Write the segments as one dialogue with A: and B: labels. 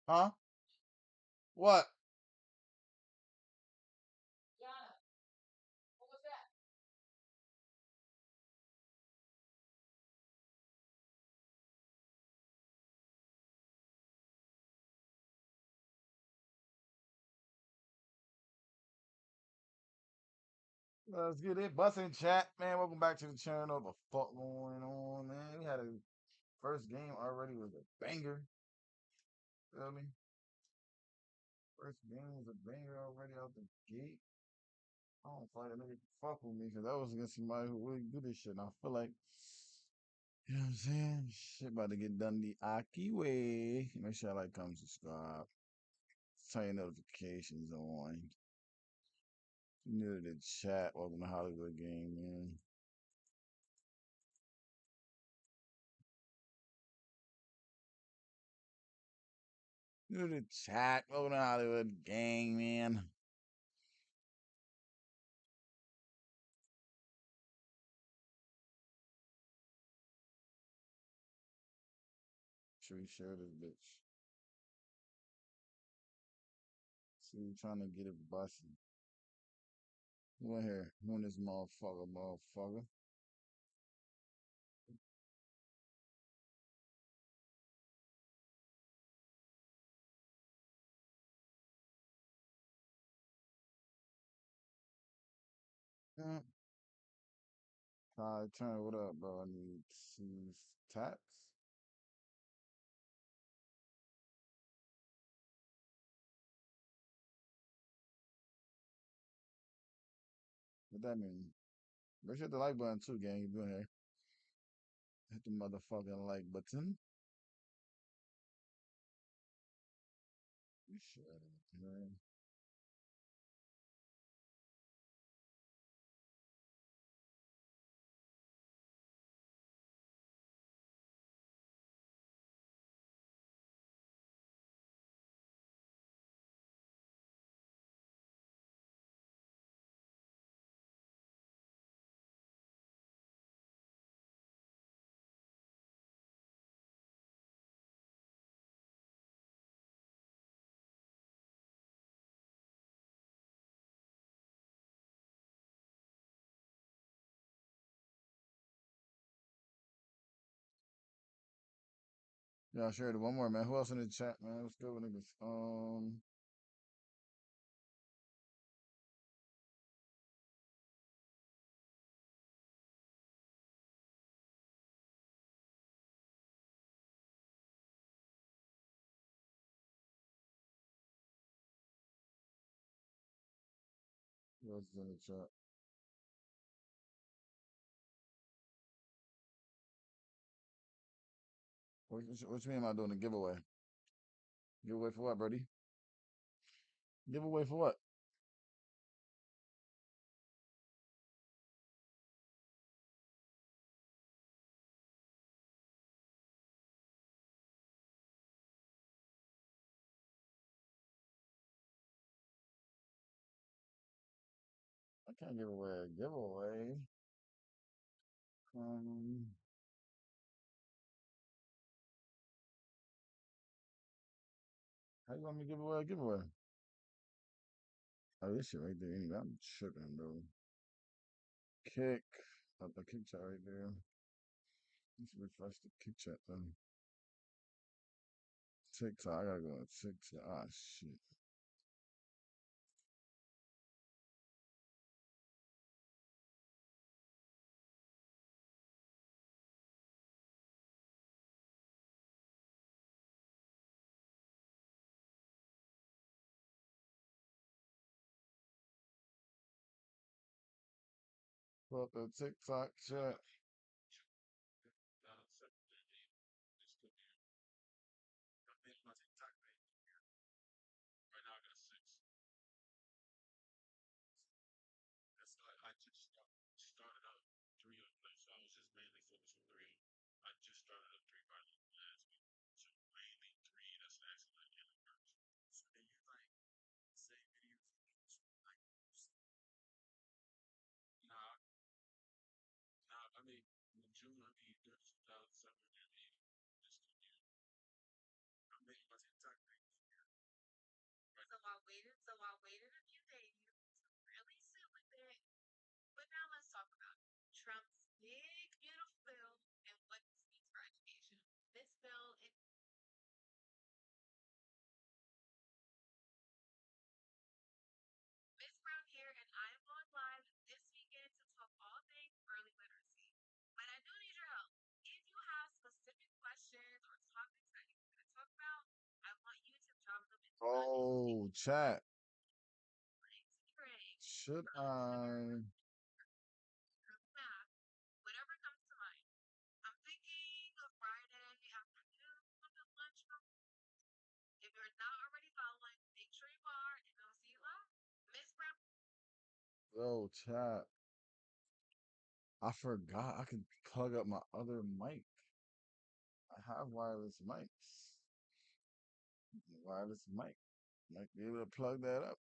A: Huh? What? Let's get it. Busting chat, man. Welcome back to the channel. The fuck going on, man? We had a first game already was a banger. Feel me? First game was a banger already out the gate. I don't feel like a nigga fuck with me because I was against somebody who really do this shit. And I feel like, you know what I'm saying? Shit about to get done the Aki way. Make sure I like, comment, subscribe. Turn your notifications on. New to the chat. Welcome to Hollywood Game, man. New to the chat. Welcome to Hollywood Gang, man. Should we share this bitch? See, we trying to get it busted. Who in here? Who in this motherfucker? Yeah. Hi, turn what up, bro? I need some tats. What that mean? Make sure hit the like button too, gang. You doing here? Hit the motherfucking like button. You shut up, man. Yeah, share it. One more, man. Who else in the chat, man? What's good with niggas? Who else is in the chat? What you mean am I doing a giveaway? Giveaway for what, Brody? Giveaway for what? I can't give away a giveaway. Um, how you want me to give away a giveaway? Oh, this shit right there. Anyway, I'm tripping, bro. Kick. Up the kick chat right there. Let's refresh the kick chat then. TikTok. I gotta go on TikTok. Ah, shit. Pull up the TikTok chat. Oh, chat. Should I? Yo, chat. I forgot I could plug up my other mic. I have wireless mics. Wireless mic. Might be able to plug that up.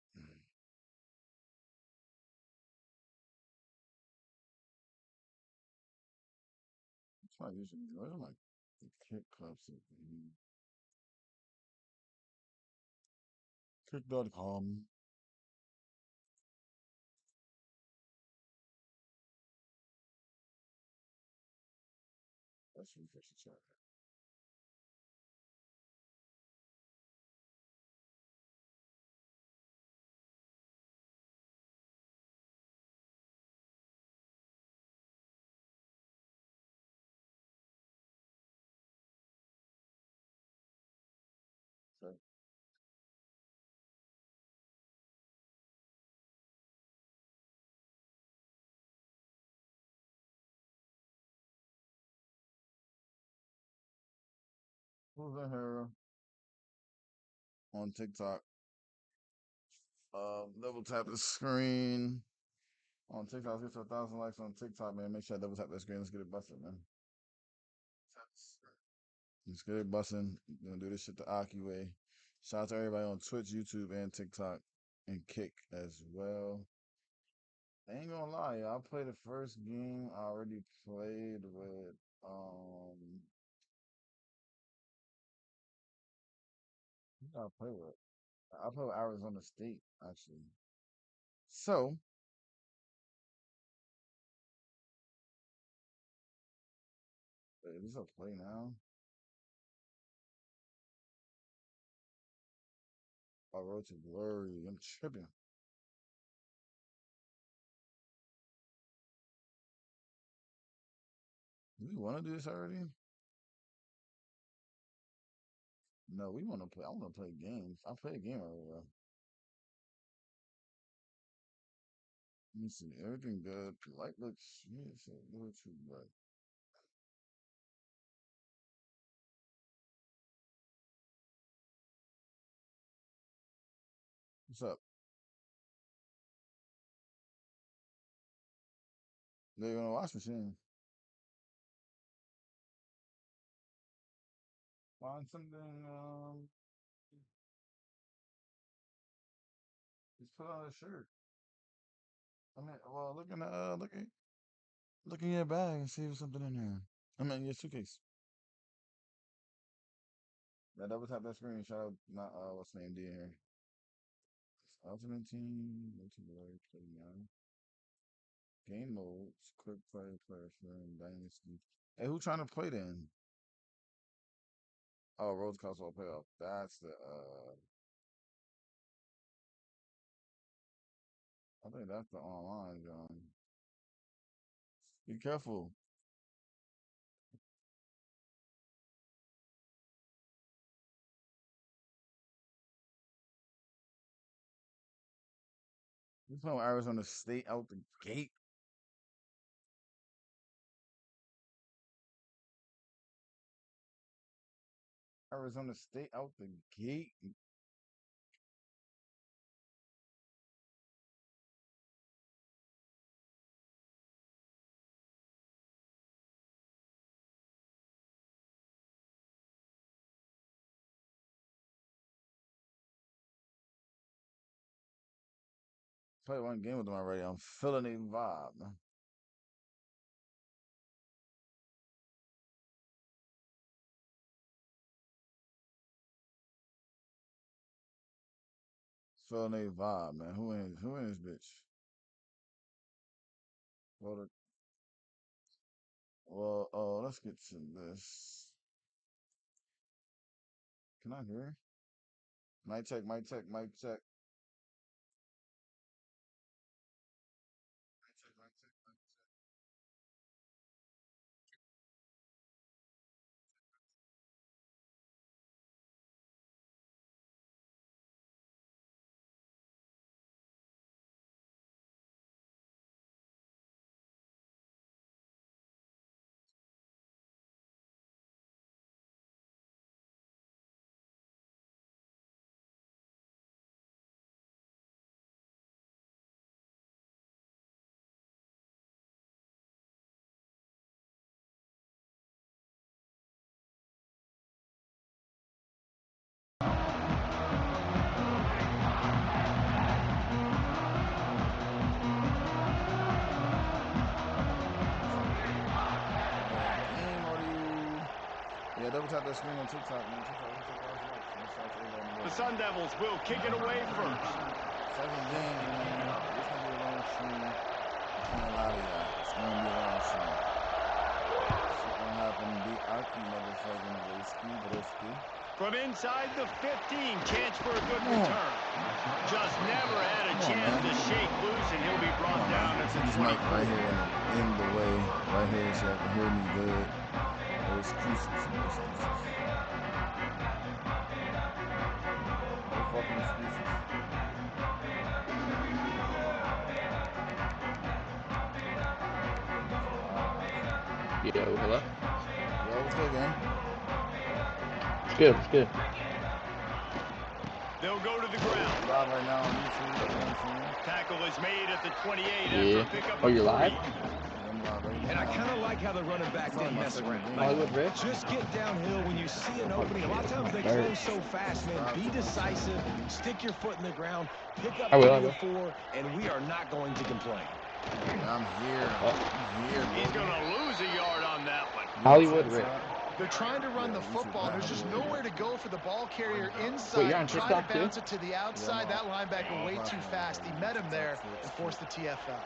A: That's my usually. Where's my kick clubs? Kick.com. Let's refresh the chat. So, who's in here on TikTok? Double tap the screen on TikTok. Let's get to 1,000 likes on TikTok, man. Make sure I double tap that screen. Let's get it busted, man. Let's get it busting. Gonna do this shit the Aki way. Shout out to everybody on Twitch, YouTube, and TikTok, and Kick as well. I ain't gonna lie, I played the first game. I already played with who did I play with? I played with Arizona State actually. So, wait, this is a play now. I Road to Glory. I'm tripping. Do we want to do this already? No, we want to play. I want to play games. I played a game earlier. Let me see. Everything good. Light looks. Let me see. A little too bright. What's up? They're gonna wash machine. Find something. Just put on a shirt. I mean, well, look in your bag and see if there's something in there. I mean, your suitcase. Yeah, double tap that screen. Shout out, not what's the name D in here. Ultimate Team, multiplayer, play now. Game modes, quick play, player friend, dynasty. Hey, who trying to play then? Oh, Rose Console Playoff. That's the I think that's the online John. Be careful. You know Arizona State out the gate. Arizona State out the gate. Played one game with them already. I'm feeling a vibe. feeling they vibe, man. Who in this bitch? Well, let's get to this. Can I hear? Mic check, mic check, mic check. Mic check, mic check, mic check. Game audio. Yeah, double tap that screen on TikTok, man.
B: The Sun Devils will kick it away first.
A: Second game, man. It's gonna be a long stream. Can't lie to y'all. It's gonna be a long stream. Shit gonna happen. Beat Aki, motherfucking Brisky.
B: From inside the 15, chance for a good return. Just never had a chance to shake loose, and he'll be brought down at the 20.
A: Mic right here in the way, right here, so I can hear me good. No excuses. No excuses. No fucking excuses.
C: Yo, hello?
A: Yo, what's good, man?
C: It's good, it's good.
B: They'll go to the ground.
A: Live right now on YouTube.
B: Tackle is made at the 28
C: Yeah.
B: after a pickup
C: Oh,
B: of
C: you're live?
B: 3.
D: And I kind of like how the running back didn't mess around.
C: Hollywood Rift?
D: Just get downhill when you see an opening. A lot of times they close so fast, man. Be decisive, stick your foot in the ground, pick up 3 or 4, and we are not going to complain.
A: I'm here. I'm here.
B: He's going to lose a yard on that one.
C: Hollywood Rift.
D: They're trying to run the football. There's just nowhere to go for the ball carrier inside.
C: Wait, you're on
D: Try
C: TikTok
D: to
C: too?
D: bounce it to the outside. That linebacker way too fast. He met him there and forced the TFL.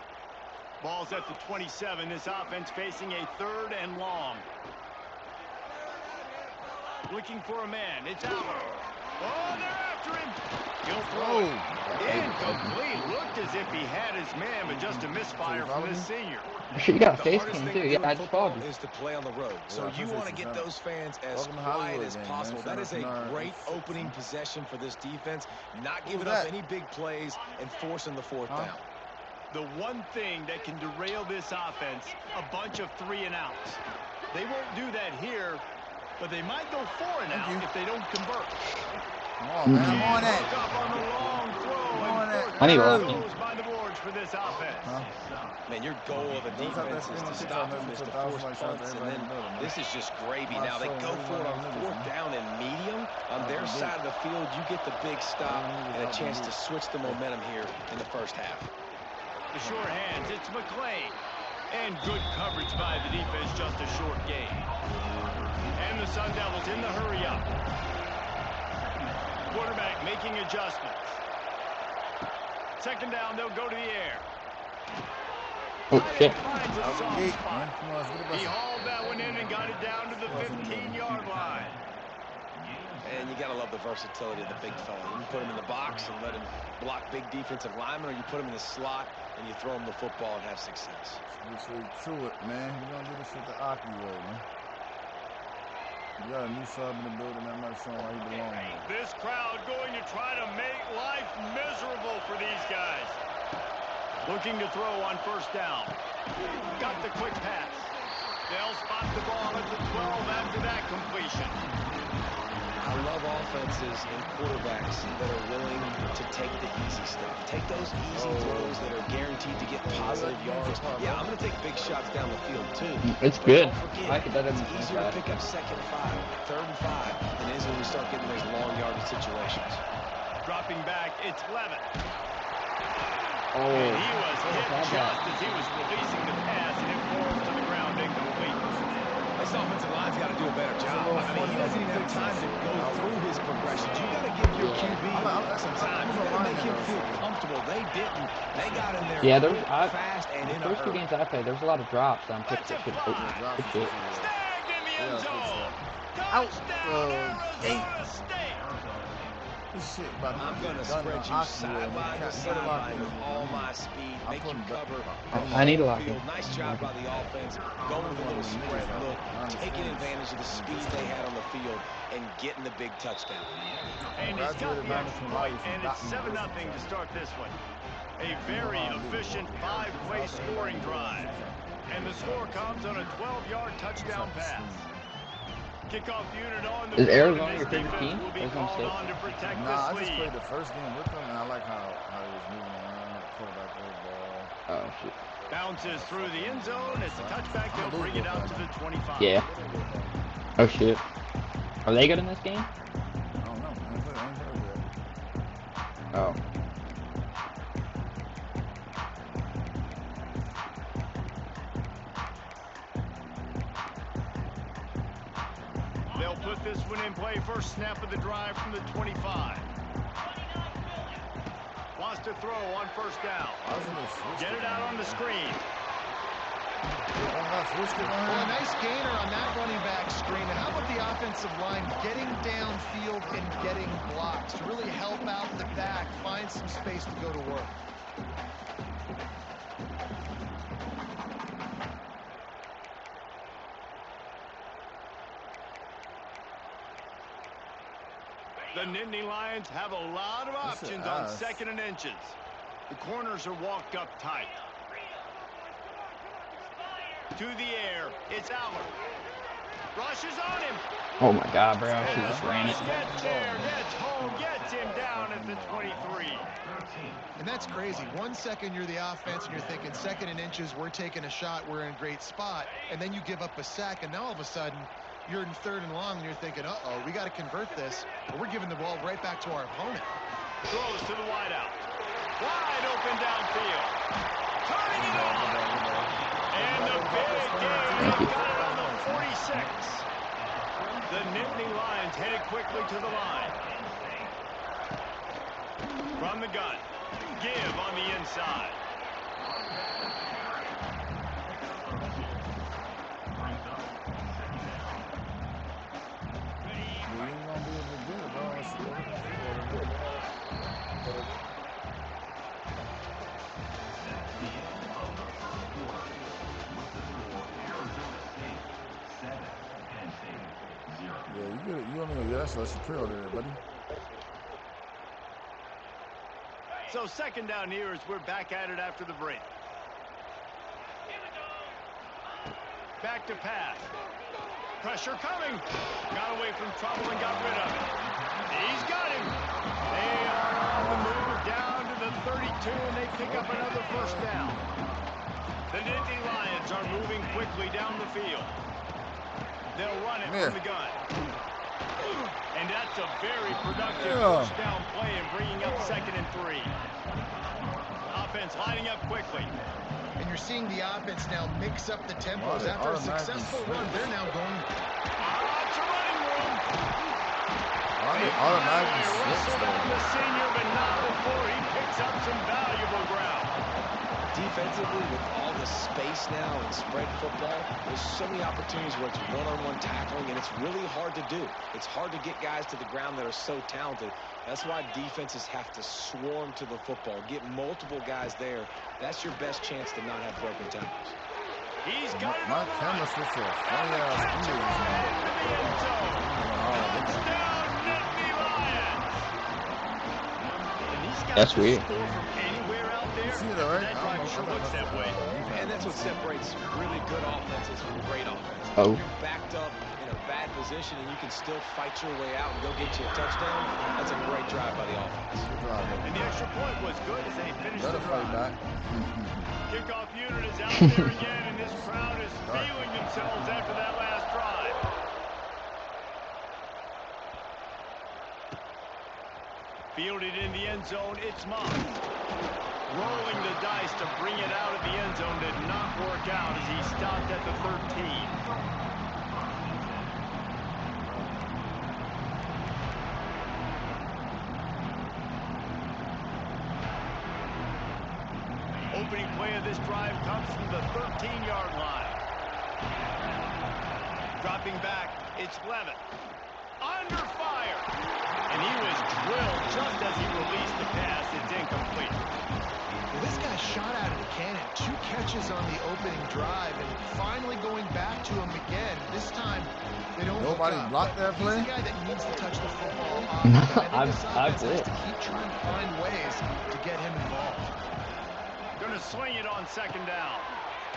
B: Ball's at the 27. This offense facing a 3rd and long. Looking for a man. It's out. Oh, they're after him. He'll throw it. Incomplete. Looked as if he had his man, but just a misfire from this senior.
C: You got a
D: The
C: face
D: hardest
C: cam
D: thing
C: too.
D: to
C: Yeah,
D: do
C: I
D: in
C: just
D: football
C: followed you.
D: is to play on the road. So
A: Yeah,
D: you want to get those fans as
A: Welcome to
D: quiet
A: Hollywood
D: as
A: again,
D: possible.
A: man.
D: That is
A: Shout out
D: a
A: to
D: great
A: Nard.
D: opening possession for this defense. Not
A: Who's
D: giving
A: that?
D: up any big plays and forcing the 4th down.
B: The one thing that can derail this offense, a bunch of 3 and outs. They won't do that here, but they might go 4 and out if they don't convert.
A: Come on, man. I'm on that.
B: Up on the long throw,
A: on that.
B: and
C: I need
B: fourth
C: lefty.
B: goes by the boards for this offense.
D: Man, your goal of a defense is to stop them, is to force punts, and then this is just gravy. Now, they go for it on 4th down and medium. On their side of the field, you get the big stop and a chance to switch the momentum here in the first half.
B: The short hands, it's McClain. And good coverage by the defense, just a short gain. And the Sun Devils in the hurry up. Quarterback making adjustments. 2nd down, they'll go to the air.
C: Oh, shit.
B: Finds a soft
A: Gate,
B: spot.
A: man. Come on, let's get it
B: He
A: back.
B: hauled that one in and got it down to the 15-yard line.
D: And you got to love the versatility of the big fella. You can put him in the box and let him block big defensive linemen, or you put him in the slot and you throw him the football and have success.
A: Get straight to it, man. We're going to do this shit the Aki way, man. You got a new sub in the building that might show why he belongs here.
B: This crowd going to try to make life miserable for these guys. Looking to throw on 1st down. Got the quick pass. They'll spot the ball at the 12 after that completion.
D: I love offenses and quarterbacks that are willing to take the easy stuff. Take those easy throws that are guaranteed to get positive yards. Yeah, I'm going to take big shots down the field, too.
C: It's
D: But
C: good.
D: don't forget,
C: I like it better
D: it's
C: than
D: easier to
C: that.
D: pick up 2nd and 5, 3rd and 5 than it is when we start getting those long yardage situations.
B: Dropping back, it's Levin.
C: Oh,
B: And he was hit
C: bad
B: just
C: guy.
B: as he was releasing the pass, and it falls to the ground incomplete.
D: This offensive line's got to do a better job. I mean, he doesn't even have time to go through his progressions. You got to give your QB some time. You got to make him feel comfortable. They didn't. They got in there
C: Yeah,
D: quick, fast, and in a
C: first 2
D: hurry.
C: games I played, there's a lot of drops on pick that should oh, good shit.
B: Snagged in the end zone.
A: Out
B: Touchdown, Arizona State.
A: This shit about to
D: I'm going to spread you sideline to sideline with all my speed, make you cover
C: I need a lock
D: field. Nice job by the offense, going with a little spread look, taking advantage of the speed they had on the field, and getting the big touchdown.
B: And he's got the extra point, and it's 7-0 to start this one. A very efficient 5-play scoring drive. And the score comes on a 12-yard touchdown pass. Kickoff unit on the
C: Is
B: field,
C: Arizona
B: and
C: your
B: this
C: favorite
B: defense
C: team?
B: will be
C: Arizona
B: called
C: State?
B: on to protect
A: Nah,
B: this
A: I just
B: lead.
A: played the first game with them, and I like how he was moving around, quarterback play ball.
C: Oh shit.
B: Bounces through the end zone. It's a touchback. They'll bring it out to the 25.
C: Yeah. Oh shit. Are they good in this game?
A: I don't know. I ain't played yet.
C: Oh.
B: They'll put this one in play. First snap of the drive from the 25. Wants to throw on first down. Get it out on the screen.
E: Well, a nice gainer on that running back screen. And how about the offensive line getting downfield and getting blocks to really help out the back, find some space to go to work.
B: The Nittany Lions have a lot of options on 2nd and inches. The corners are walked up tight. To the air, it's Aller. Rushes on him.
C: Oh my god, bro. She just ran it.
B: Gets there, gets home, gets him down at the 23.
E: And that's crazy. 1 second you're the offense and you're thinking 2nd and inches, we're taking a shot, we're in a great spot. And then you give up a sack, and now all of a sudden you're in 3rd and long and you're thinking, uh-oh, we got to convert this. But we're giving the ball right back to our opponent.
B: Throws to the wideout. Wide open downfield. Turning it on. And the big game, they got it on the 46. The Nittany Lions headed quickly to the line. From the gun. Give on the inside.
A: That's Shapiro there, buddy.
B: So 2nd down here as we're back at it after the break. Back to pass. Pressure coming. Got away from trouble and got rid of it. He's got him. They are on the move down to the 32, and they pick up another first down. The Nittany Lions are moving quickly down the field. They'll run it from the gun. And that's a very productive first down play and bringing up 2nd and 3. Offense lining up quickly.
E: And you're seeing the offense now mix up the tempos. After a successful run, they're now going.
B: Lots of running room.
A: Automatically
B: Wrestled down the senior, but not before he picks up some valuable ground.
D: Defensively, with all the space now in spread football, there's so many opportunities where it's one-on-one tackling, and it's really hard to do. It's hard to get guys to the ground that are so talented. That's why defenses have to swarm to the football, get multiple guys there. That's your best chance to not have broken tackles.
B: He's got it
A: My
B: on the
A: camera
B: right.
A: switched to a
B: And the
A: funny
B: catch
A: ass
B: right into the end zone. Touchdown, Nittany Lions. And these guys
C: That's
B: can
C: weird.
B: score from anywhere out there.
A: See that, right?
B: That drive sure looks that way.
D: And that's what separates really good offenses from great offenses.
C: Oh.
D: If you're backed up in a bad position and you can still fight your way out and go get you a touchdown, that's a great drive by the offense.
B: And the extra point was good as they finished the
A: Better fight
B: drive.
A: back.
B: Kickoff unit is out there again, and this crowd is feeling themselves after that last drive. Fielded in the end zone, it's Moss. Rolling the dice to bring it out of the end zone did not work out as he stopped at the 13. opening play of this drive comes from the 13-yard line. Dropping back, it's Levitt. Under fire. And he was drilled just as he released the pass. It's incomplete.
E: Well, this guy shot out of the cannon. 2 catches on the opening drive, and finally going back to him again. This time, they don't
A: Nobody
E: look up.
A: blocked that play?
E: He's a guy that needs to touch the football often. I think this
C: I've
E: offense has to keep trying to find ways to get him involved.
B: Going to sling it on 2nd down.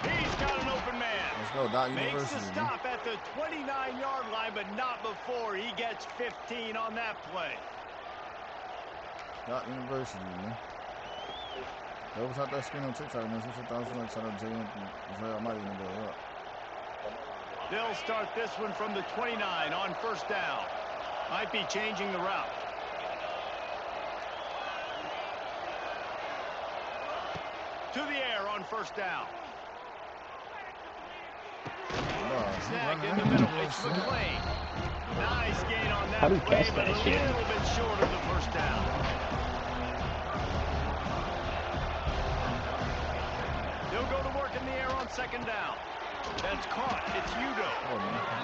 B: He's got an open man.
A: Let's go, Doc
B: Makes
A: University.
B: the stop at the 29-yard line, but not before he gets 15 on that play.
A: Doc University, man. They was out that screen on TikTok, man. Since 2000, like, shout out Jay Almighty in the day.
B: They'll start this one from the 29 on 1st down. Might be changing the route. To the air on 1st down. Snag in the middle. It's McLean. Nice gain on that play, but a little bit short of the 1st down. They'll go to work in the air on 2nd down. That's caught. It's Udo.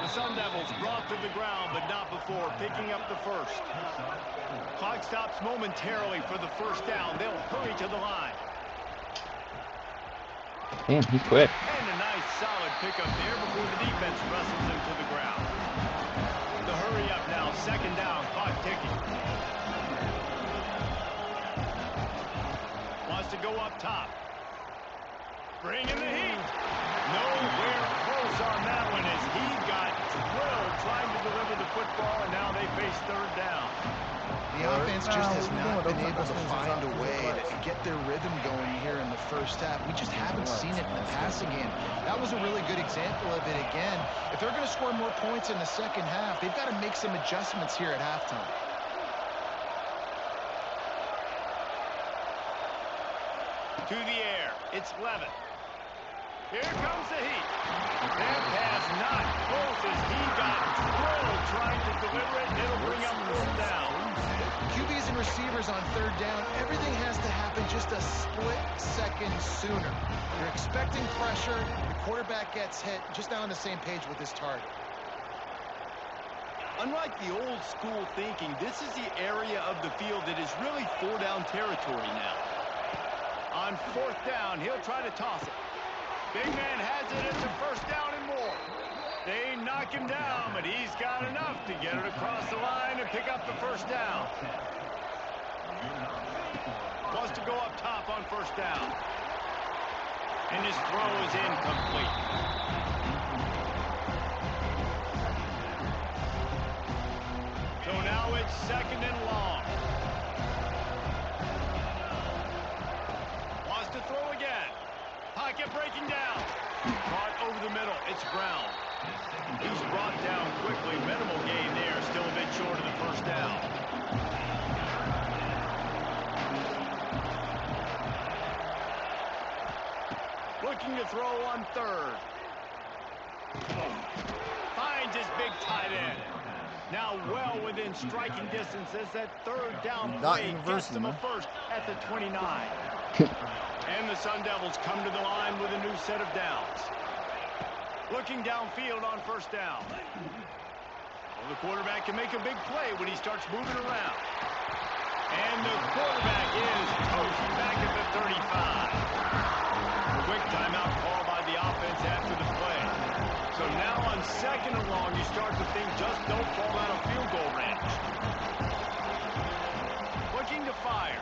B: The Sun Devils brought to the ground, but not before picking up the 1st. Clock stops momentarily for the 1st down. They'll hurry to the line.
C: Damn, he's quick.
B: And a nice solid pickup there before the defense wrestles him to the ground. The hurry up now, 2nd down, clock ticking. Wants to go up top. Bringing the heat. Nowhere close on that one as he got drilled trying to deliver the football, and now they face 3rd down.
E: The offense just has not been able to find a way to get their rhythm going here in the 1st half. We just haven't seen it in the passing game. That was a really good example of it again. If they're going to score more points in the 2nd half, they've got to make some adjustments here at halftime.
B: To the air, it's Levitt. Here comes the heat. That pass not close as he got drilled trying to deliver it. It'll bring up 4th down.
E: QBs and receivers on 3rd down, everything has to happen just a split second sooner. You're expecting pressure, the quarterback gets hit, just not on the same page with his target.
B: Unlike the old school thinking, this is the area of the field that is really 4-down territory now. On 4th down, he'll try to toss it. Big man has it. It's a 1st down and more. They knock him down, but he's got enough to get it across the line and pick up the 1st down. Wants to go up top on 1st down. And his throw is incomplete. So now it's 2nd and long. Wants to throw again. Pocket breaking down. Caught over the middle. It's Brown. He's brought down quickly. Minimal gain there. Still a bit short of the 1st down. Looking to throw on 3rd. Finds his big tight end. Now well within striking distance as that 3rd down play gets him a 1st at the 29. And the Sun Devils come to the line with a new set of downs. Looking downfield on 1st down. Well, the quarterback can make a big play when he starts moving around. And the quarterback is toasted back at the 35. Quick timeout call by the offense after the play. So now on 2nd and long, you start to think just don't fall out of field goal range. Looking to fire.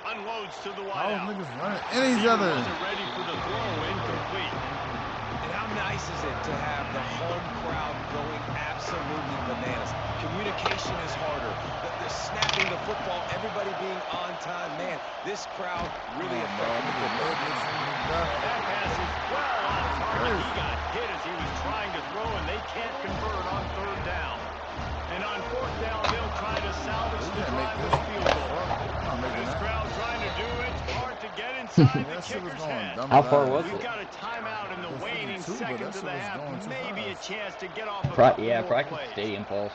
B: Unloads to the wideout.
A: Niggas running in each other.
B: Wasn't ready for the throw, incomplete.
D: And how nice is it to have the home crowd going absolutely bananas? Communication is harder. The snapping the football, everybody being on time. Man, this crowd really affected the football.
B: That pass is well on target. He got hit as he was trying to throw, and they can't convert on 3rd down. And on 4th down, they'll try to salvage the drive with a field goal. This crowd trying to do its part to get inside the kicker's head.
C: How far was
B: We've
C: it?
B: got a timeout in the waning seconds of the half. Maybe a chance to get off a
C: Yeah,
B: couple more
C: practice
B: plays.
C: stadium pulse.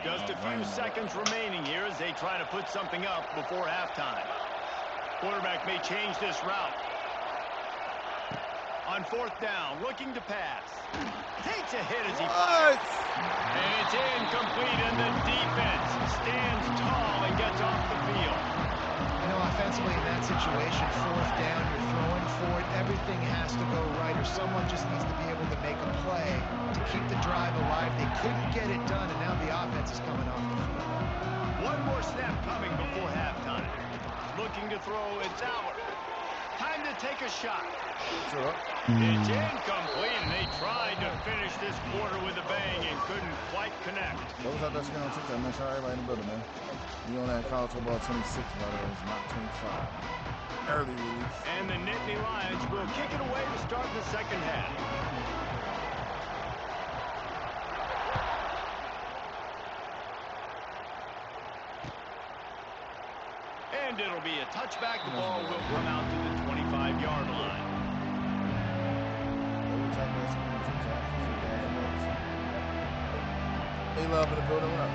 B: Just a few seconds remaining here as they try to put something up before halftime. Quarterback may change this route. On fourth down, looking to pass. Takes a hit as he fires. And it's incomplete, and the defense stands tall and gets off the field.
E: You know, offensively in that situation, fourth down, you're throwing for it. Everything has to go right, or someone just needs to be able to make a play to keep the drive alive. They couldn't get it done, and now the offense is coming off the field.
B: One more snap coming before halftime. Looking to throw, it's out. Time to take a shot. It's incomplete, and they tried to finish this quarter with a bang and couldn't quite connect.
A: What was out that screen on TikTok? Make sure everybody in the building, man. You on that college football 26, by the way. It's not 25. Early release.
B: And the Nittany Lions will kick it away to start the second half. And it'll be a touchback. The ball will come out to the 25-yard line.
A: They love in the building. What up?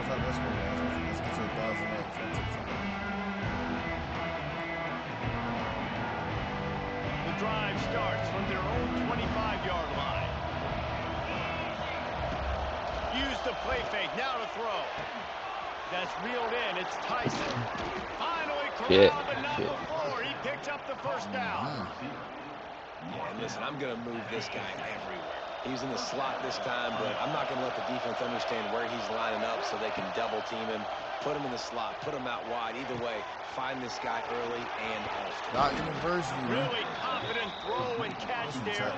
A: Let's get to 1,000 likes on TikTok.
B: The drive starts from their own 25-yard line. Use the play fake. Now to throw. That's reeled in. It's Tyson. Finally corralled, but not before. He picks up the first down.
D: Yeah, and listen, I'm going to move this guy everywhere. He's in the slot this time, but I'm not going to let the defense understand where he's lining up so they can double team him, put him in the slot, put him out wide. Either way, find this guy early and often.
A: Not University.
B: Really confident throw and catch there.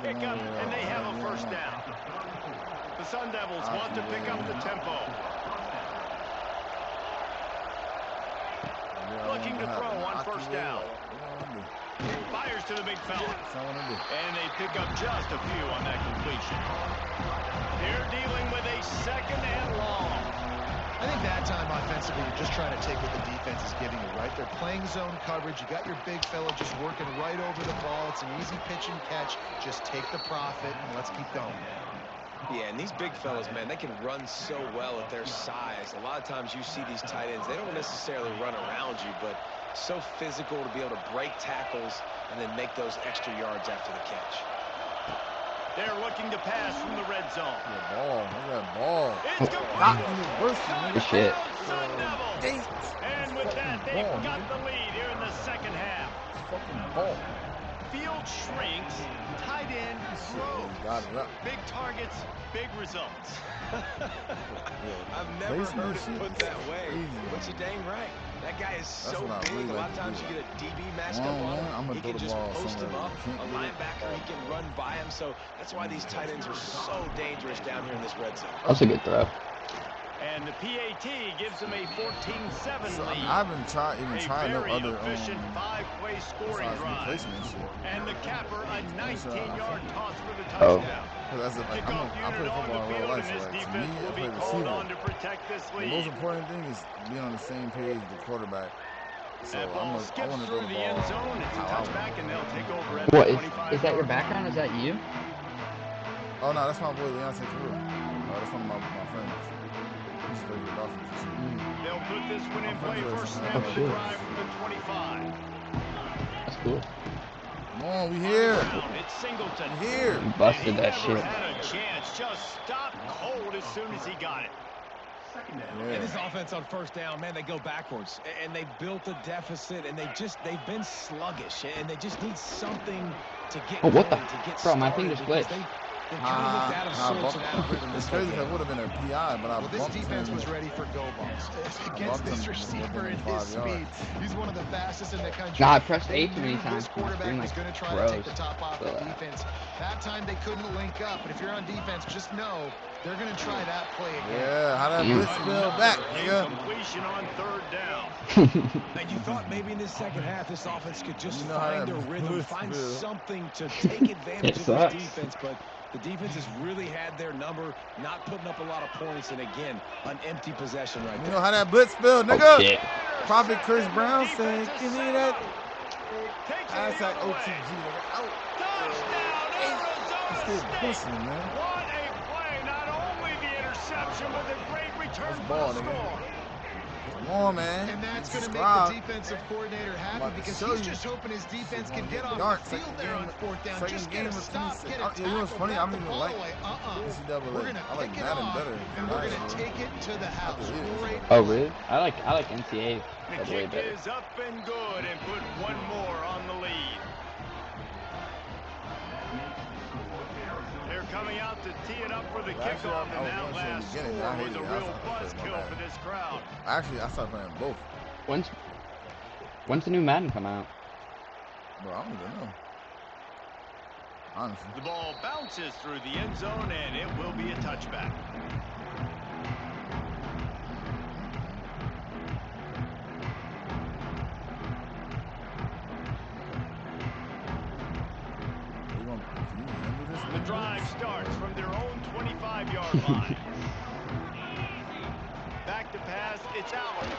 B: Big pickup, and they have a first down. The Sun Devils want to pick up the tempo. Looking to throw on first down. Fires to the big fella. And they pick up just a few on that completion. They're dealing with a second and long.
E: I think that time offensively, you're just trying to take what the defense is giving you, right? They're playing zone coverage. You got your big fella just working right over the ball. It's an easy pitch and catch. Just take the profit and let's keep going.
D: Yeah, and these big fellas, man, they can run so well at their size. A lot of times you see these tight ends, they don't necessarily run around you, but so physical to be able to break tackles and then make those extra yards after the catch.
B: They're looking to pass from the red zone.
A: Ball. Look at that ball.
B: It's complete.
A: Not University.
C: Shit.
B: Sun Devils. And with that, they've got the lead here in the second half.
A: Fucking ball.
B: Field shrinks. Tight end grows.
A: Got it up.
B: Big targets, big results.
D: I've never heard it put that way, but you're dang right. That guy is so big. A lot of times you get a DB matched up on him. He can just post him up. A linebacker, he can run by him. So that's why these tight ends are so dangerous down here in this red zone.
C: That's a good throw.
B: And the PAT gives them a 14-7 lead.
A: I've been trying no other
B: efficient five-play scoring drive. And the capper, a 19-yard toss for the touchdown.
A: I play football in real life, so like, to me, I play receiver.
B: To protect this lead.
A: The most important thing is being on the same page with the quarterback. So
B: that ball skips through the end zone. It's a touchback, and they'll take over at
C: what,
B: the 25.
C: Is that your background? Is that you?
A: Oh, no, that's my boy, Ncaa College. That's one of my friends.
B: They'll put this one in play. First snap of the drive from the 25.
C: That's cool.
A: Come on, we here.
B: It's Singleton.
A: We here.
C: He busted that
B: He
C: shit.
B: never had a chance. Just stopped cold as soon as he got it.
A: Yeah.
D: And this offense on first down, man, they go backwards. And they built a deficit, and they've been sluggish. And they just need something to get
C: what the?
D: going, to get
C: Bro, my
D: started,
C: thing just glitched.
D: They kind of looked out of sorts and out of rhythm.
A: It's crazy because it would have been a PI, but I
E: Well, this defense was ready for go balls. Against this receiver and his speed, he's one of the fastest in the country.
C: Nah, I pressed A too many times.
E: This quarterback was going to try to take the top off the defense. That time they couldn't link up, but if you're on defense, just know they're going to try that play again.
A: Yeah, how that blitz fell back, nigga.
B: Completion on third down.
D: And you thought maybe in this second half this offense could just find their rhythm, find something to take advantage of this defense, but the defense has really had their number, not putting up a lot of points, and again, an empty possession right there.
A: You know how that blitz fell, nigga?
C: Oh, shit.
A: Prophet Chris Brown said, give me that. That's like OTG, nigga.
B: Touchdown, Arizona State.
A: Pushing, man.
B: What a play. Not only the interception, but the great return for the score.
A: Come on, man.
E: And that's going to make the defensive coordinator happy because he's just hoping his defense can get off the field there on fourth down. Just get a stop, get a tackle,
A: you know what's funny? I don't even like
E: NCAA. We're going to pick it
A: Madden
E: off,
A: better
E: and we're going to take it to the house. Great
C: Oh, really? I like NCAA
B: the
C: way
B: kick
C: better.
B: is up and good and put one more on the lead. They're coming out to tee it up for the kickoff, and that last score was a real buzzkill for this crowd.
A: Actually, I started playing both.
C: When's the new Madden come out?
A: Bro, I don't even know. Honestly.
B: The ball bounces through the end zone, and it will be a touchback. The drive starts from their own 25-yard line. Back to pass, it's Allen.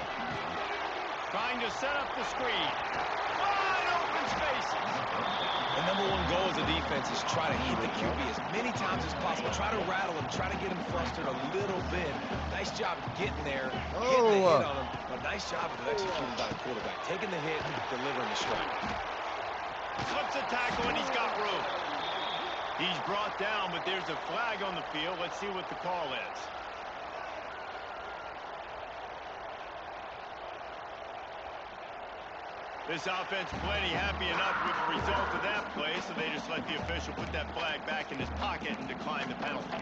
B: Trying to set up the screen. Wide open spaces.
D: The number one goal as a defense is try to hit the QB as many times as possible. Try to rattle him, try to get him flustered a little bit. Nice job getting there, getting the hit on him. But nice job of executing by the quarterback. Taking the hit, delivering the strike.
B: Slips a tackle, and he's got room. He's brought down, but there's a flag on the field. Let's see what the call is. This offense plenty happy enough with the result of that play, so they just let the official put that flag back in his pocket and decline the penalty.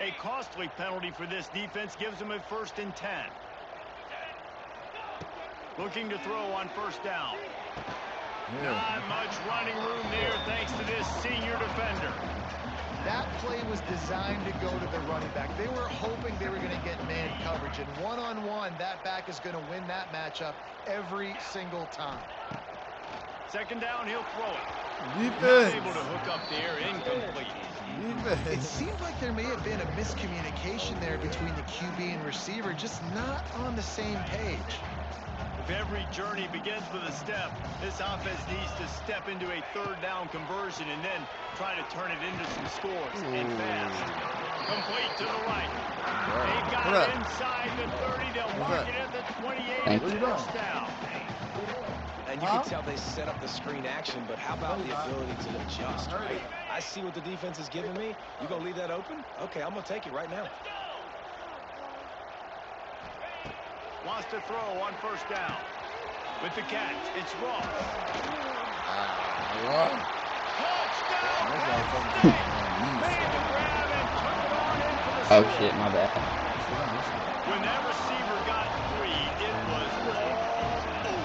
B: A costly penalty for this defense gives them a 1st and 10. Looking to throw on 1st down.
A: Yeah.
B: Not much running room there thanks to this senior defender.
E: That play was designed to go to the running back. They were hoping they were going to get man coverage, and one-on-one, that back is going to win that matchup every single time.
B: 2nd down, he'll throw it.
A: Defense.
B: Not able to hook up there, incomplete.
E: It seemed like there may have been a miscommunication there between the QB and receiver, just not on the same page.
B: If every journey begins with a step, this offense needs to step into a 3rd down conversion and then try to turn it into some scores and fast. Complete to the right. They've got it inside the 30. They'll mark it at the 28 and first down.
D: And you can tell they set up the screen action, but how about the ability to adjust, right? I see what the defense is giving me. You gonna leave that open? Okay, I'm gonna take it right now.
B: Wants to throw on 1st down. With the catch, it's Ross. Touchdown! Made the grab and took it on in for the score.
C: Oh shit, my bad.
B: When that receiver got free, it was all over.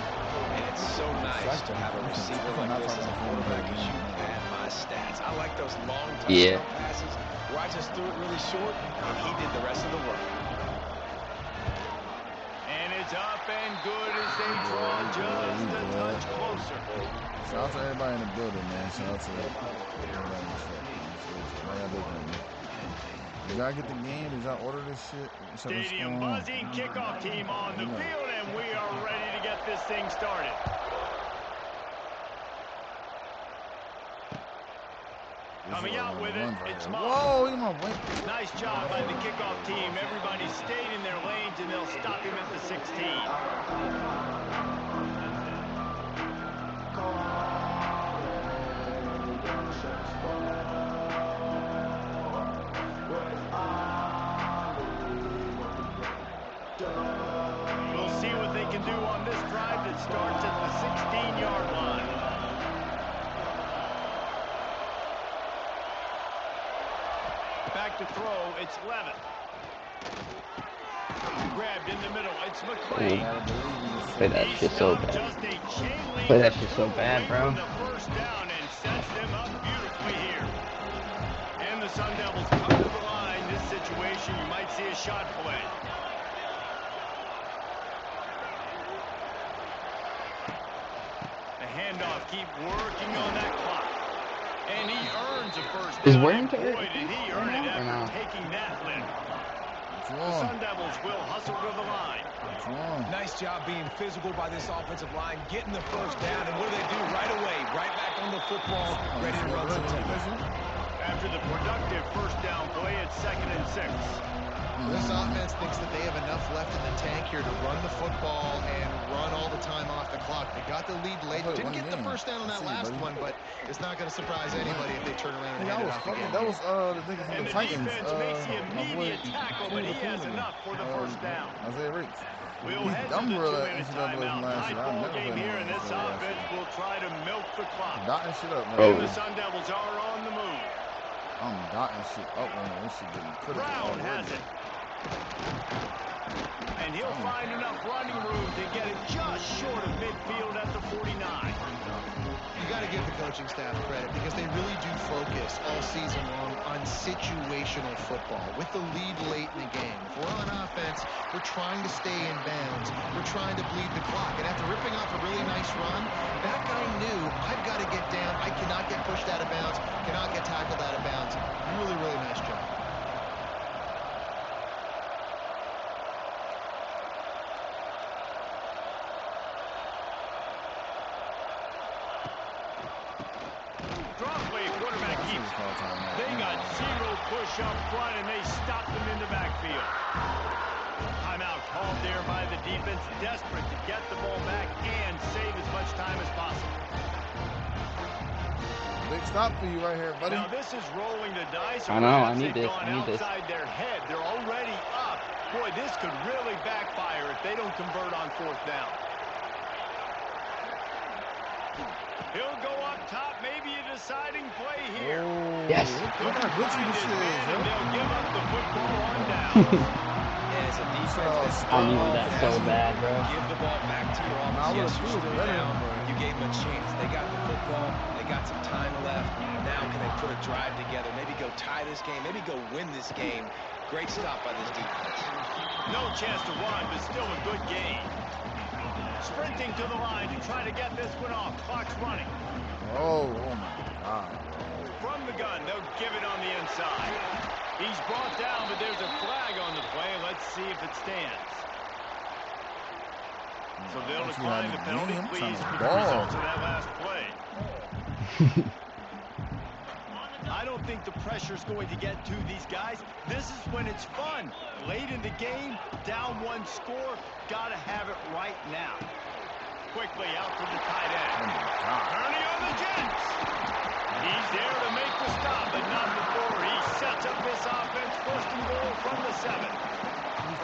D: And it's so nice to have a receiver like this as a quarterback as you pad my stats. I like those long touchdown passes where I just threw it really short and he did the rest of the work.
B: And it's up and good as they draw just a touch closer.
A: Shout out to everybody in the building, man. Shout out to everybody in the shop, man. Did y'all get the game? Did y'all order this shit?
B: Stadium buzzing, kickoff team on the field, and we are ready to get this thing started. Coming out with it, it's Moss.
A: Whoa, look at my way.
B: Nice job by the kickoff team. Everybody stayed in their lanes, and they'll stop him at the 16. We'll see what they can do on this drive that starts at the 16-yard line. Back to throw, it's Levin. Grabbed in the middle, it's McClain.
C: Play that shit so bad. Play that shit so bad, bro.
B: The 1st down and sets them up beautifully here. And the Sun Devils come to the line. This situation, you might see a shot play. The handoff, keep working on that clock. And he earns a first
C: Is
B: down.
C: wearing to
B: Boy, did he earn it after taking that lift. The Sun Devils will hustle to the line.
D: Nice job being physical by this offensive line, getting the first down, and what do they do right away? Right back on the football, ready to run some tempo.
B: After the productive first down play, it's 2nd and 6.
E: This offense thinks that they have enough left in the tank here to run the football and run all the time off the clock. They got the lead late. Didn't get the first down on that last one, but it's not going to surprise anybody if they turn around and hand it off again.
A: That was the nigga from the Titans.
B: Defense makes the immediate tackle, but he has enough for the first down.
A: Isaiah Riggs.
B: We'll head to the 2-minute timeout. Tight ball game here, and this offense will try to milk the clock.
A: Dotting shit up, man.
B: And the Sun Devils are on the move.
A: I'm dotting shit up on this shit getting critical.
B: Brown has it. And he'll find enough running room to get it just short of midfield at the 49.
E: You got to give the coaching staff credit because they really do focus all season long on situational football. With the lead late in the game, if we're on offense, we're trying to stay in bounds. We're trying to bleed the clock. And after ripping off a really nice run, that guy knew, I've got to get down. I cannot get pushed out of bounds, cannot get tackled out of bounds. Really, really nice job.
B: They got zero push up front, and they stopped them in the backfield. Timeout called there by the defense, desperate to get the ball back and save as much time as possible.
A: Big stop for you right here, buddy.
B: Now this is rolling the dice.
C: I know, I need
B: They've
C: this.
B: gone
C: I need this.
B: outside their head. They're already up. Boy, this could really backfire if they don't convert on 4th down. He'll go up top, maybe a deciding play here.
A: Oh,
C: yes.
A: Look how glitchy this shit is,
B: and they'll give up the football on down.
D: As a defense,
C: I needed that so bad, bro.
D: Give the ball back to your offense. Yes, you stood down. You gave them a chance. They got the football. They got some time left. Now can they put a drive together? Maybe go tie this game. Maybe go win this game. Great stop by this defense.
B: No chance to run, but still a good game. Sprinting to the line to try to get this one off. Clock's running.
A: Oh my God.
B: From the gun, they'll give it on the inside. He's brought down, but there's a flag on the play. Let's see if it stands. So they'll decline the penalty, pleased with the results of that last play. I don't think the pressure's going to get to these guys. This is when it's fun. Late in the game, down 1 score, gotta have it right now. Quickly out to the tight end. Ernie on the Jets. He's there to make the stop, but not before he sets up this offense. 1st and goal from the 7.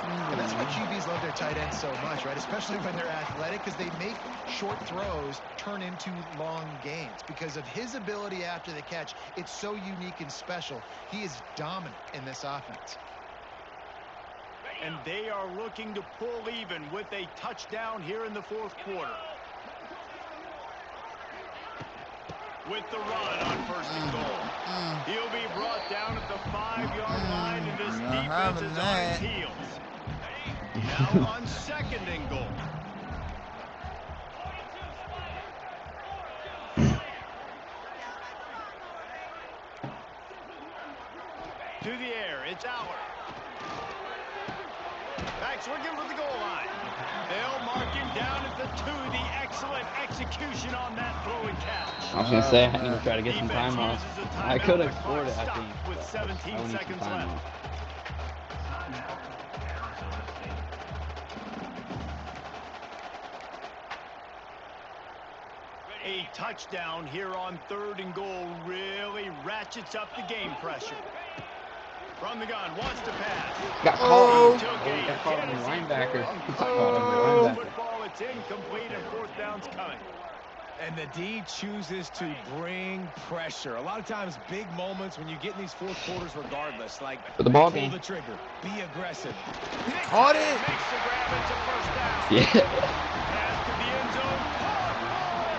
E: And that's why QBs love their tight ends so much, right? Especially when they're athletic, because they make short throws turn into long gains. Because of his ability after the catch, it's so unique and special. He is dominant in this offense.
B: And they are looking to pull even with a touchdown here in the 4th quarter. With the run on 1st and goal. He'll be brought down at the 5-yard line, and this defense is on its heels. Now on 2nd and goal. To the air, it's Allard. Backs looking for the goal line. They'll mark him down at the 2. The excellent execution on that throw and catch.
C: I was going to say, I need to try to get some time off. I could have scored it, I think.
B: With 17 seconds left. A touchdown here on 3rd and goal really ratchets up the game pressure. From the gun, wants to pass.
C: Got caught. Got caught on the linebacker. Got caught on the linebacker.
B: Football, it's incomplete, and 4th down's coming.
D: And the D chooses to bring pressure. A lot of times, big moments when you get in these 4th quarters regardless. Like,
C: for the ball
D: pull
C: game.
D: the trigger. Be aggressive.
A: Caught it.
B: Makes the grab into 1st down.
C: Yeah.
B: Pass to the end zone.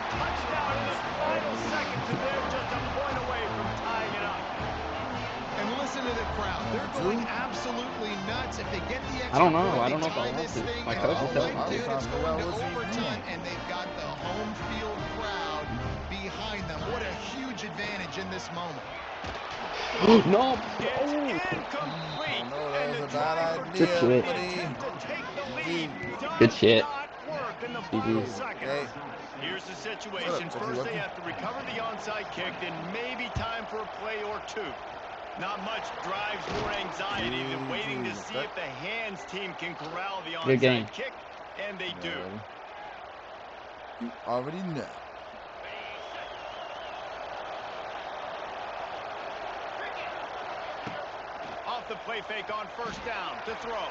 B: Touchdown in the final seconds, and they're just a point away from tying it up.
E: And listen to the crowd. They're going absolutely nuts if they get the extra
C: I don't know.
E: point,
C: I don't know if
E: tie
C: I want
E: this
C: to.
E: thing,
C: My
E: and
C: coach
E: all
C: is telling
E: right,
C: me.
E: dude, it's going to overtime, and they've got the home field crowd behind them. What a huge advantage in this moment.
C: No.
B: It's incomplete.
A: Oh, no, that was a bad idea.
C: Good shit. Good shit.
B: In the
C: GG.
B: final seconds.
A: Hey.
B: Here's the situation. First, they have to recover the onside kick, then maybe time for a play or two. Not much drives more anxiety than waiting to see if the hands team can corral the onside kick, and they do.
A: You already know.
B: Off the play fake on first down to throw.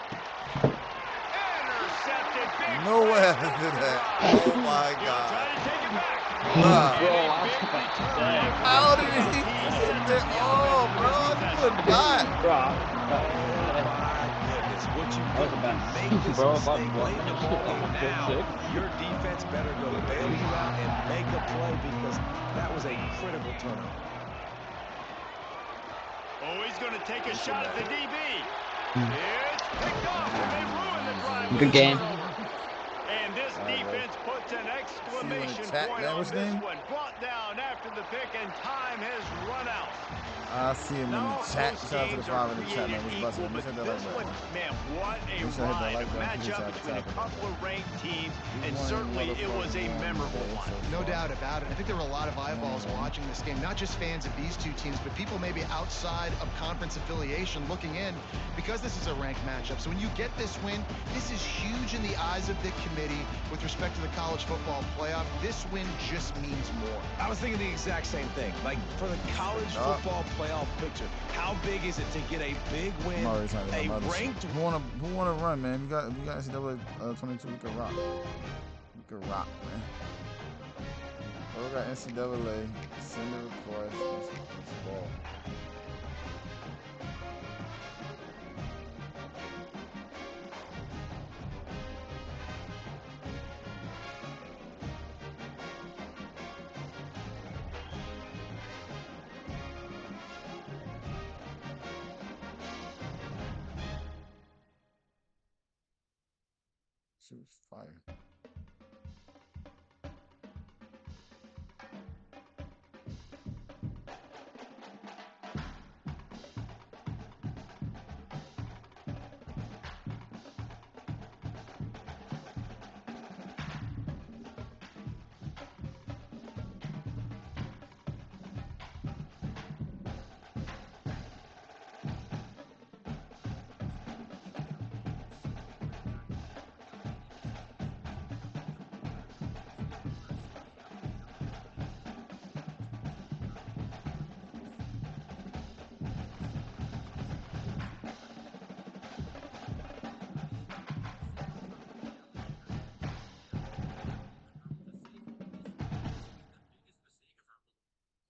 B: Intercepted. Big
A: no way I did that. Oh my God.
B: Try to take it back.
A: How did he get it? Oh, bro, you would die.
D: What you do, make this mistake late in the ball game now. Your defense better go bail you out and make a play because that was a critical turnover.
B: Oh, he's going to take a shot at the DB. It's picked up, and they ruin the drive.
C: Good game.
B: And this defense puts an exclamation point on this one. Brought down after the pick, and time has run out.
A: I see him in the chat. Shout out to the 5 in the chat, man. What's busting? Make sure hit that like button.
B: Man, what a ride. A matchup between a couple of ranked teams, and certainly it was a memorable one.
E: No doubt about it. I think there were a lot of eyeballs watching this game, not just fans of these two teams, but people maybe outside of conference affiliation looking in because this is a ranked matchup. So when you get this win, this is huge in the eyes of the committee with respect to the college football playoff. This win just means more.
D: I was thinking the exact same thing. Like, for the college football playoff picture, how big is it to get a big win, a ranked...
A: Who wanna run, man? You got NCAA 22, we can rock. We can rock, man. We got NCAA, send a request, let's ball. She was fire.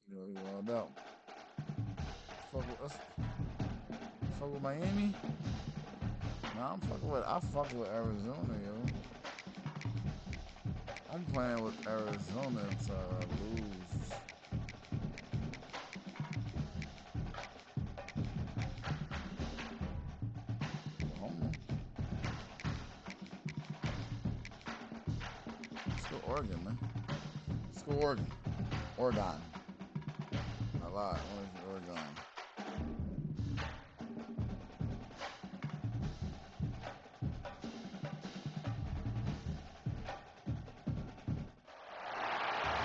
A: You all out. Fuck with us. Fuck with Miami. Nah, I fuck with Arizona, yo. I'm playing with Arizona to lose. Let's go Oregon, man. Let's go Oregon. Oregon. I lied. Oregon.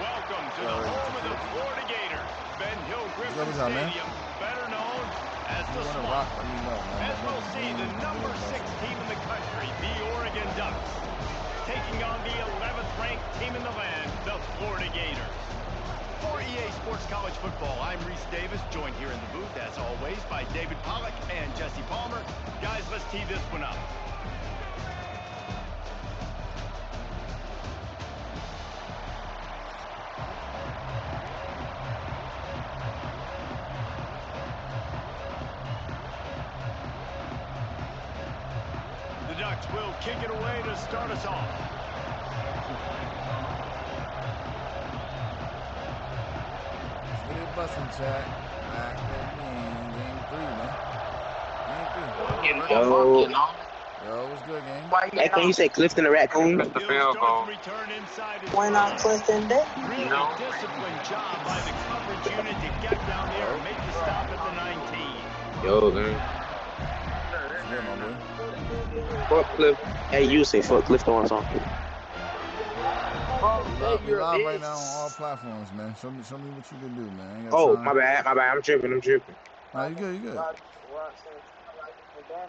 B: Welcome to the home of the Florida Gators, Ben Hill Griffin Stadium, better known as the Swamp. As we'll see, the number 6 team in the country, the Oregon Ducks, taking on the 11th ranked team in the land, the Florida Gators. For EA Sports College Football, I'm Reese Davis, joined here in the booth, as always, by David Pollack and Jesse Palmer. Guys, let's tee this one up. The Ducks will kick it away to start us off.
A: Busting chat. Back at me. Game 3, man. Game 3.
C: Yo.
A: Yo, what's good, gang?
C: Hey, can you say Clifton the Raccoon?
B: He'll start the return inside his
F: Why not Clifton Day?
B: Really disciplined job by the coverage unit to get down there and make the stop at the 19.
C: Yo, man.
A: Yeah, my boy.
C: Fuck Cliff. Hey, you say fuck Clifton or something.
A: We live right now on all platforms, man. Show me what you can do, man.
C: Oh, my bad. I'm tripping.
A: Nah, you good.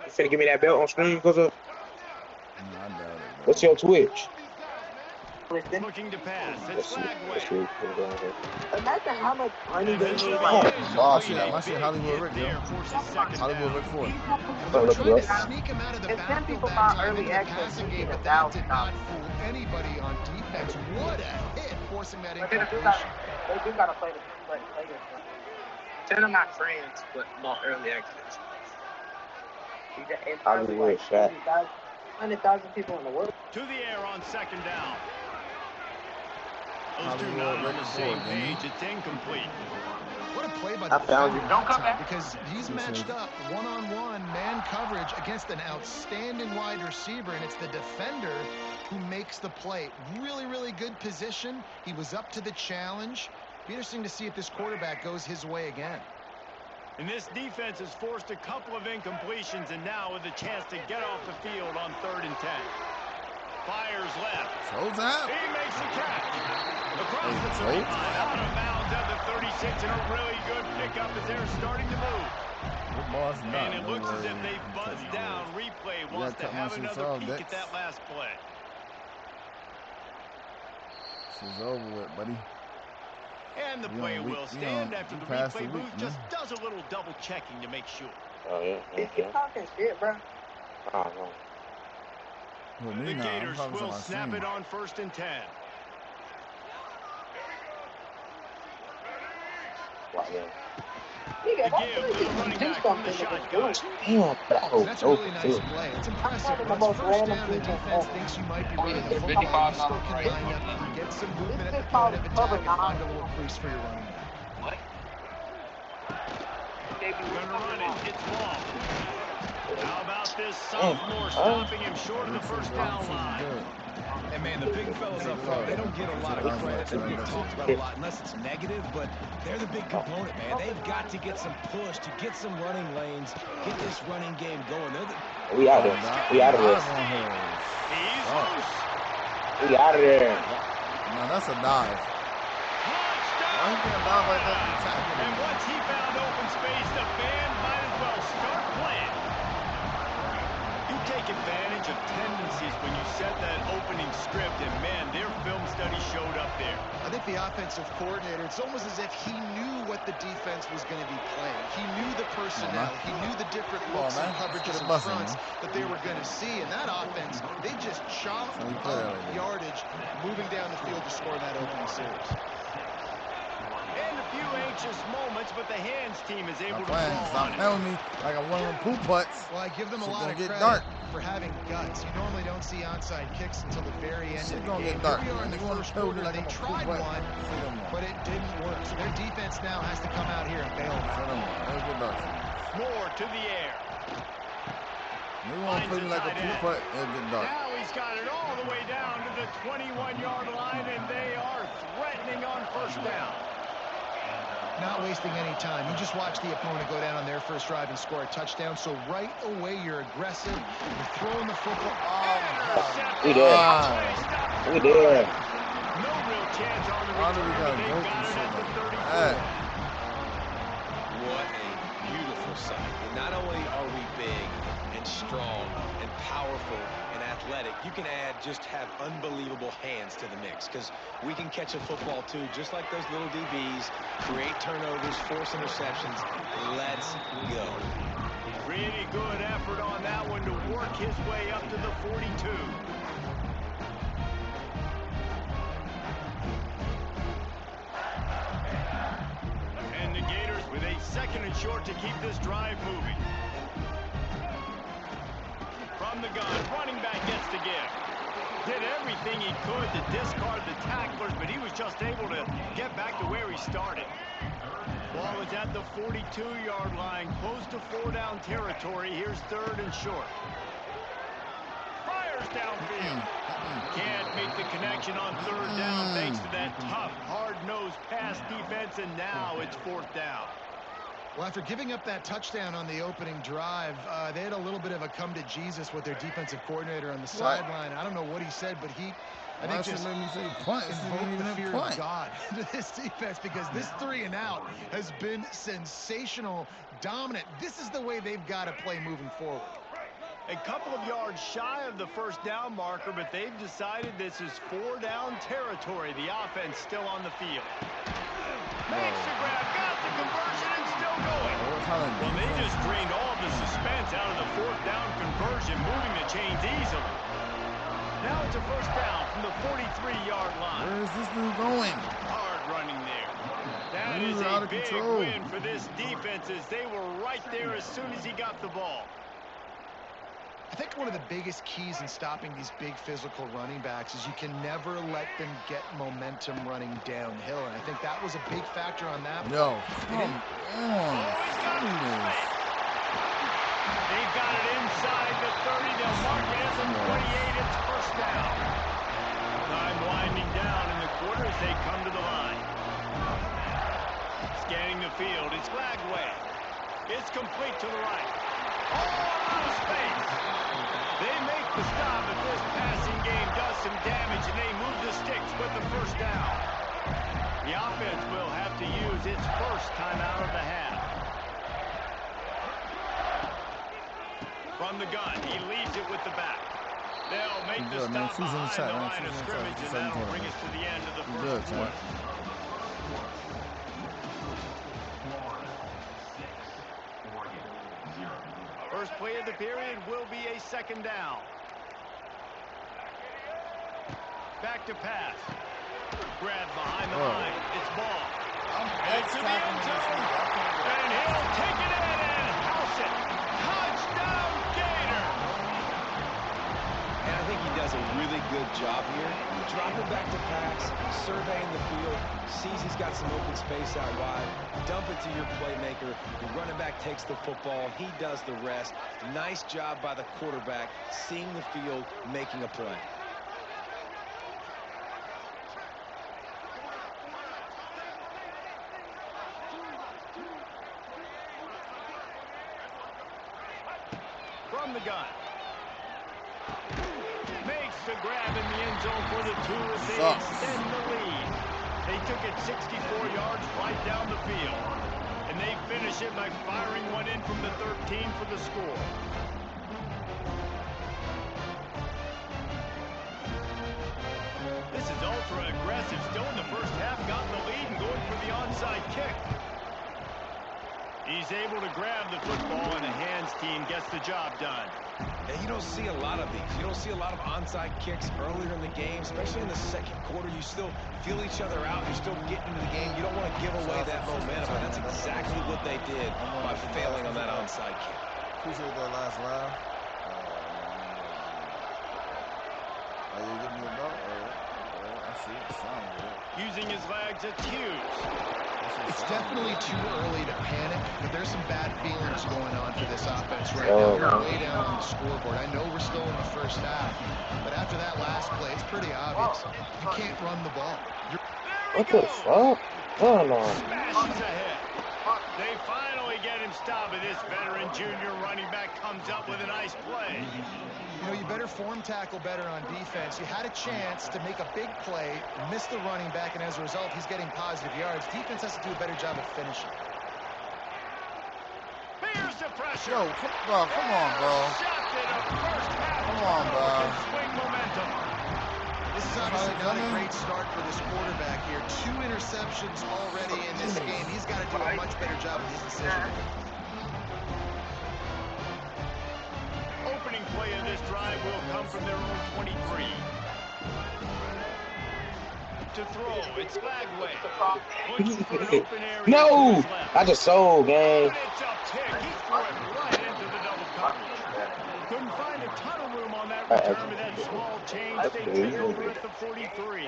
C: You finna give me that belt on screen, cause of?
A: Nah, I doubt it, bro.
C: What's your Twitch?
B: Looking to pass. It's Flagway.
F: Imagine how much money they made.
A: My shit Hollywood Rick, yo. Hollywood Rick 4.
E: They're trying to sneak him out of the backfield that time into the
F: access
E: passing game,
F: to
E: but that did not fool anybody on defense. What a hit, forcing that incompletion.
F: They do gotta play the players. They're not friends, but more early access.
C: Hollywood shot.
F: 100,000 people in the world.
B: To the air on second down. Those two
A: Hollywood
B: not on
A: Rick
B: the
A: 4,
B: same
A: man.
B: page. It's incomplete.
E: What a play by
C: I
E: the
C: found
E: defender
C: you.
E: that time, because he's matched up one-on-one man coverage against an outstanding wide receiver, and it's the defender who makes the play. Really, really good position. He was up to the challenge. Be interesting to see if this quarterback goes his way again.
B: And this defense has forced a couple of incompletions, and now with a chance to get off the field on 3rd and 10. Fires left.
A: Show's out.
B: He makes the catch. Across the 35, out of bounds at the 36, and a really good pickup as they're starting to move.
A: Good ball, it's not.
B: And it looks as if they buzzed down. Replay wants to have another peek at that last play.
A: Shit's over with, buddy.
B: And the play will stand after the replay booth just does a little double checking to make sure.
C: Oh, yeah.
F: You're talking shit, bro.
C: Oh, no.
B: The Gators will snap it on 1st and 10.
C: Wow, yeah.
B: The give to the running back from the shotgun.
C: Damn, that was
E: That's a really nice play. It's impressive. Once first down, the defense thinks you might be running the football. You still can line up, get some movement at the point of attack, and find a little crease for your running back.
B: Gonna run it. It's ball. How about this sophomore stopping him short of the first down line?
D: And man, the big fellas up front, they don't get a lot of credit. They don't get talked about a lot unless it's negative, but they're the big component, man. They've got to get some push, to get some running lanes, get this running game going.
C: We out of there. We out of there.
B: He's loose.
C: We out of there.
A: No, that's a dive. Why you can't dive like that?
B: And once he found open space, the band might as well start playing. You take advantage of tendencies when you set that opening script, and man, their film study showed up there.
E: I think the offensive coordinator, it's almost as if he knew what the defense was going to be playing. He knew the personnel. He knew the different looks and coverages and fronts that they were going to see. And that offense, they just chopped up yardage moving down the field to score that opening series.
B: And a few anxious moments, but the hands team is able to
A: Stop telling me like I'm one of them poop putts.
E: Well, I give them a lot of credit for having guts. You normally don't see onside kicks until the very end of the game. Here we are in the first quarter. They tried one, but it didn't work. So their defense now has to come out here and bail them out.
B: More to the air.
A: They want to play me like a poop putt. It'll get dark.
B: Now he's got it all the way down to the 21-yard line, and they are threatening on 1st down.
E: Not wasting any time. You just watch the opponent go down on their first drive and score a touchdown. So right away, you're aggressive. You're throwing the football.
C: We there. We there.
B: No real chance on the return, but they got it at the 34.
D: What a beautiful sight. And not only are we big and strong and powerful and athletic, you can just have unbelievable hands to the mix, because we can catch a football too, just like those little DBs, create turnovers, force interceptions. Let's go.
B: Pretty good effort on that one to work his way up to the 42. And the Gators with a 2nd and short to keep this drive moving. From the gun, running back gets the give. Did everything he could to discard the tacklers, but he was just able to get back to where he started. Ball is at the 42-yard line, close to 4-down territory. Here's 3rd and short. fires downfield. Can't make the connection on third down thanks to that tough, hard-nosed pass defense, and now it's fourth down.
E: Well, after giving up that touchdown on the opening drive, they had a little bit of a come to Jesus with their defensive coordinator on the sideline. I don't know what he said, but I think just
A: made me say punt.
E: invoked the fear of God into this defense, because this 3-and-out has been sensational, dominant. This is the way they've got to play moving forward.
B: A couple of yards shy of the first down marker, but they've decided this is 4-down territory. The offense still on the field. Makes the grab, got the conversion, and still going. Well, they just drained all the suspense out of the fourth down conversion, moving the chains easily. Now it's a first down from the 43-yard line.
A: Where is this dude going?
B: Hard running there. That is a big win for this defense, as they were right there as soon as he got the ball.
E: I think one of the biggest keys in stopping these big physical running backs is you can never let them get momentum running downhill. And I think that was a big factor on that.
A: Yo, come on.
B: He's got it. They've got it inside the 30. They'll mark it at the 28. It's first down. Time winding down in the quarter as they come to the line. Scanning the field. It's Lagway. It's complete to the right. All out of space. They make the stop, but this passing game does some damage, and they move the sticks with the first down. The offense will have to use its first timeout of the half. From the gun, he leaves it with the back. They'll make the stop behind the line of scrimmage, and that'll bring us to the end of the first quarter. First play of the period will be a second down. Back to pass. Grab behind the line. It's ball. Into the end zone. And he'll take it in and house it. Touchdown, Gator.
D: And I think he does a really good job here. Dropping back to pass, surveying the field, sees he's got some open space out wide, dump it to your playmaker. The running back takes the football. He does the rest. Nice job by the quarterback, seeing the field, making a play.
B: From the gun. Makes the grab in the end zone for the two as they extend the lead. They took it 64 yards right down the field. And they finish it by firing one in from the 13 for the score. This is ultra aggressive. Still in the first half, got the lead and going for the onside kick. He's able to grab the football, and the hands team gets the job done.
D: And you don't see a lot of these. You don't see a lot of onside kicks earlier in the game, especially in the second quarter. You still feel each other out. You're still getting into the game. You don't want to give away that momentum, and that's exactly what they did by failing on that onside kick.
A: Appreciate that last laugh. Are you giving me a belt? I see it. Sound good.
B: Using his legs, it's Hughes.
E: It's definitely too early to panic, but there's some bad feelings going on for this offense right now. You're way down on the scoreboard. I know we're still in the first half, but after that last play, it's pretty obvious. You can't run the ball.
C: What the fuck? Oh no.
B: Smashes ahead. They finally get him stopped, but this veteran junior running back comes up with a nice play.
E: You know, you better form tackle better on defense. You had a chance to make a big play, missed the running back, and as a result, he's getting positive yards. Defense has to do a better job of finishing.
B: Here's the pressure.
A: Yo, come on, bro. Come on, bro.
B: Swing momentum.
E: This is obviously not a great start for this quarterback here. 2 interceptions already in this game. He's got to do a much better job of his decision.
B: Opening play of this drive will come from their own 23. To throw, it's Lagway. Looking for an open area.
C: No! I just sold, gang.
B: It's a pick. He threw it right into the double coverage. Couldn't find a ton of room on that return with that small change. They take over at the 43.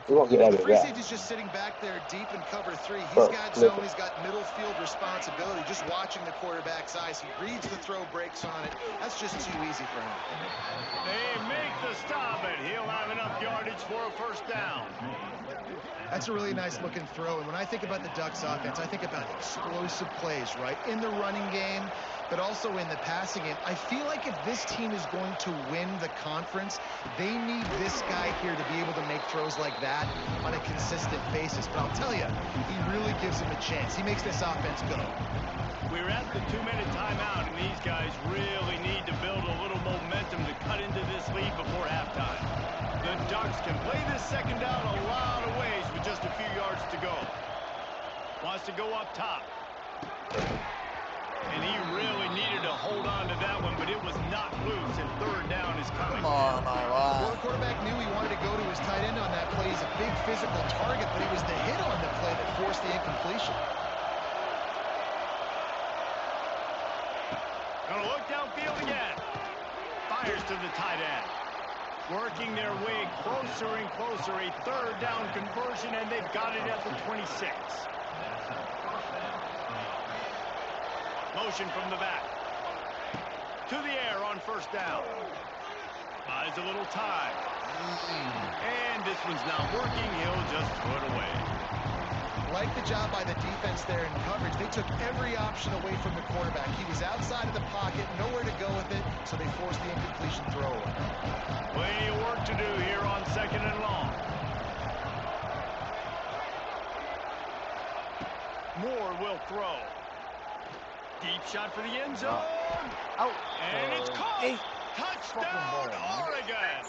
C: We won't get
E: Well,
C: out
E: the
C: of
E: free
C: that.
E: safety's just sitting back there deep in cover 3. He's
C: Fuck,
E: got
C: flip
E: zone.
C: it.
E: He's got middle field responsibility. Just watching the quarterback's eyes. He reads the throw, breaks on it. That's just too easy for him.
B: They make the stop, and he'll have enough yardage for a first down.
E: That's a really nice looking throw. And when I think about the Ducks offense, I think about explosive plays, right? In the running game, but also in the passing game. I feel like if this team is going to win the conference, they need this guy here to be able to make throws like that on a consistent basis. But I'll tell you, he really gives them a chance. He makes this offense go.
B: We're at the 2-minute timeout, and these guys really need to build a little momentum to cut into this lead before halftime. The Ducks can play this second down a lot of ways with just a few yards to go. Wants to go up top. And he really needed to hold on to that one, but it was not loose, and third down is coming.
A: Come on,
E: Well, the quarterback knew he wanted to go to his tight end on that play. He's a big physical target, but it was the hit on the play that forced the incompletion.
B: Gonna look downfield again. Fires to the tight end. Working their way closer and closer. A third down conversion, and they've got it at the 26. Motion from the back. To the air on first down. Buys a little time. And this one's not working. He'll just throw it away.
E: Like the job by the defense there in coverage. They took every option away from the quarterback. He was outside of the pocket, nowhere to go with it, so they forced the incompletion throw away.
B: Plenty of work to do here on second and long. Moore will throw. Deep shot for the end zone.
A: Out.
B: And it's caught. Touchdown, Oregon.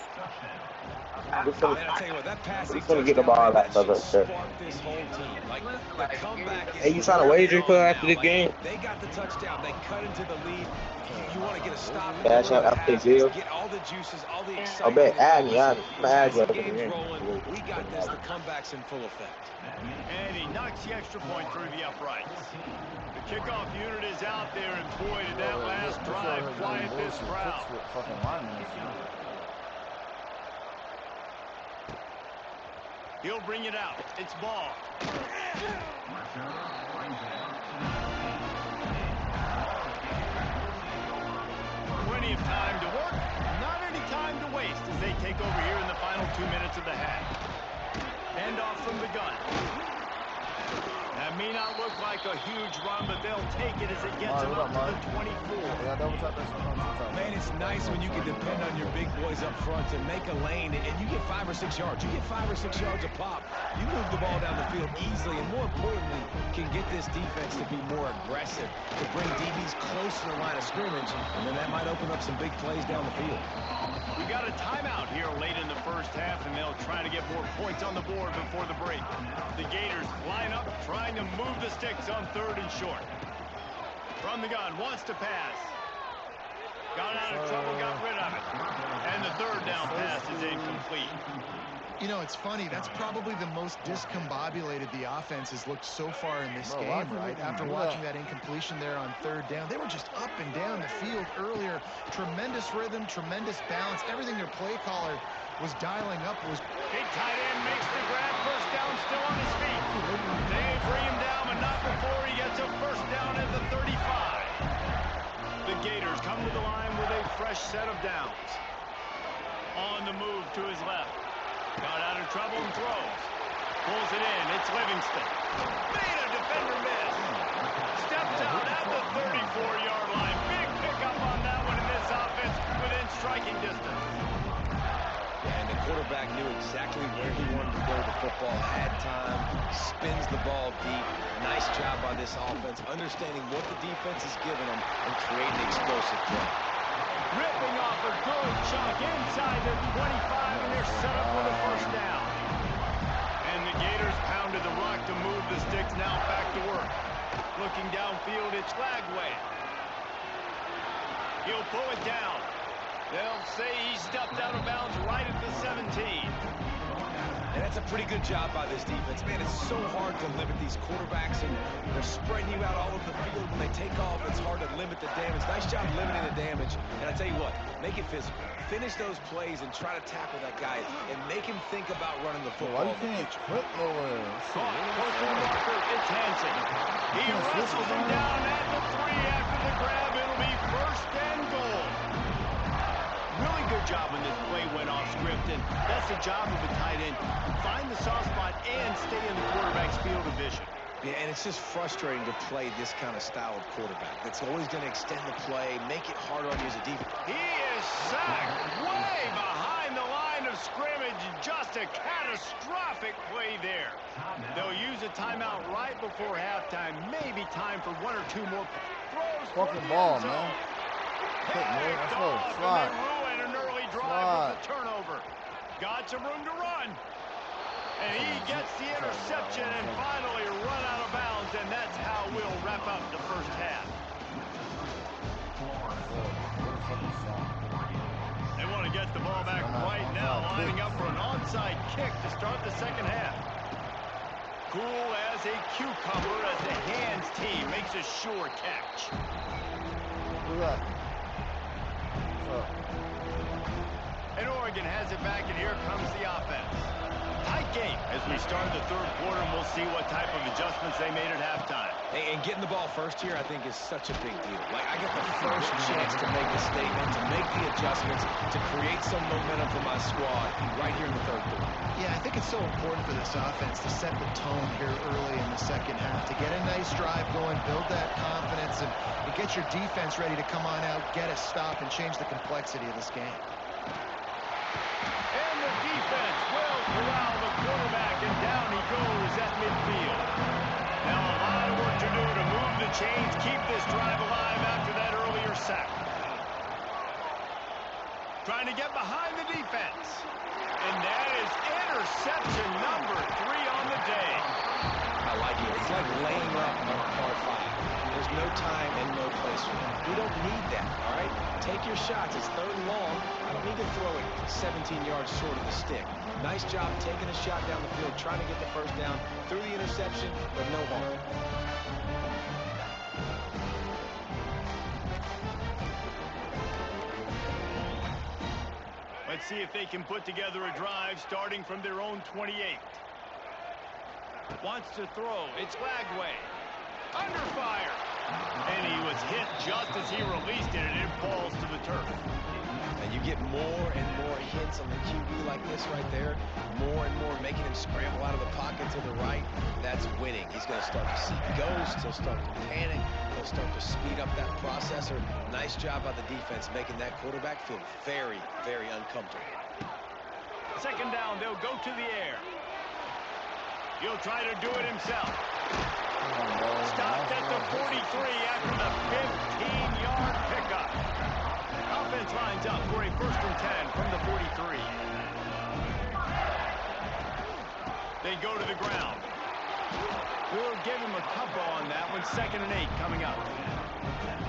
D: Man, I tell you what, that passing
C: gonna get the ball
D: touchdown,
C: back,
D: that
C: brother.
D: should spark this whole team. Like, the comeback is
C: Hey, you trying to wager after the game?
D: They got the touchdown. They cut into the lead. You want to get a stop.
C: Cash out after the
D: Get all the juices, all the
C: I
D: excitement.
C: bet add me. I'm add you
D: The
C: after the
D: game's
C: game.
D: rolling. We got this. The comeback's in full effect.
B: And he knocks the extra point through the uprights. The kickoff unit is out there, and boy, did that last drive quiet this crowd.
A: Fucking linemen.
B: He'll bring it out. It's ball. Plenty of time to work. Not any time to waste as they take over here in the final 2 minutes of the half. Hand off from the gun. That may not look like a huge run, but they'll take it as it gets them up to the 24.
A: Yeah, double tap that.
D: Man, it's nice when you can depend on your big boys up front to make a lane, and you get 5 or 6 yards. You get 5 or 6 yards a pop. You move the ball down the field easily, and more importantly, can get this defense to be more aggressive, to bring DBs closer to the line of scrimmage, and then that might open up some big plays down the field.
B: We got a timeout here late in the first half, and they'll try to get more points on the board before the break. The Gators line up, trying to move the sticks on third and short. From the gun, wants to pass. Got out of trouble, got rid of it. And the third down pass is incomplete.
E: You know, it's funny. That's probably the most discombobulated the offense has looked so far in this game, right? After watching that incompletion there on third down, they were just up and down the field earlier. Tremendous rhythm, tremendous balance. Everything their play caller was dialing up was...
B: Big tight end makes the grab. First down, still on his feet. They bring him down, but not before he gets a first down at the 35. The Gators come to the line with a fresh set of downs. On the move to his left. Got out of trouble and throws. Pulls it in. It's Livingston. Made a defender miss. Steps out at the 34-yard line. Big pickup on that one, in this offense within striking distance.
D: And the quarterback knew exactly where he wanted to go with the football, had time, spins the ball deep. Nice job by this offense, understanding what the defense is giving them and creating explosive play.
B: Ripping off a good chunk inside the 25, and they're set up for the first down. And the Gators pounded the rock to move the sticks, now back to work. Looking downfield, it's Lagway. He'll pull it down. They'll say he stepped out of bounds right at the 17.
D: And that's a pretty good job by this defense. Man, it's so hard to limit these quarterbacks, and they're spreading you out all over the field. When they take off, it's hard to limit the damage. Nice job limiting the damage. And I tell you what, Make it physical. Finish those plays and try to tackle that guy and make him think about running the football.
A: Why you can't quit nowhere?
B: Personal marker, it's Hansen. He wrestles him down at the 3 after the grab. It'll be 1st and goal. Really good job when this play went off script, and that's the job of a tight end. Find the soft spot and stay in the quarterback's field of vision.
D: Yeah, and it's just frustrating to play this kind of style of quarterback. That's always going to extend the play, make it harder on you as a defense.
B: He is sacked way behind the line of scrimmage. Just a catastrophic play there. They'll use a timeout right before halftime. Maybe time for 1 or 2 more throws.
A: Fucking ball,
B: man.
A: man.
B: Picked off, and they ruin an early drive with a turnover. Got some room to run. And he gets the interception and finally run out of bounds, and that's how we'll wrap up the first half. They want to get the ball back right now, lining up for an onside kick to start the second half. Cool as a cucumber as the hands team makes a sure catch.
A: Look at that.
B: And Oregon has it back, and here comes the offense. Tight game as we start the third quarter, and we'll see what type of adjustments they made at halftime.
D: Hey, and getting the ball first here, I think, is such a big deal. Like, I get the first chance to make a statement, to make the adjustments, to create some momentum for my squad right here in the third quarter.
E: Yeah, I think it's so important for this offense to set the tone here early in the second half, to get a nice drive going, build that confidence, and get your defense ready to come on out, get a stop, and change the complexity of this game.
B: And the defense will corral the quarterback, and down he goes at midfield. Now a lot of work to do to move the chains, keep this drive alive after that earlier sack. Trying to get behind the defense. And that is interception number 3 on the day.
D: I like it. It's like laying up on a par 5. There's no time and no place for it. We don't need that, all right? Take your shots. It's 3rd and long. I don't need to throw it 17 yards short of the stick. Nice job taking a shot down the field, trying to get the first down through the interception, but no harm.
B: Let's see if they can put together a drive starting from their own 28. Wants to throw. It's Lagway. Under fire. And he was hit just as he released it, and it falls to the turf.
D: And you get more and more hits on the QB like this right there. More and more making him scramble out of the pocket to the right. That's winning. He's going to start to see ghosts. He'll start to panic. He'll start to speed up that processor. Nice job by the defense making that quarterback feel very, very uncomfortable.
B: 2nd down, they'll go to the air. He'll try to do it himself. Stopped at the 43 after the 15-yard pickup. Offense lines up for a 1st and 10 from the 43. They go to the ground. We'll give him a couple on that one. 2nd and 8 coming up.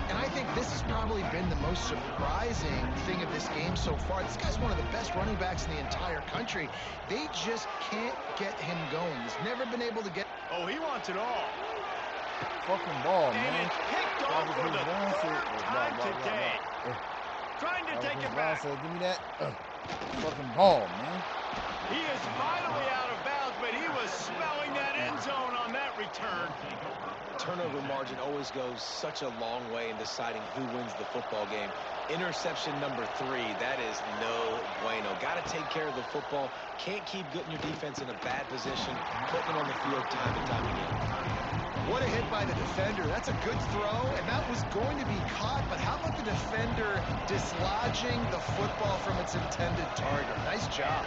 E: And I think this has probably been the most surprising thing of this game so far. This guy's one of the best running backs in the entire country. They just can't get him going. He's never been able to get...
B: Oh, he wants it all.
A: Fucking ball, man.
B: And it's picked off for the 3rd time today. Trying to take it back.
A: Said, give me that fucking ball, man.
B: He is finally out of bounds, but he was smelling that end zone on that return.
D: Turnover margin always goes such a long way in deciding who wins the football game. Interception number 3, that is no bueno. Got to take care of the football. Can't keep getting your defense in a bad position, putting them on the field time and time again.
E: What a hit by the defender. That's a good throw, and that was going to be caught, but how about the defender dislodging the football from its intended target? Nice job.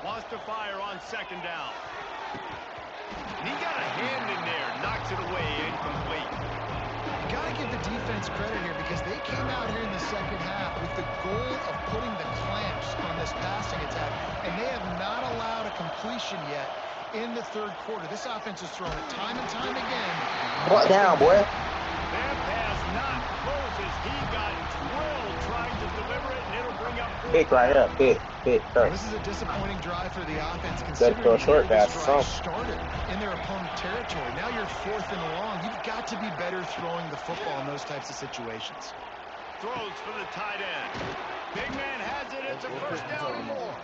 B: Wants to fire on 2nd down. And he got a hand in there, knocks it away, incomplete.
E: You got to give the defense credit here because they came out here in the second half with the goal of putting the clamps on this passing attack, and they have not allowed a completion yet in the 3rd quarter. This offense has thrown it time and time again.
C: What down, boy?
B: That pass not close as he got drilled trying to deliver it, and it'll bring up...
C: Pick right up, pick.
E: This is a disappointing drive for the offense considering
C: throw a short
E: this
C: pass,
E: drive started in their opponent territory. Now you're 4th and long. You've got to be better throwing the football in those types of situations.
B: Throws for the tight end. first down and more.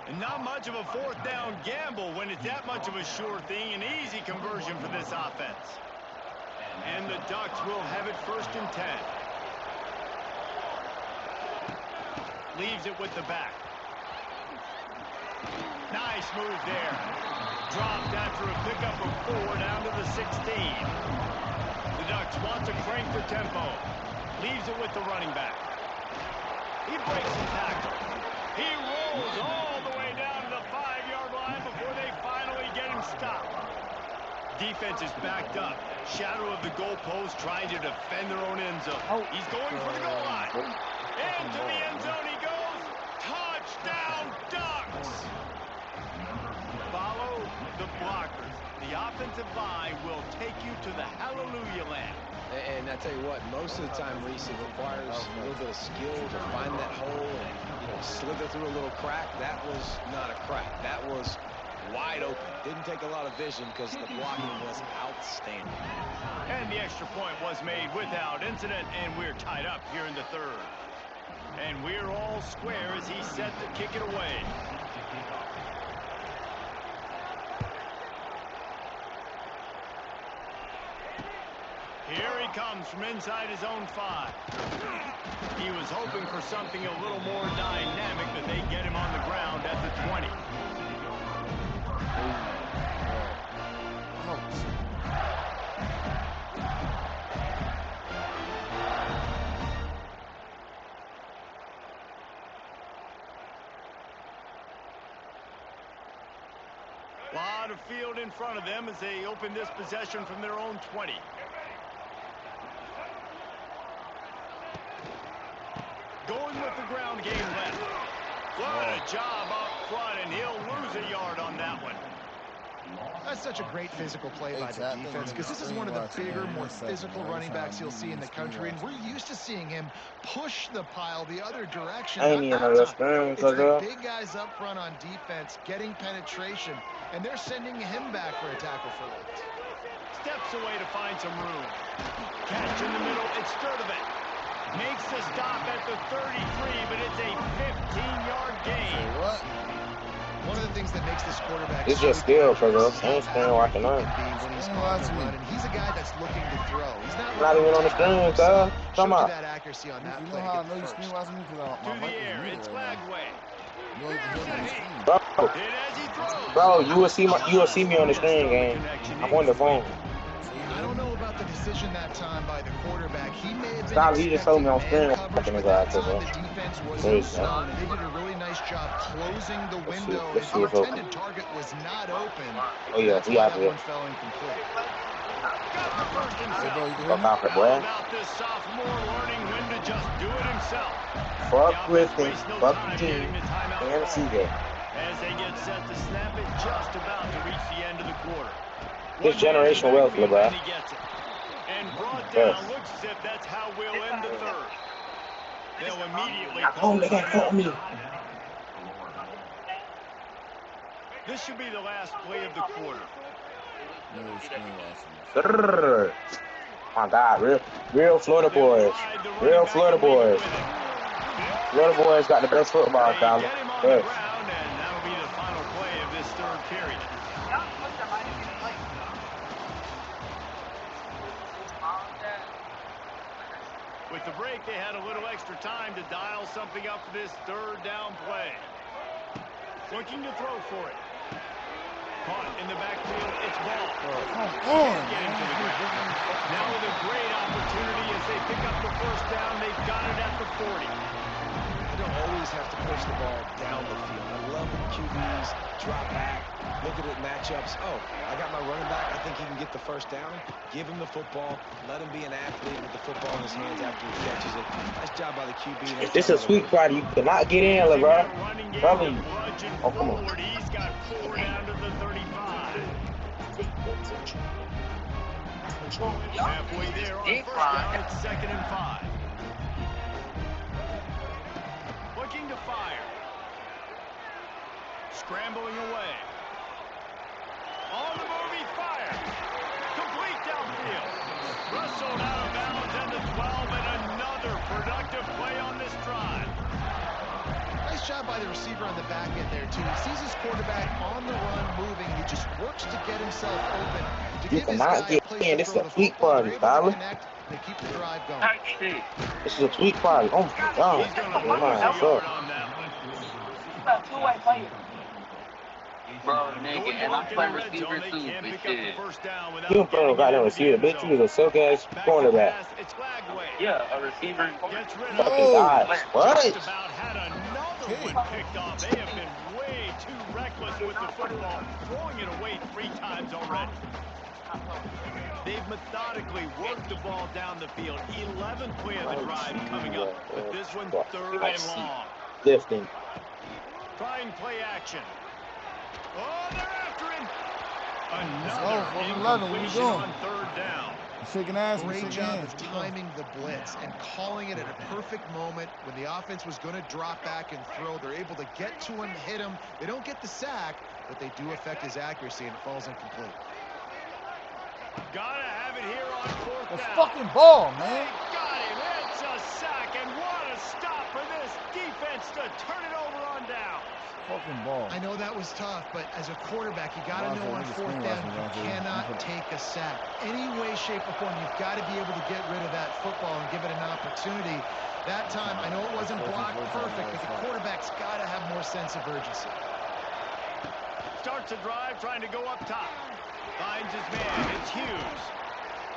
B: And not much of a fourth down gamble when it's that much of a sure thing. An easy conversion for this offense. And the Ducks will have it 1st and 10. Leaves it with the back. Nice move there. Dropped after a pickup of 4 down to the 16. The Ducks want to crank the tempo. Leaves it with the running back. He breaks the tackle. He rolls all the way down to the 5-yard line before they finally get him stopped. Defense is backed up. Shadow of the goalpost trying to defend their own end zone. He's going for the goal line. Into the end zone he goes. Touchdown, Ducks! Follow the blockers. The offensive line will take you to the hallelujah land.
D: And I tell you what, most of the time, Reese, it requires a little bit of skill to find that hole and slither through a little crack. That was not a crack. That was wide open. Didn't take a lot of vision because the blocking was outstanding.
B: And the extra point was made without incident, and we're tied up here in the 3rd. And we're all square as he's set to kick it away. Here he comes from inside his own 5. He was hoping for something a little more dynamic, but they get him on the ground at the 20. A lot of field in front of them as they open this possession from their own 20. Going with the ground game left. What a job up front, and he'll lose a yard on that one.
E: That's such a great physical play by the defense because this is one of the bigger, more physical running backs you'll see in the country, and we're used to seeing him push the pile the other direction. It's the big guys up front on defense getting penetration, and they're sending him back for a tackle for loss.
B: Steps away to find some room. Catch in the middle, it's Sturdivant. Makes the stop at the 33, but it's a 15-yard gain.
A: What?
E: One of the things that makes this quarterback
G: it's just skill, bro. I ain't standing watching that.
E: He's a guy that's looking to throw. He's not
G: even on the screen, sir. Come on.
E: That accuracy on that play.
A: You know how I know you screen watching me because
B: to the air, it's Flagway.
G: Bro, you will see me on the screen, game. I'm on the phone.
E: I don't know about the decision that time by the quarterback. He may have been
G: Stop, he just told me on screen.
E: the defense was in zone, and they did a really nice job closing the window. His intended target was not open.
G: Oh yeah, he out there.
E: One fell incomplete.
G: Fuck off it, boy.
B: About this sophomore learning when to just do it himself.
G: Fuck Griffin, fuck the team, and CJ.
B: As they get set to snap it, just about to reach the end of the quarter.
G: This generational wealth, LeBron.
B: And brought down, looks as if that's how we'll end the 3rd. They'll immediately call it. This should be the last play of the quarter.
G: My God, real Florida boys. Real Florida boys. Florida boys got the best football, Tyler. Yes.
B: And that'll be the final play of this 3rd period. With the break, they had a little extra time to dial something up for this 3rd down play. Looking to throw for it. Caught in the backfield, it's ball. Getting to the ground. Now with a great opportunity as they pick up the 1st down, they've got it at the 40.
D: You don't always have to push the ball down the field. I love when QBs drop back, look at it matchups. Oh, I got my running back. I think he can get the 1st down. Give him the football. Let him be an athlete with the football in his hands after he catches it. Nice job by the QB.
G: If this is a sweet spot, you cannot get in, LeBron. Probably. Oh, come on.
B: He's got 4 down to the 35. Halfway there on 1st down, it's 2nd and 5. Looking to fire. Scrambling away. On the move, he fires. Complete downfield. Wrestled out of bounds at the 12, and another productive play on this drive.
E: Nice Nice job by the receiver on the back end there, too. He sees his quarterback on the run moving, and he just works to get himself open to give his guy a place to throw the football. They're able to connect. They keep the drive going.
G: This is a tweak party. Oh my God.
B: He's going to lose a yard on that one.
F: Bro, nigga, and I play receiver too, but shit.
G: You don't got no receiver. Bitch, you was a silk ass cornerback.
F: Yeah, a receiver.
G: Fucking God. What?
B: About had another one picked off. They have been way too reckless with the football, throwing it away 3 times already. They've methodically worked the ball down the field. 11th play of the drive coming up, but this one 3rd and long.
G: Lifting.
B: Trying play action. Oh, they're after him. Another incompletion on 3rd down.
A: Shaking ass.
E: Great job of timing the blitz and calling it at a perfect moment when the offense was going to drop back and throw. They're able to get to him, hit him. They don't get the sack, but they do affect his accuracy, and it falls incomplete.
B: Gotta have it here on 4th down.
A: That's fucking ball, man.
B: They got him. It's a sack, and what a stop for this defense to turn it over on down.
A: Fucking ball.
E: I know that was tough, but as a quarterback, you got to know on 4th down, you cannot take a sack. Any way, shape, or form, you've got to be able to get rid of that football and give it an opportunity. That time, I know it wasn't blocked perfect, but the quarterback's got to have more sense of urgency.
B: Starts a drive, trying to go up top. Finds his man. It's Hughes.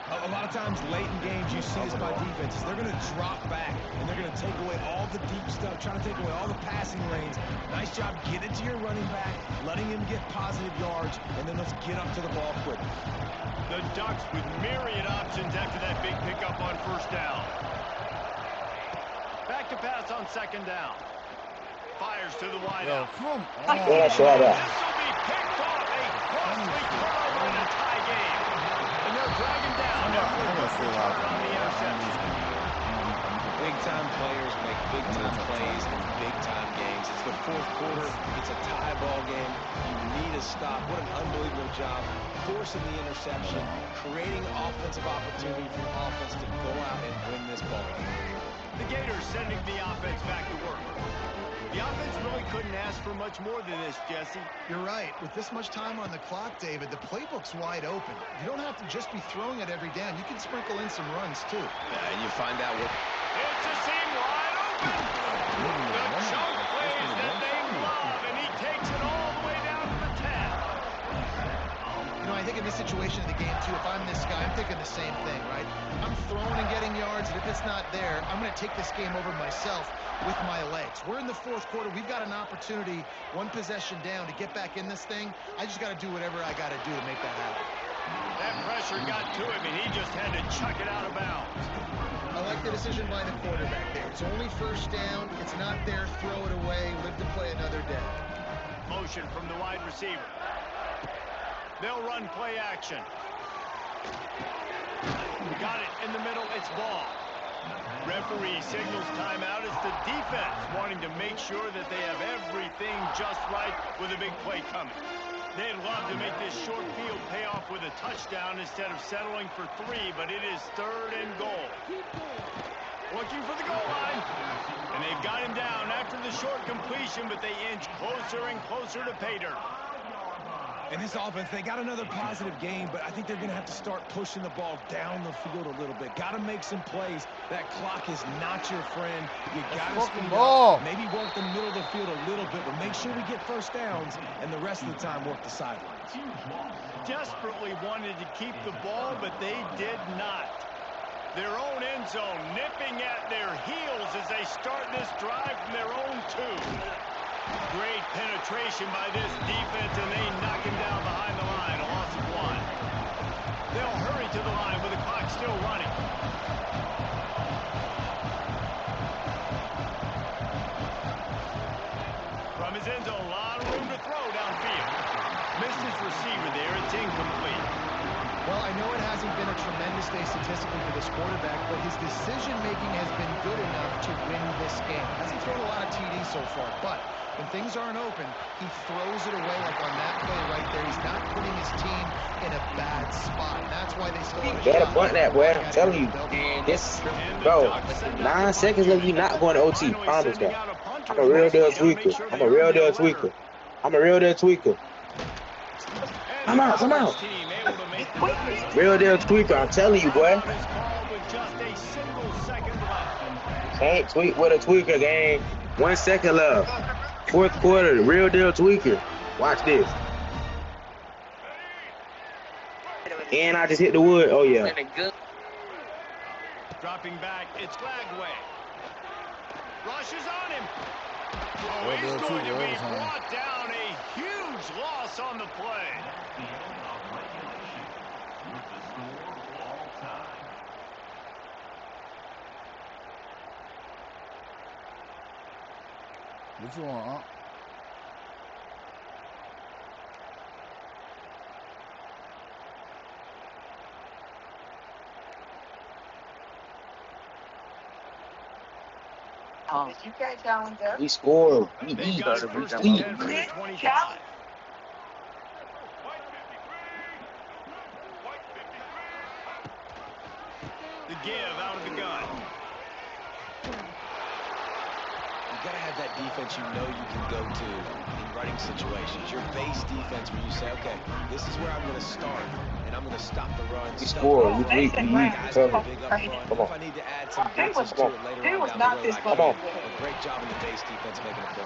D: A lot of times late in games you see this by defenses. They're going to drop back, and they're going to take away all the deep stuff, trying to take away all the passing lanes. Nice job getting to your running back, letting him get positive yards, and then let's get up to the ball quick.
B: The Ducks with myriad options after that big pickup on 1st down. Back to pass on 2nd down. Fires to the wideout.
A: Come on.
G: Yeah, shut up.
B: This will be picked off. A costly turnover in a tie game. And they're dragging down. On the interception.
D: Big-time players make big-time plays in big-time games. It's the 4th quarter. It's a tie ball game. You need a stop. What an unbelievable job forcing the interception, creating offensive opportunity for the offense to go out and win this ball game.
B: The Gators sending the offense back to work. The offense really couldn't ask for much more than this, Jesse.
E: You're right. With this much time on the clock, David, the playbook's wide open. You don't have to just be throwing it every down. You can sprinkle in some runs, too.
D: And you find out what...
B: It's a seam wide open. The choke plays that they love, and he takes it all the way down to the 10.
E: You know, I think in this situation of the game, too, if I'm this guy, I'm thinking the same thing, right? I'm throwing and getting yards, and if it's not there, I'm going to take this game over myself with my legs. We're in the 4th quarter. We've got an opportunity, 1 possession down, to get back in this thing. I just got to do whatever I got to do to make that happen.
B: That pressure got to him, and he just had to chuck it out of bounds.
E: I like the decision by the quarterback there. It's only 1st down. It's not there. Throw it away. Live to play another day.
B: Motion from the wide receiver. They'll run play action. Got it in the middle. It's ball. Referee signals timeout. It's the defense wanting to make sure that they have everything just right with a big play coming. They'd love to make this short field pay off with a touchdown instead of settling for 3, but it is 3rd and goal. Looking for the goal line. And they've got him down after the short completion, but they inch closer and closer to pay dirt.
D: And this offense, they got another positive game, but I think they're going to have to start pushing the ball down the field a little bit. Got to make some plays. That clock is not your friend. You got to speed up. Maybe work the middle of the field a little bit, but make sure we get 1st downs, and the rest of the time work the sidelines.
B: Desperately wanted to keep the ball, but they did not. Their own end zone nipping at their heels as they start this drive from their own 2. Great penetration by this defense, and they knock him down behind the line. A loss of 1. They'll hurry to the line with the clock still running. From his end zone, a lot of room to throw downfield. Missed his receiver there. It's incomplete.
E: Well, I know it hasn't been a tremendous day statistically for this quarterback, but his decision-making has been good enough to win this game. Hasn't thrown a lot of TDs so far, but when things aren't open, he throws it away like on that play right there. He's not putting his team in a bad spot. And that's why they still have a
G: Better
E: shot.
G: punt that, boy. I'm telling you. This, bro, 9 seconds left, you not going to OT. Promise that. I'm a real deal tweaker. I'm a real deal tweaker. I'm a real deal tweaker. Come out, come out. Real deal tweaker, I'm telling you, boy. Can't tweak with a tweaker, gang. 1 second left. 4th quarter, real deal tweaker. Watch this. And I just hit the wood. Oh, yeah.
B: Dropping back, it's Flagway. Rushes on him. Oh, he's going to be brought down. A huge loss on the play.
A: What you want,
F: You guys challenge us?
G: We scored. We
B: They
G: eat.
B: got it first and 10 from the 25. The give out of the gun.
D: You gotta have that defense you know you can go to in running situations. Your base defense where you say, okay, this is where I'm gonna start, and I'm gonna stop the run.
G: We scored. We
D: Guys are big up front.
G: Come on.
D: If I need to add some blitzes to it later on down the road, I can. A great job in the base defense making a play.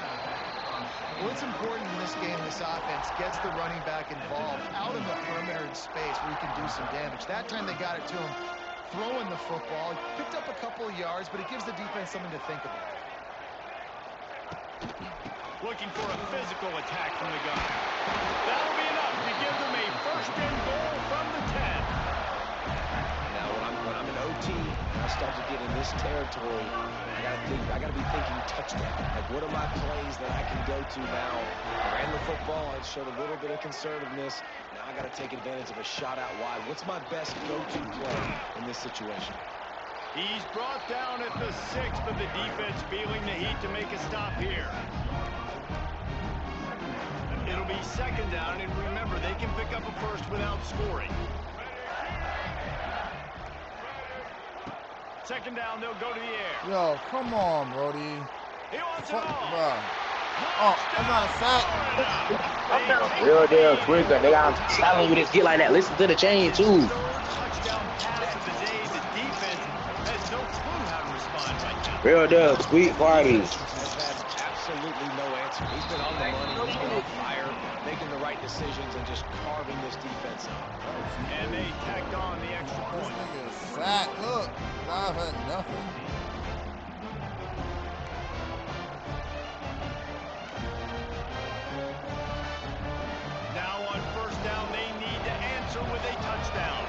E: Well, it's important in this game, this offense gets the running back involved out in the perimeter in space where he can do some damage. That time they got it to him throwing the football. He picked up a couple of yards, but it gives the defense something to think about.
B: Looking for a physical attack from the gun. That'll be enough to give them a first and goal from the 10.
D: Now, when I'm an OT, and I start to get in this territory, I gotta be thinking touchdown. Like, what are my plays that I can go to now? I ran the football. I showed a little bit of conservativeness. Now I gotta take advantage of a shot out wide. What's my best go-to play in this situation?
B: He's brought down at the 6th, but the defense feeling the heat to make a stop here. It'll be second down, and remember, they can pick up a first without scoring. Second down, they'll go to the air.
A: Yo, come on, Brody.
B: He wants it all.
A: Bro. Oh, that's not a sack.
G: Real deal tweaker. Nigga, I'm telling you this get like that. Listen to the chain, too.
B: Touchdown pass of the day. The defense has no clue how to respond right now.
G: Real deal tweet parties.
D: Has had absolutely no answer. He's been on the money. He's been on fire, making the right decisions and just carving this defense up.
B: And they tacked on the extra point.
A: This nigga is sack. Look, I've had nothing.
B: Now on first down, they need to answer with a touchdown.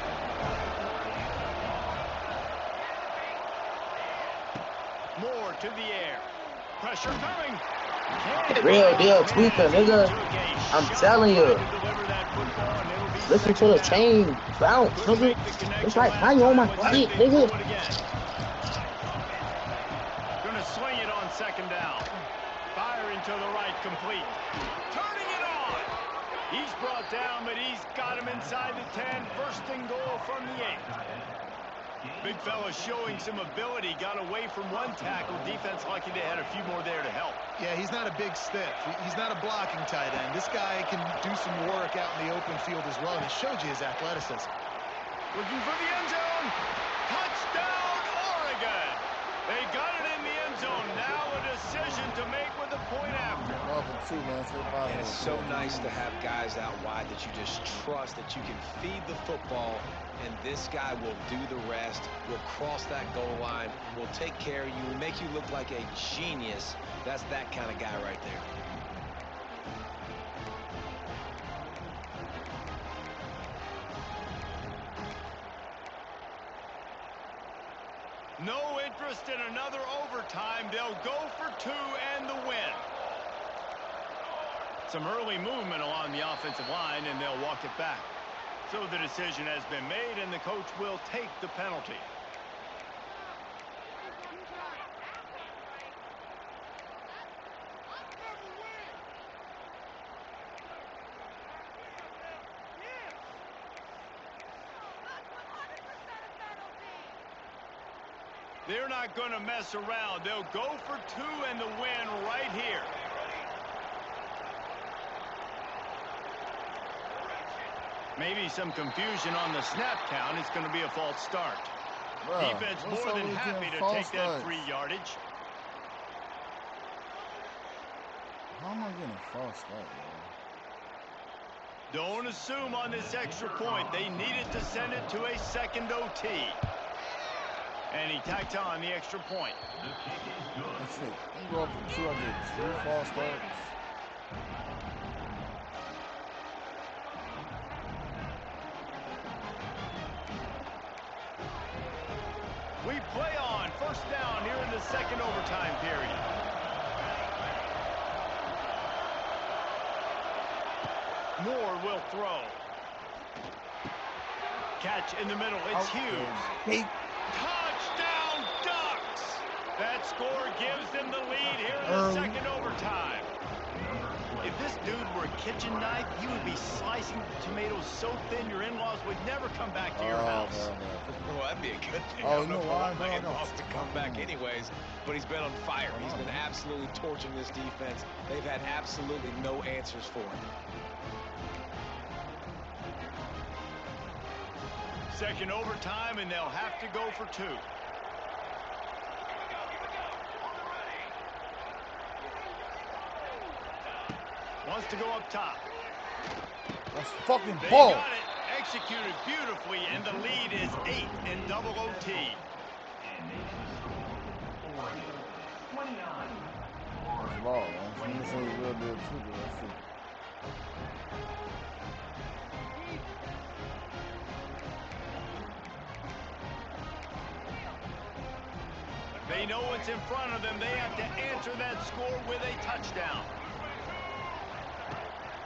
B: Moore to the air. Pressure coming.
G: Real deal tweaker, nigga. I'm telling you. Listen to the chain bounce, nigga. It's like, how you on my feet, nigga?
B: Gonna swing it on second down. Firing to the right, complete. Turning it on. He's brought down, but he's got him inside the 10. First and goal from the 8. Big fella showing some ability. Got away from one tackle. Defense lucky they had a few more there to help.
E: Yeah, he's not a big stiff. He's not a blocking tight end. This guy can do some work out in the open field as well, and he showed you his athleticism.
B: Looking for the end zone. Touchdown, Oregon. They got it in the end zone. Now a decision to make with a point after.
D: And it's so nice to have guys out wide that you just trust that you can feed the football, and this guy will do the rest, will cross that goal line, will take care of you, will make you look like a genius. That's that kind of guy right there.
B: No interest in another overtime. They'll go for 2 and the win. Some early movement along the offensive line, and they'll walk it back. So the decision has been made, and the coach will take the penalty. They're not going to mess around. They'll go for 2 and the win right here. Maybe some confusion on the snap count. It's going to be a false start.
A: Bruh,
B: Defense
A: what's
B: more
A: up
B: than
A: with
B: happy
A: them
B: to
A: false
B: take that
A: starts?
B: free yardage.
A: How am I getting a false start, bro?
B: Don't assume on this extra point. They needed to send it to a second OT. And he tacked on the extra point.
A: That's it. You go up for 2, I get 2 false starts.
B: We play on first down here in the second overtime period. Moore will throw. Catch in the middle. It's Hughes. Touchdown Ducks! That score gives them the lead here in the second overtime. If this dude were a kitchen knife, he would be slicing tomatoes so thin your in-laws would never come back to your house.
D: Well, that'd be a good thing.
A: Oh,
D: I don't know if I
A: why,
D: want my
A: bro?
D: in-laws to come back anyways, but he's been on fire. He's been absolutely torching this defense. They've had absolutely no answers for him.
B: Second overtime, and they'll have to go for 2. Wants to go up top.
A: That's fucking
B: They
A: ball.
B: got it executed beautifully, and the lead is 8 in double OT.
A: That's ball, man. Someone say a real deal tweaker. That's it.
B: They know what's in front of them. They have to answer that score with a touchdown.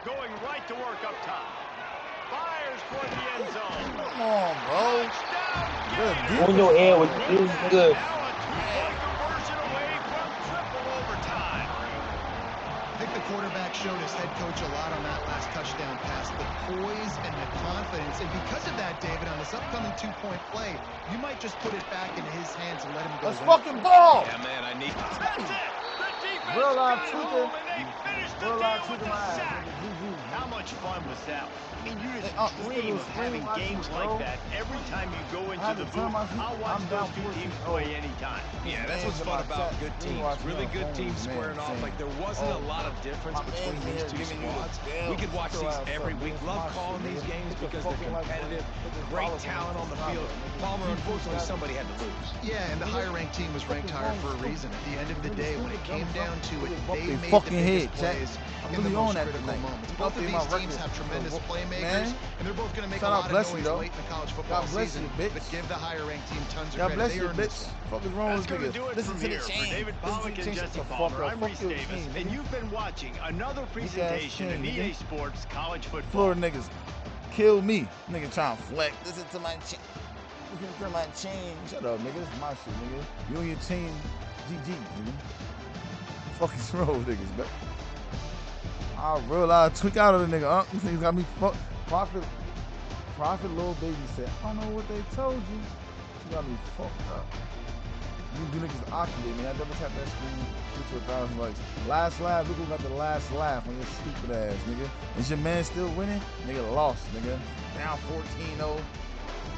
B: Going right to work up top. Fires toward the end zone.
A: Come on, bro.
B: Touchdown,
A: Good
B: Gators.
G: On your air with you. Good.
B: Now a 2-point conversion away from triple overtime.
E: I think the quarterback showed his head coach a lot on that last touchdown pass. The poise and the confidence. And because of that, David, on this upcoming 2-point play, you might just put it back into his hands and let him go.
A: That's fucking ball.
D: Yeah, man, I need
B: That's it. The defense
A: Real life
B: got
A: tweaker.
B: home and they finished the
A: Real life
B: deal with
A: tweaker
B: the
A: my ass.
B: sack.
A: Nigga.
B: How much fun was that? I mean, you just
A: This
B: dream
A: nigga was
B: of having
A: screaming
B: games
A: watching, bro.
B: like that every time you go
A: I
B: into
A: had
B: the
A: to turn
B: booth.
A: my feet.
B: I'll watch
A: I'm
B: those
A: down
B: 2
A: 14.
B: teams play anytime.
D: Yeah, that's what's fun about good teams. Really good teams squaring off. Like, there wasn't a lot of difference between these 2 squads. We could watch these every week. Love calling these games because they're competitive. Great talent on the field. Palmer, unfortunately, somebody had to lose.
E: Yeah, and the higher-ranked team was ranked higher for a reason. At the end of the day, when it came down to it, they made the
A: fucking
E: biggest
A: head,
E: plays
A: I'm
E: in the
A: really on
E: most
A: that
E: critical
A: tonight.
E: moments.
A: Keep
E: Both of
A: updating
E: these
A: my
E: teams
A: record.
E: have tremendous playmakers,
A: Man.
E: and they're both going to make a
A: Shout out,
E: lot of
A: bless you,
E: noise
A: though.
E: late in the college football
A: God bless
E: season.
A: you, bitch.
E: But give the higher-ranked team tons of
A: God
E: credit.
A: bless
E: They
A: you,
E: earned
A: bitch.
E: this one.
A: Fuck is wrong
B: That's
A: with
B: going
A: this
B: to do
A: nigga?
B: it
A: Listen
B: from
A: to the
B: here for
A: chain.
B: David
A: Listen to
B: Pollack
A: the
B: and
A: chain. Shut
B: Jesse
A: the fuck
B: Palmer.
A: up.
B: I'm
A: Fuck
B: Reese
A: your
B: Davis,
A: chain,
B: and
A: nigga.
B: you've been watching another presentation
A: chain,
B: of
A: nigga.
B: EA Sports College Football.
A: Florida niggas kill me. Nigga trying to flex. Listen to my chain. Listen to my chain. Shut up, nigga. This is my shit, nigga. You and your chain, GG, nigga. Fuck is wrong with niggas, man? I realize tweak out of the nigga. These niggas got me fucked. Prophet little baby said, I don't know what they told you. You got me fucked up. You niggas oculate me. I double tap that screen, get to 1,000 likes. Last laugh, look who got the last laugh on your stupid ass, nigga. Is your man still winning? Nigga lost, nigga. Down 14-0.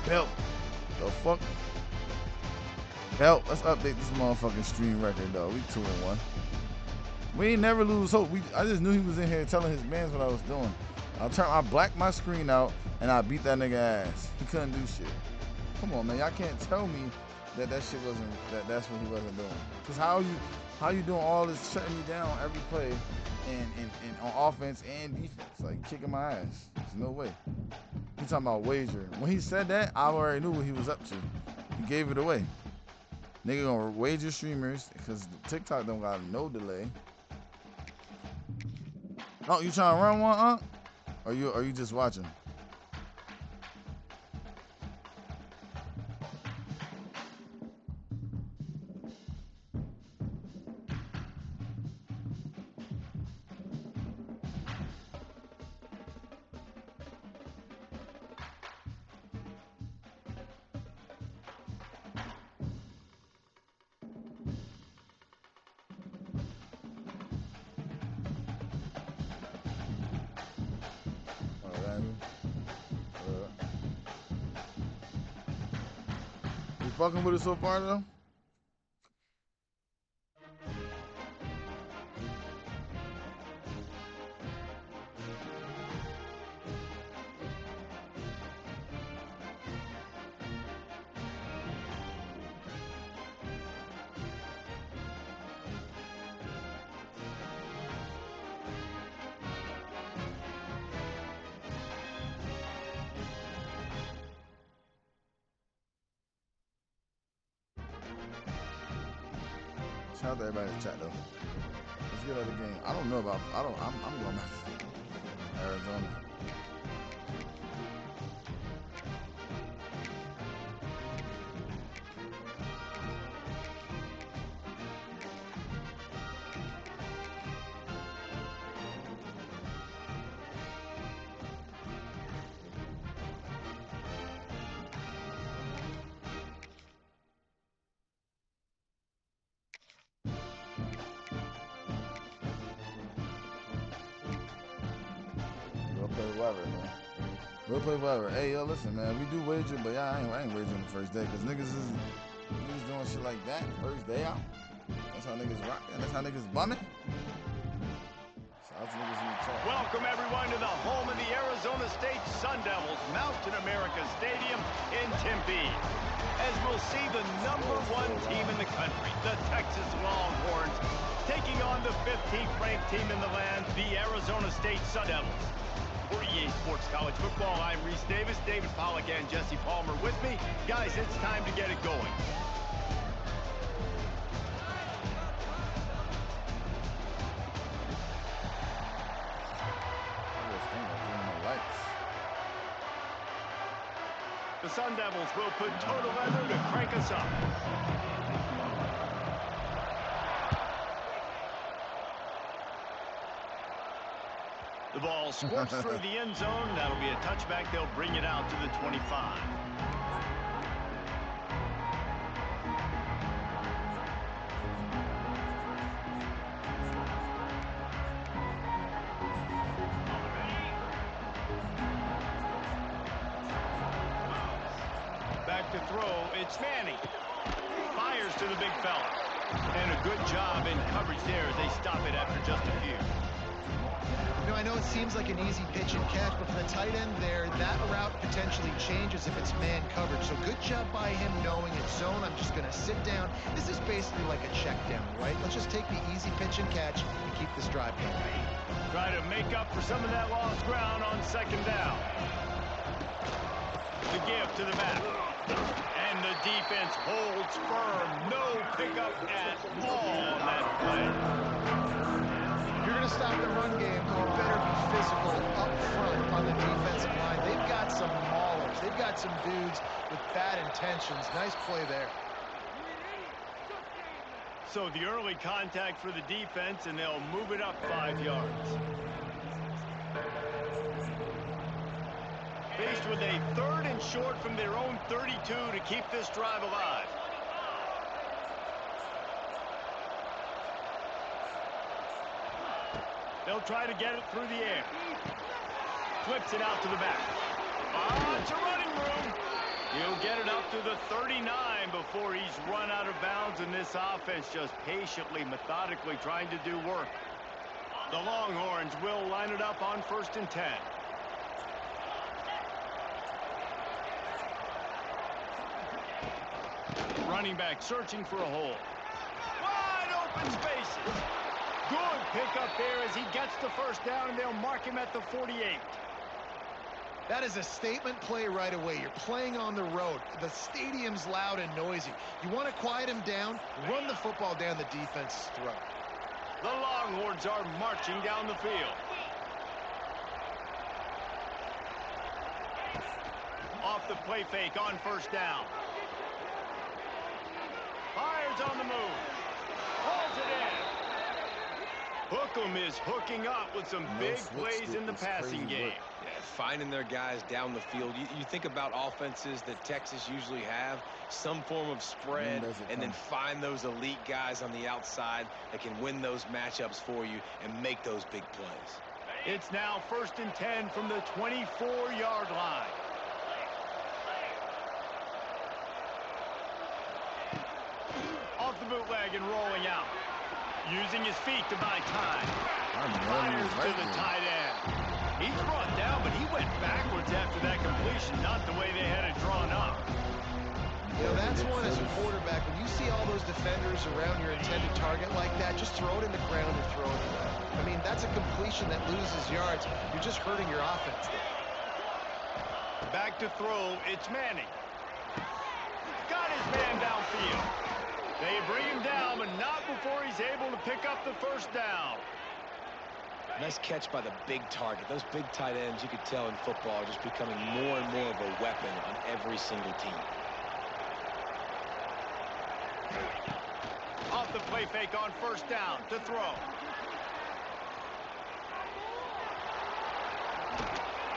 A: Belt. The fuck? Belt. Let's update this motherfucking stream record, though. We 2-1. We ain't never lose hope. I just knew he was in here telling his mans what I was doing. I blacked my screen out and I beat that nigga ass. He couldn't do shit. Come on, man. Y'all can't tell me that shit wasn't that's what he wasn't doing. Cause how you doing all this shutting me down every play and on offense and defense, like kicking my ass. There's no way. He talking about wager. When he said that, I already knew what he was up to. He gave it away. Nigga gonna wager streamers because TikTok don't got no delay. Oh, you trying to run one, Unc? Or you just watching? fucking with it so far though? Shout out to everybody in the chat though. Let's get out of the game. I don't know about. I'm going back to Arizona. We'll play whoever, man. We'll play whoever. Hey, yo, listen, man. We do wager, but yeah, I ain't wagering the first day because niggas doing shit like that first day out. That's how niggas rockin'. That's how niggas bumming. Shout out to niggas in the chat.
B: Welcome everyone to the home of the Arizona State Sun Devils, Mountain America Stadium in Tempe. As we'll see the #1 team in the country, the Texas Longhorns, taking on the 15th ranked team in the land, the Arizona State Sun Devils. For EA Sports College Football, I'm Reese Davis, David Pollack, and Jesse Palmer with me. Guys, it's time to get it going. The Sun Devils will put total leather to crank us up. The ball squirts through the end zone. That'll be a touchback. They'll bring it out to the 25. Back to throw. It's Manning. Fires to the big fella. And a good job in coverage there as they stop it after just a few.
E: You know, I know it seems like an easy pitch and catch, but for the tight end there, that route potentially changes if it's man coverage. So good job by him knowing it's zone. I'm just going to sit down. This is basically like a check down, right? Let's just take the easy pitch and catch and keep this drive going.
B: Try to make up for some of that lost ground on second down. The give to the back. And the defense holds firm. No pickup at all on that play.
E: If you're going to stop the run game, you better be physical up front on the defensive line. They've got some maulers. They've got some dudes with bad intentions. Nice play there.
B: So the early contact for the defense, and they'll move it up 5 yards. Faced with a 3rd and short from their own 32 to keep this drive alive. They'll try to get it through the air. Flips it out to the back. Lots of running room. He'll get it up to the 39 before he's run out of bounds, and this offense just patiently, methodically trying to do work. The Longhorns will line it up on 1st and 10. Running back searching for a hole. Wide open spaces. Good pickup there as he gets the 1st down, and they'll mark him at the 48.
E: That is a statement play right away. You're playing on the road. The stadium's loud and noisy. You want to quiet him down, run the football down the defense's throat.
B: The Longhorns are marching down the field. Off the play fake on 1st down. Fires on the move. Holds it in. Hookem is hooking up with some big plays in the passing game.
D: Yeah, finding their guys down the field. You think about offenses that Texas usually have, some form of spread, and then find those elite guys on the outside that can win those matchups for you and make those big plays.
B: It's now 1st and 10 from the 24-yard line. and rolling out. Using his feet to buy time. Fires to the tight end. He's brought down, but he went backwards after that completion, not the way they had it drawn up.
E: You know, that's one as a quarterback. When you see all those defenders around your intended target like that, just throw it in the ground and throw it away. I mean, that's a completion that loses yards. You're just hurting your offense there.
B: Back to throw, it's Manning. Got his man downfield. They bring him down, but not before he's able to pick up the first down.
D: Nice catch by the big target. Those big tight ends, you could tell in football, are just becoming more and more of a weapon on every single team.
B: Off the play fake on first down to throw.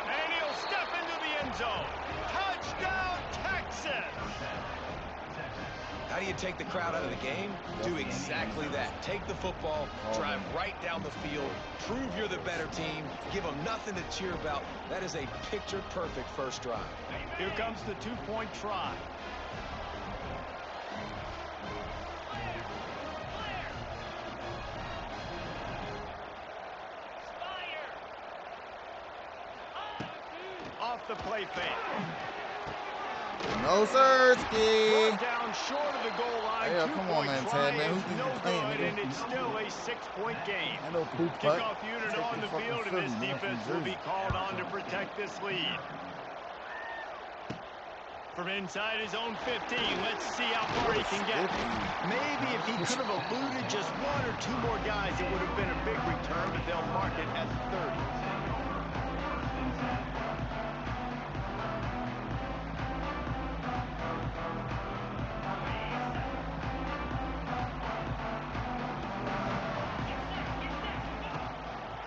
B: And he'll step into the end zone. Touchdown, Texas!
D: How do you take the crowd out of the game? Do exactly that. Take the football, drive right down the field, prove you're the better team, give them nothing to cheer about. That is a picture-perfect first drive.
B: Here comes the two-point try. Off the play fake.
A: No, sirski.
B: Down short of the goal line.
A: Hey, come on, man, Ted, man. Who think
B: no
A: you're playing,
B: good,
A: nigga?
B: and it's still a 6-point game.
A: I know poop putt.
B: Kickoff unit on the field, and this defense will be called on to protect this lead. From inside his own 15, let's see how far he can get. Maybe if he could have eluded just one or two more guys, it would have been a big return, but they'll mark it at 30.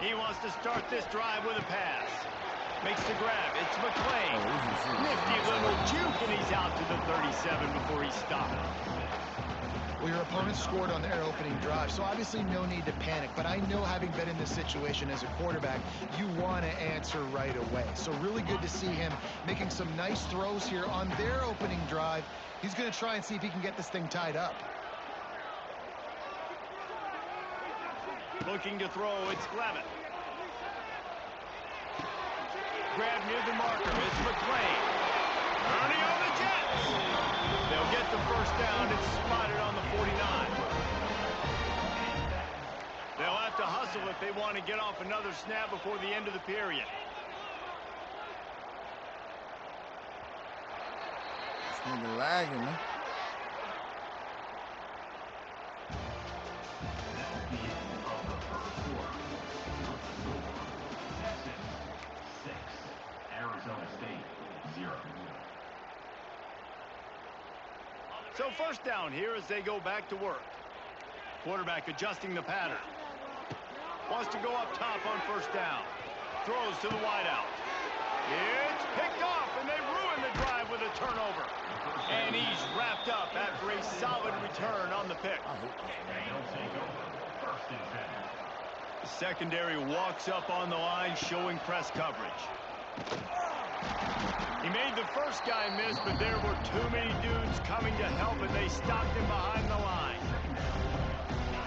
B: He wants to start this drive with a pass. Makes the grab. It's McClain. Nifty little juke, and he's out to the 37 before he stopped.
E: Well, your opponent scored on their opening drive, so obviously no need to panic. But I know, having been in this situation as a quarterback, you want to answer right away. So really good to see him making some nice throws here on their opening drive. He's going to try and see if he can get this thing tied up.
B: Looking to throw, it's Clement. Grab near the marker, it's McClain. Running on the Jets. They'll get the first down. It's spotted on the 49. They'll have to hustle if they want to get off another snap before the end of the period.
A: This nigga lagging, man.
B: So first down here as they go back to work. Quarterback adjusting the pattern. Wants to go up top on first down. Throws to the wideout. It's picked off, and they ruin the drive with a turnover. And he's wrapped up after a solid return on the pick. The secondary walks up on the line, showing press coverage. He made the first guy miss, but there were too many dudes coming to help, and they stopped him behind the line.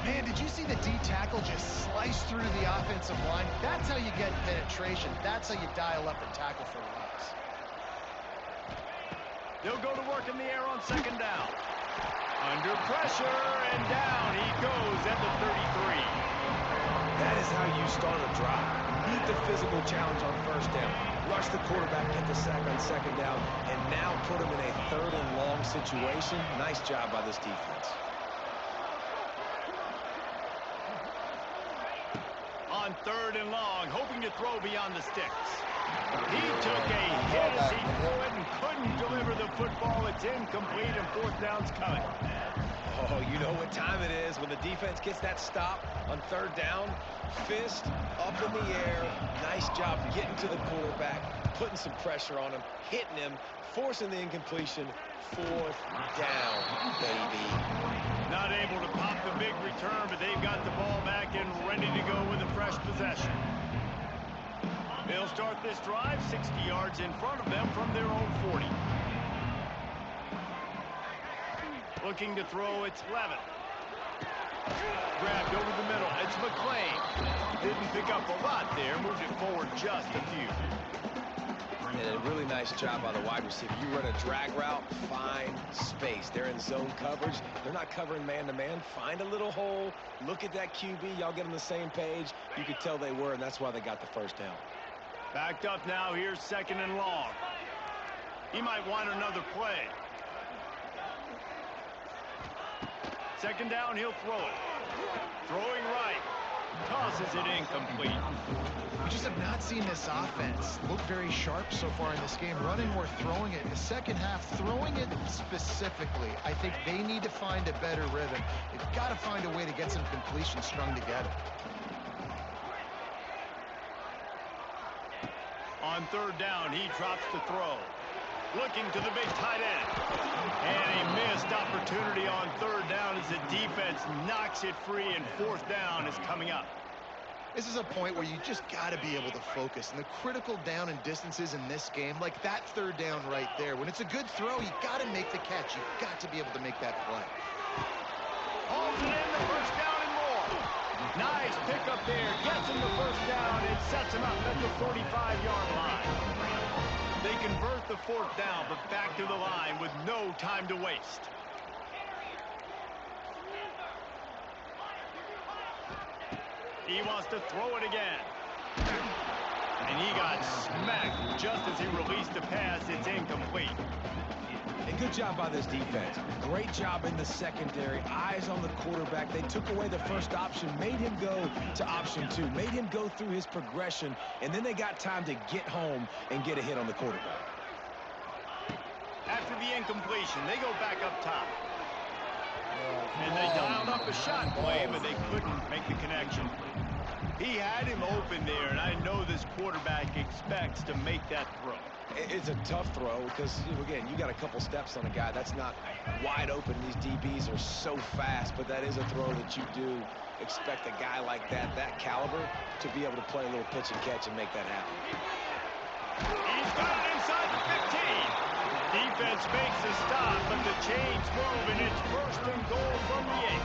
E: Man, did you see the D tackle just slice through the offensive line? That's how you get penetration. That's how you dial up and tackle for loss.
B: He'll go to work in the air on second down. Under pressure, and down he goes at the 33.
D: That is how you start a drive. Meet the physical challenge on first down. Rush the quarterback, get the sack on second down, and now put him in a third and long situation. Nice job by this defense.
B: On third and long, hoping to throw beyond the sticks. He took a hit as he threw it and couldn't deliver the football. It's incomplete, and fourth down's coming.
D: Oh, you know what time it is when the defense gets that stop on third down. Fist up in the air. Nice job getting to the quarterback, putting some pressure on him, hitting him, forcing the incompletion. Fourth down, baby.
B: Not able to pop the big return, but they've got the ball back and ready to go with a fresh possession. They'll start this drive 60 yards in front of them from their own 40. Looking to throw, it's Levin. Grabbed over the middle. It's McLean. Didn't pick up a lot there. Moved it forward just a few.
D: And a really nice job by the wide receiver. You run a drag route, find space. They're in zone coverage. They're not covering man-to-man. Find a little hole. Look at that QB. Y'all get on the same page. You could tell they were, and that's why they got the first down.
B: Backed up now. Here's 2nd and long. He might want another play. 2nd down, he'll throw it. Throwing right. Tosses it incomplete.
E: We just have not seen this offense look very sharp so far in this game, running or throwing it. In the second half, throwing it specifically, I think they need to find a better rhythm. They've got to find a way to get some completions strung together.
B: On 3rd down, he drops to throw. Looking to the big tight end. And a missed opportunity on 3rd down as the defense knocks it free, and 4th down is coming up.
E: This is a point where you just got to be able to focus. And the critical down and distances in this game, like that 3rd down right there, when it's a good throw, you got to make the catch. You've got to be able to make that play.
B: Hauls it in, the 1st down and more. Nice pickup there. Gets him the 1st down and sets him up at the 45-yard line. They convert the 4th down, but back to the line with no time to waste. He wants to throw it again. And he got smacked just as he released the pass. It's incomplete.
D: And good job by this defense. Great job in the secondary. Eyes on the quarterback. They took away the first option, made him go to option 2, made him go through his progression, and then they got time to get home and get a hit on the quarterback.
B: After the incompletion, they go back up top. And they dialed up a shot play, but they couldn't make the connection. He had him open there, and I know this quarterback expects to make that throw.
D: It's a tough throw because, again, you got a couple steps on a guy. That's not wide open. These DBs are so fast, but that is a throw that you do expect a guy like that caliber, to be able to play a little pitch and catch and make that happen.
B: He's got it inside the 15. Defense makes a stop, but the chains move, and it's 1st and goal from the 8.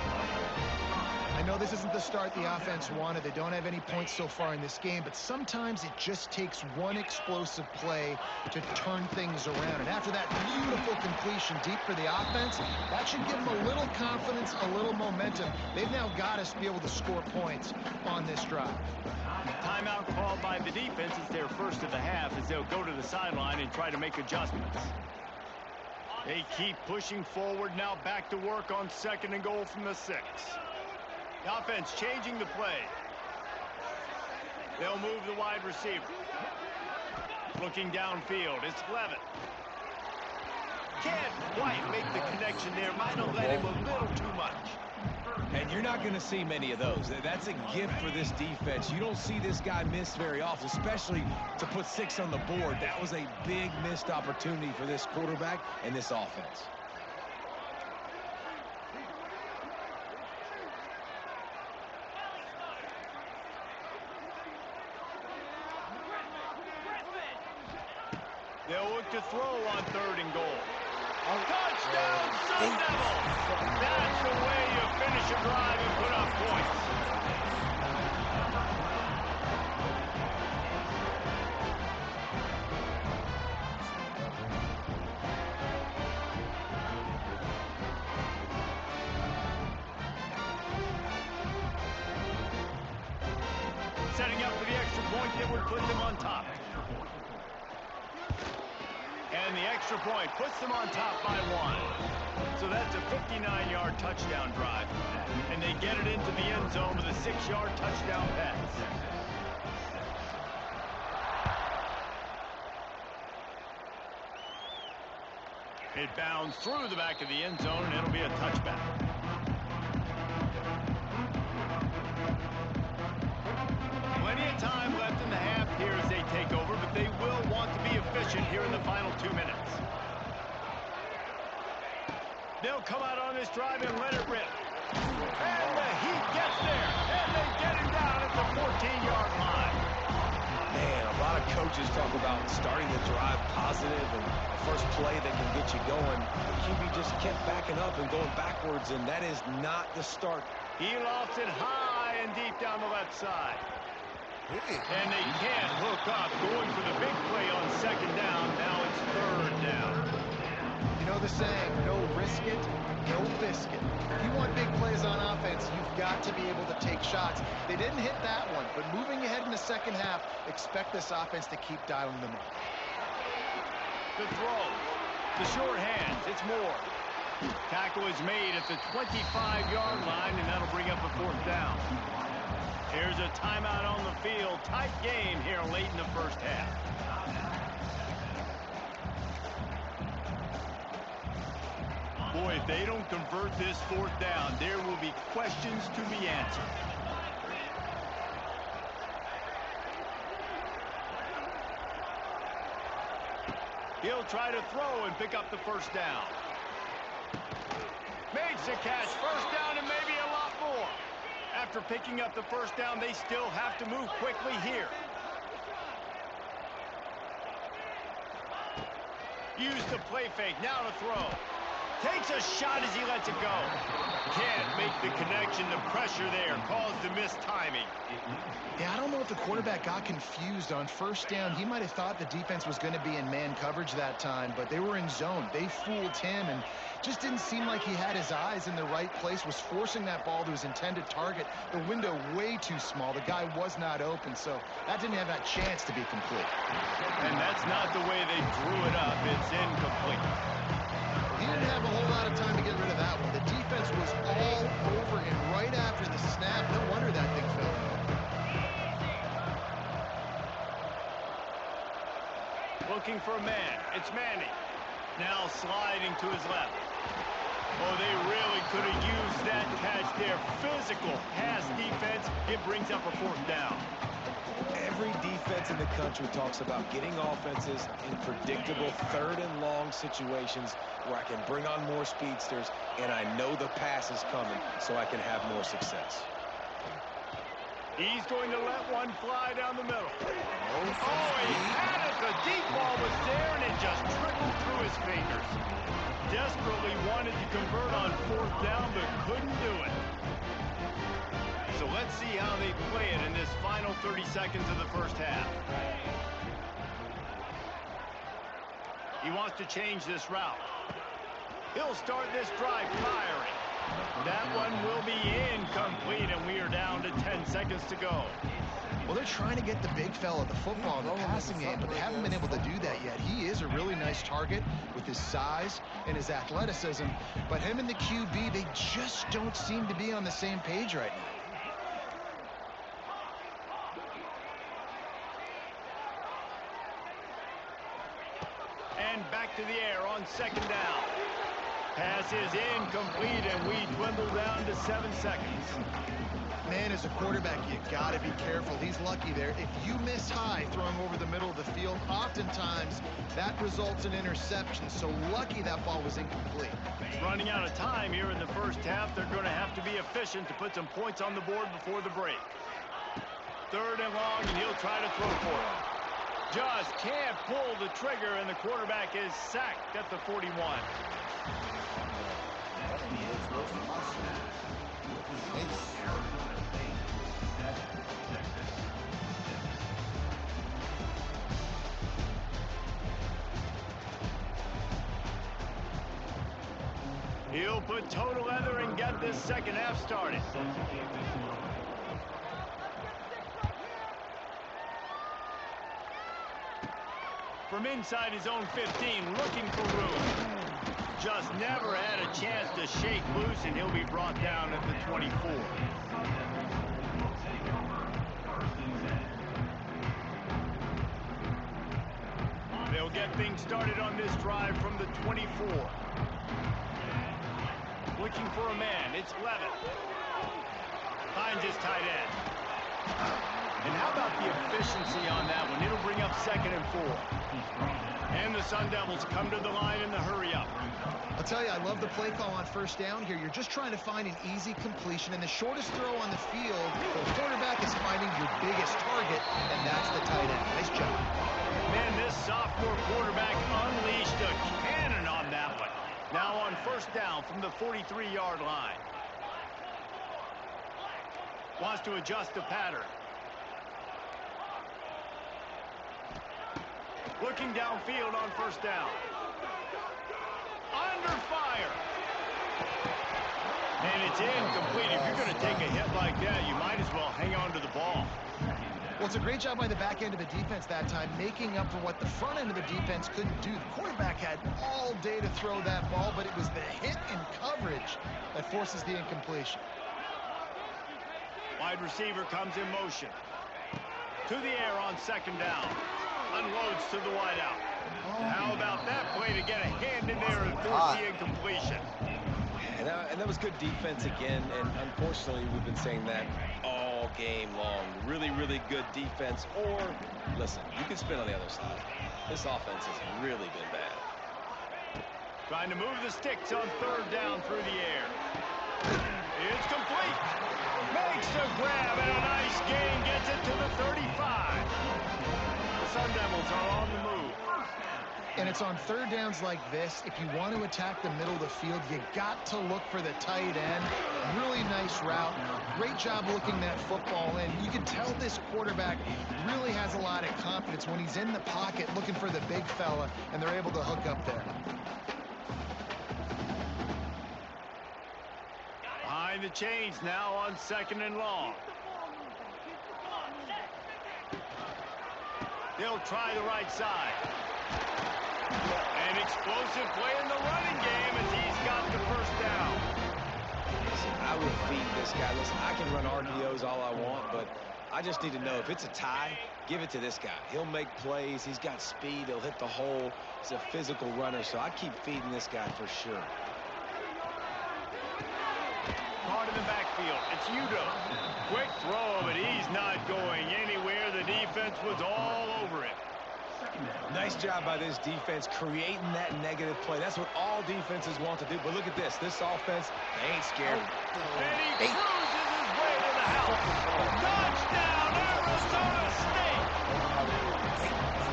E: I know this isn't the start the offense wanted. They don't have any points so far in this game, but sometimes it just takes one explosive play to turn things around. And after that beautiful completion deep for the offense, that should give them a little confidence, a little momentum. They've now got us to be able to score points on this drive.
B: Timeout called by the defense. It's their first of the half as they'll go to the sideline and try to make adjustments. They keep pushing forward, now back to work on 2nd and goal from the 6. The offense changing the play. They'll move the wide receiver. Looking downfield, it's Levitt. Can't quite make the connection there. Might have let him a little too much.
D: And you're not going to see many of those. That's a gift for this defense. You don't see this guy miss very often, especially to put 6 on the board. That was a big missed opportunity for this quarterback and this offense.
B: They'll look to throw on 3rd and goal. Touchdown, Sun Devils! That's the way you finish a drive and put up points. Setting up for the extra point that would put them on top. And the extra point puts them on top by 1. So that's a 59-yard touchdown drive. And they get it into the end zone with a 6-yard touchdown pass. It bounds through the back of the end zone, and it'll be a touchback. Plenty of time left in the half here as they take over, but they will want to be efficient here in the final 2 minutes. They'll come out on this drive and let it rip. And the Heat gets there, and they get him down at the 14-yard line.
D: Man, a lot of coaches talk about starting the drive positive and first play that can get you going. The QB just kept backing up and going backwards, and that is not the start
B: He lofts it high and deep down the left side. And they can't hook up, going for the big play on second down. Now it's third down.
E: You know the saying, no risk it, no biscuit. If you want big plays on offense, you've got to be able to take shots. They didn't hit that one, but moving ahead in the second half, expect this offense to keep dialing them up.
B: The throw, the short hands, it's Moore. Tackle is made at the 25-yard line, and that'll bring up a fourth down. Here's a timeout on the field. Tight game here late in the first half. Boy, if they don't convert this fourth down, there will be questions to be answered. He'll try to throw and pick up the first down. Makes the catch. First down and maybe a lot more. After picking up the first down, they still have to move quickly here. Use the play fake. Now to throw. Takes a shot as he lets it go. Can't make the connection. The pressure there caused the missed timing.
E: Yeah, I don't know if the quarterback got confused on first down. He might have thought the defense was going to be in man coverage that time, but they were in zone. They fooled him and just didn't seem like he had his eyes in the right place, was forcing that ball to his intended target. The window way too small. The guy was not open, so that didn't have that chance to be complete.
B: And that's not the way they drew it up. It's incomplete.
E: He didn't have a whole lot of time to get rid of that one. The defense was all over him right after the snap. No wonder that thing fell.
B: Looking for a man. It's Manning. Now sliding to his left. Oh, they really could have used that catch there. Physical pass defense. It brings up a fourth down.
D: Every defense in the country talks about getting offenses in predictable third and long situations where I can bring on more speedsters and I know the pass is coming so I can have more success.
B: He's going to let one fly down the middle. Oh, he had it. The deep ball was there, and it just trickled through his fingers. Desperately wanted to convert on fourth down, but couldn't do it. So let's see how they play it in this final 30 seconds of the first half. He wants to change this route. He'll start this drive firing. That one will be incomplete, and we are down to 10 seconds to go.
E: Well, they're trying to get the big fella the football in the passing game, but they haven't been able to do that yet. He is a really nice target with his size and his athleticism, but him and the QB, they just don't seem to be on the same page right now.
B: And back to the air on second down. Pass is incomplete, and we dwindle down to 7 seconds.
E: Man, as a quarterback, you got to be careful. He's lucky there. If you miss high throwing over the middle of the field, oftentimes that results in interception. So lucky that ball was incomplete.
B: Running out of time here in the first half, they're going to have to be efficient to put some points on the board before the break. Third and long, and he'll try to throw for it. Just can't pull the trigger, and the quarterback is sacked at the 41. He'll put toe to leather and get this second half started. From inside his own 15, looking for room. Just never had a chance to shake loose, and he'll be brought down at the 24. They'll get things started on this drive from the 24. Looking for a man. It's Levitt. Finds his tight end. And how about the efficiency on that one? It'll bring up 2nd and 4. And the Sun Devils come to the line in the hurry-up.
E: I'll tell you, I love the play call on first down here. You're just trying to find an easy completion, and the shortest throw on the field, the quarterback is finding your biggest target, and that's the tight end. Nice job.
B: Man, this sophomore quarterback unleashed a cannon on that one. Now on first down from the 43-yard line. Wants to adjust the pattern. Looking downfield on first down. Under fire. And it's incomplete. If you're going to take a hit like that, you might as well hang on to the ball.
E: Well, it's a great job by the back end of the defense that time, making up for what the front end of the defense couldn't do. The quarterback had all day to throw that ball, but it was the hit and coverage that forces the incompletion.
B: Wide receiver comes in motion. To the air on second down. Unloads to the wideout. How about that play to get a hand in there and force the incompletion?
D: And that was good defense again, and unfortunately we've been saying that all game long. Really, really good defense, or, listen, you can spin on the other side. This offense has really been bad.
B: Trying to move the sticks on third down through the air. It's complete. Makes the grab, and a nice gain gets it to the 35. The Sun Devils are on the move.
E: And it's on third downs like this. If you want to attack the middle of the field, you got to look for the tight end. Really nice route. Great job looking that football in. You can tell this quarterback really has a lot of confidence when he's in the pocket looking for the big fella, and they're able to hook up there.
B: Behind the chains now on second and long. They'll try the right side. An explosive play in the running game as he's got the first down.
D: Listen, I would feed this guy. Listen, I can run RPOs all I want, but I just need to know if it's a tie, give it to this guy. He'll make plays. He's got speed. He'll hit the hole. He's a physical runner, so I'd keep feeding this guy for sure.
B: Caught in the backfield. It's Udo. Quick throw, but he's not going anywhere. The defense was all over it.
D: Nice job by this defense creating that negative play. That's what all defenses want to do. But look at this. This offense, they ain't scared.
B: And he cruises his way to the house. Touchdown, Arizona State.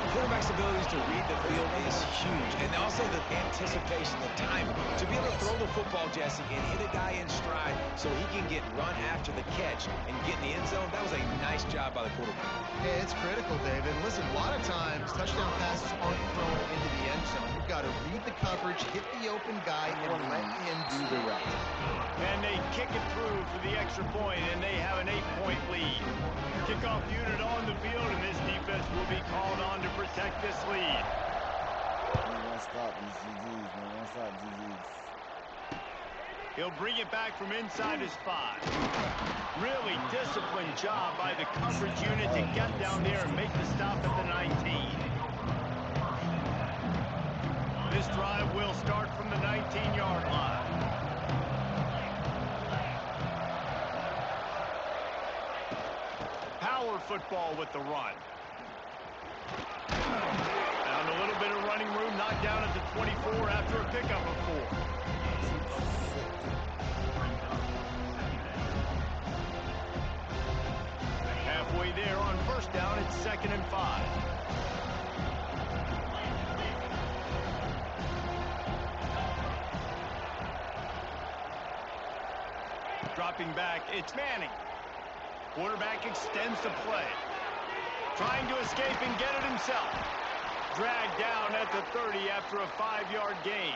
D: The quarterback's abilities to read the field is huge. And also the anticipation, the timing. To be able to throw the football, Jesse, and hit a guy in stride so he can get run after the catch and get in the end zone, that was a nice job by the quarterback.
E: Yeah, it's critical, David. Listen, a lot of times touchdown passes aren't thrown into the end zone. You've got to read the coverage, hit the open guy, and let him do the rest.
B: And they kick it through for the extra point, and they have an 8-point lead. Kickoff unit on the field, and this defense will be called on to protect this lead.
A: Don't stop these GGs, man. Don't stop GGs.
B: He'll bring it back from inside his 5. Really disciplined job by the coverage unit to get down there and make the stop at the 19. This drive will start from the 19-yard line. Power football with the run. Found a little bit of running room, knocked down at the 24 after a pickup of 4. Halfway there on first down, it's 2nd and 5. Dropping back, it's Manning. Quarterback extends the play. Trying to escape and get it himself. Dragged down at the 30 after a 5-yard gain.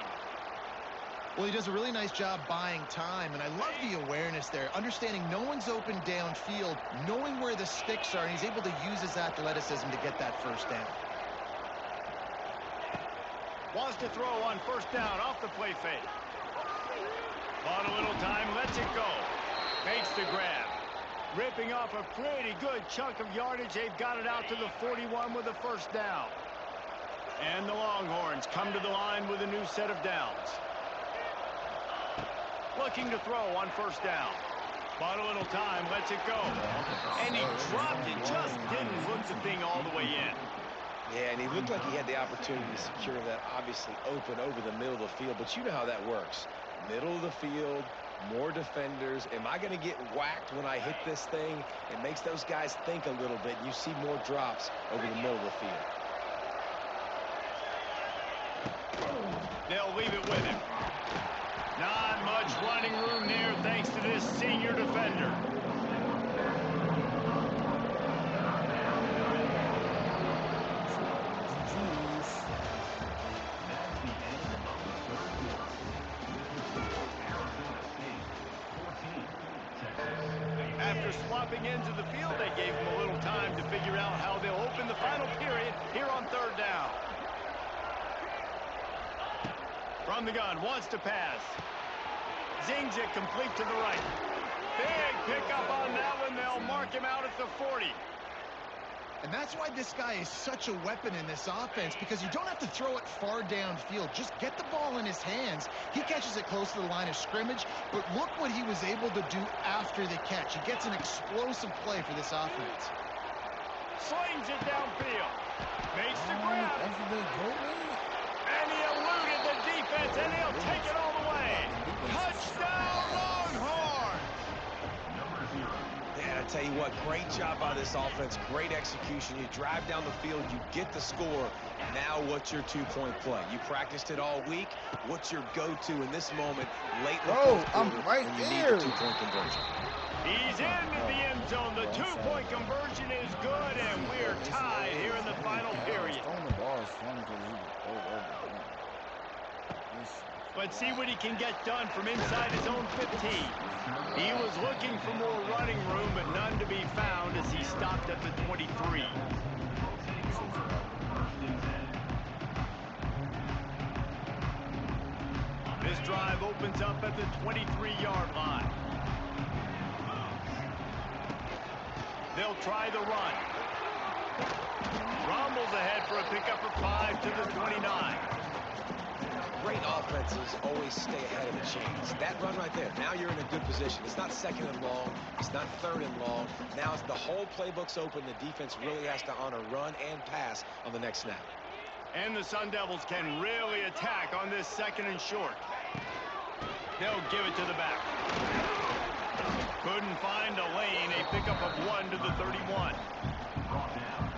E: Well, he does a really nice job buying time, and I love the awareness there. Understanding no one's open downfield, knowing where the sticks are, and he's able to use his athleticism to get that first down.
B: Wants to throw on first down off the play fake. Bought a little time, lets it go. Makes the grab. Ripping off a pretty good chunk of yardage. They've got it out to the 41 with a first down. And the Longhorns come to the line with a new set of downs. Looking to throw on first down. Bought a little time, lets it go. And he dropped it, just didn't hook the thing all the way in.
D: Yeah, and he looked like he had the opportunity to secure that obviously open over the middle of the field, but you know how that works. Middle of the field, more defenders. Am I going to get whacked when I hit this thing? It makes those guys think a little bit. You see more drops over the middle of the field.
B: They'll leave it with him. Not much running room there thanks to this senior defender. driving into the field. They gave them a little time to figure out how they'll open the final period here on third down. From the gun, wants to pass. Zings it complete to the right. Big pickup on that one. They'll mark him out at the 40.
E: And that's why this guy is such a weapon in this offense, because you don't have to throw it far downfield. Just get the ball in his hands. He catches it close to the line of scrimmage, but look what he was able to do after the catch. He gets an explosive play for this offense.
B: Slings it downfield. Makes the grab. And he eluded the defense, and he'll take it all the way. Touchdown, Longhorns!
D: Man, I tell you what, great job by this offense, great execution. You drive down the field, you get the score. Now what's your two-point play? You practiced it all week. What's your go-to in this moment late in the fourth quarter
A: right
D: when you
A: there.
D: need the two-point conversion?
B: He's into the end zone. The two-point conversion is good, and we're tied here in the final period. Let's see what he can get done from inside his own 15. He was looking for more running room, but none to be found as he stopped at the 23. This drive opens up at the 23-yard line. They'll try the run. Rumbles ahead for a pickup of 5 to the 29.
D: Great offenses always stay ahead of the chains. That run right there, now you're in a good position. It's not second and long. It's not third and long. Now the whole playbook's open. The defense really has to honor run and pass on the next snap.
B: And the Sun Devils can really attack on this second and short. They'll give it to the back. Couldn't find a lane. A pickup of 1 to the 31.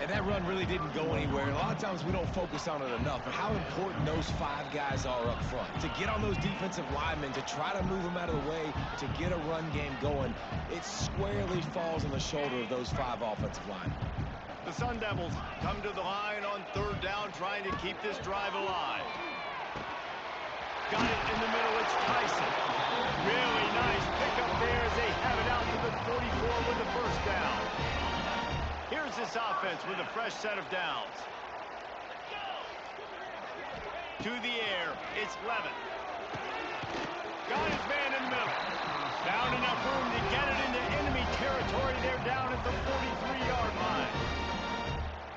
D: And that run really didn't go anywhere. And a lot of times we don't focus on it enough, but how important those 5 guys are up front. To get on those defensive linemen, to try to move them out of the way, to get a run game going, it squarely falls on the shoulder of those 5 offensive linemen.
B: The Sun Devils come to the line on third down, trying to keep this drive alive. Got it in the middle, it's Tyson. Really nice pickup there as they have it out to the 44 with the first down. Here's this offense with a fresh set of downs. To the air, it's Levin. Got his man in the middle. Found enough room to get it into enemy territory. They're down at the 43-yard line.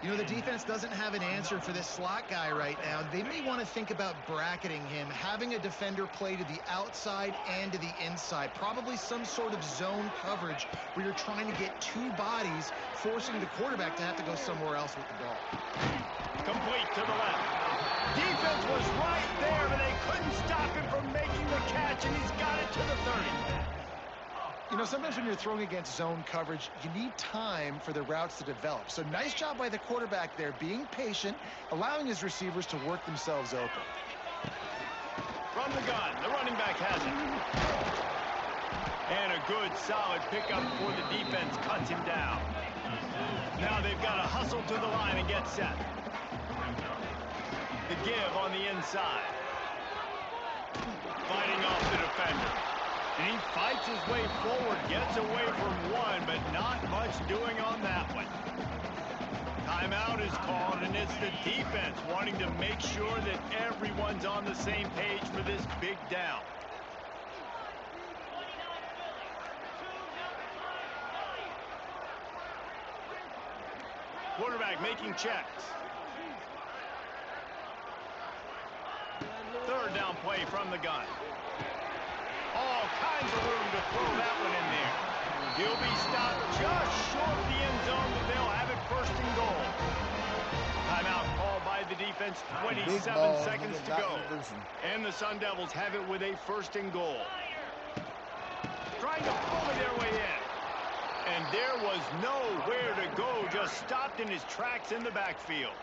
E: You know, the defense doesn't have an answer for this slot guy right now. They may want to think about bracketing him, having a defender play to the outside and to the inside. Probably some sort of zone coverage where you're trying to get 2 bodies, forcing the quarterback to have to go somewhere else with the ball.
B: Complete to the left. Defense was right there, but they couldn't stop him from making the catch, and he's got it to the 30.
E: You know, sometimes when you're throwing against zone coverage, you need time for the routes to develop. So nice job by the quarterback there, being patient, allowing his receivers to work themselves open.
B: From the gun, the running back has it. And a good, solid pickup before the defense cuts him down. Now they've got to hustle to the line and get set. The give on the inside. Fighting off the defender. And he fights his way forward, gets away from one, but not much doing on that one. Timeout is called, and it's the defense wanting to make sure that everyone's on the same page for this big down. Quarterback making checks. Third down play from the gun. All kinds of room to throw that one in there. He'll be stopped just short of the end zone, but they'll have it first and goal. Timeout called by the defense, 27 seconds to go. And the Sun Devils have it with a first and goal. Trying to bully their way in. And there was nowhere to go, just stopped in his tracks in the backfield.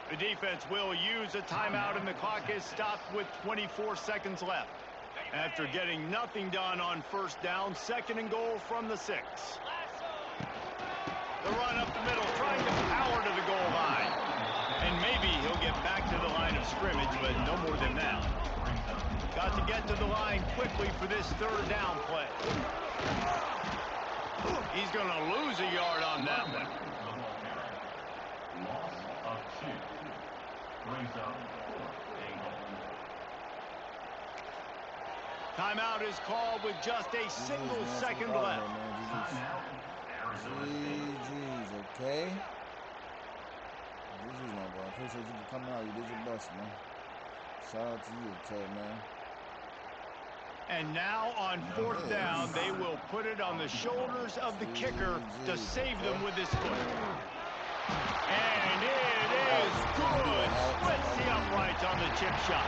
B: The defense will use a timeout, and the clock is stopped with 24 seconds left. After getting nothing done on first down, second and goal from the 6. The run up the middle, trying to power to the goal line. And maybe he'll get back to the line of scrimmage, but no more than that. Got to get to the line quickly for this third down play. He's going to lose a yard on that one. Timeout is called with just a single second left.
A: GG's, okay? GG's, my boy. I appreciate you for coming out. You did your best, man. Shout out to you, Ted, man.
B: And now on fourth down, they will put it on the shoulders of the kicker to save them with his foot. And it is good. Splits the uprights on the chip shot.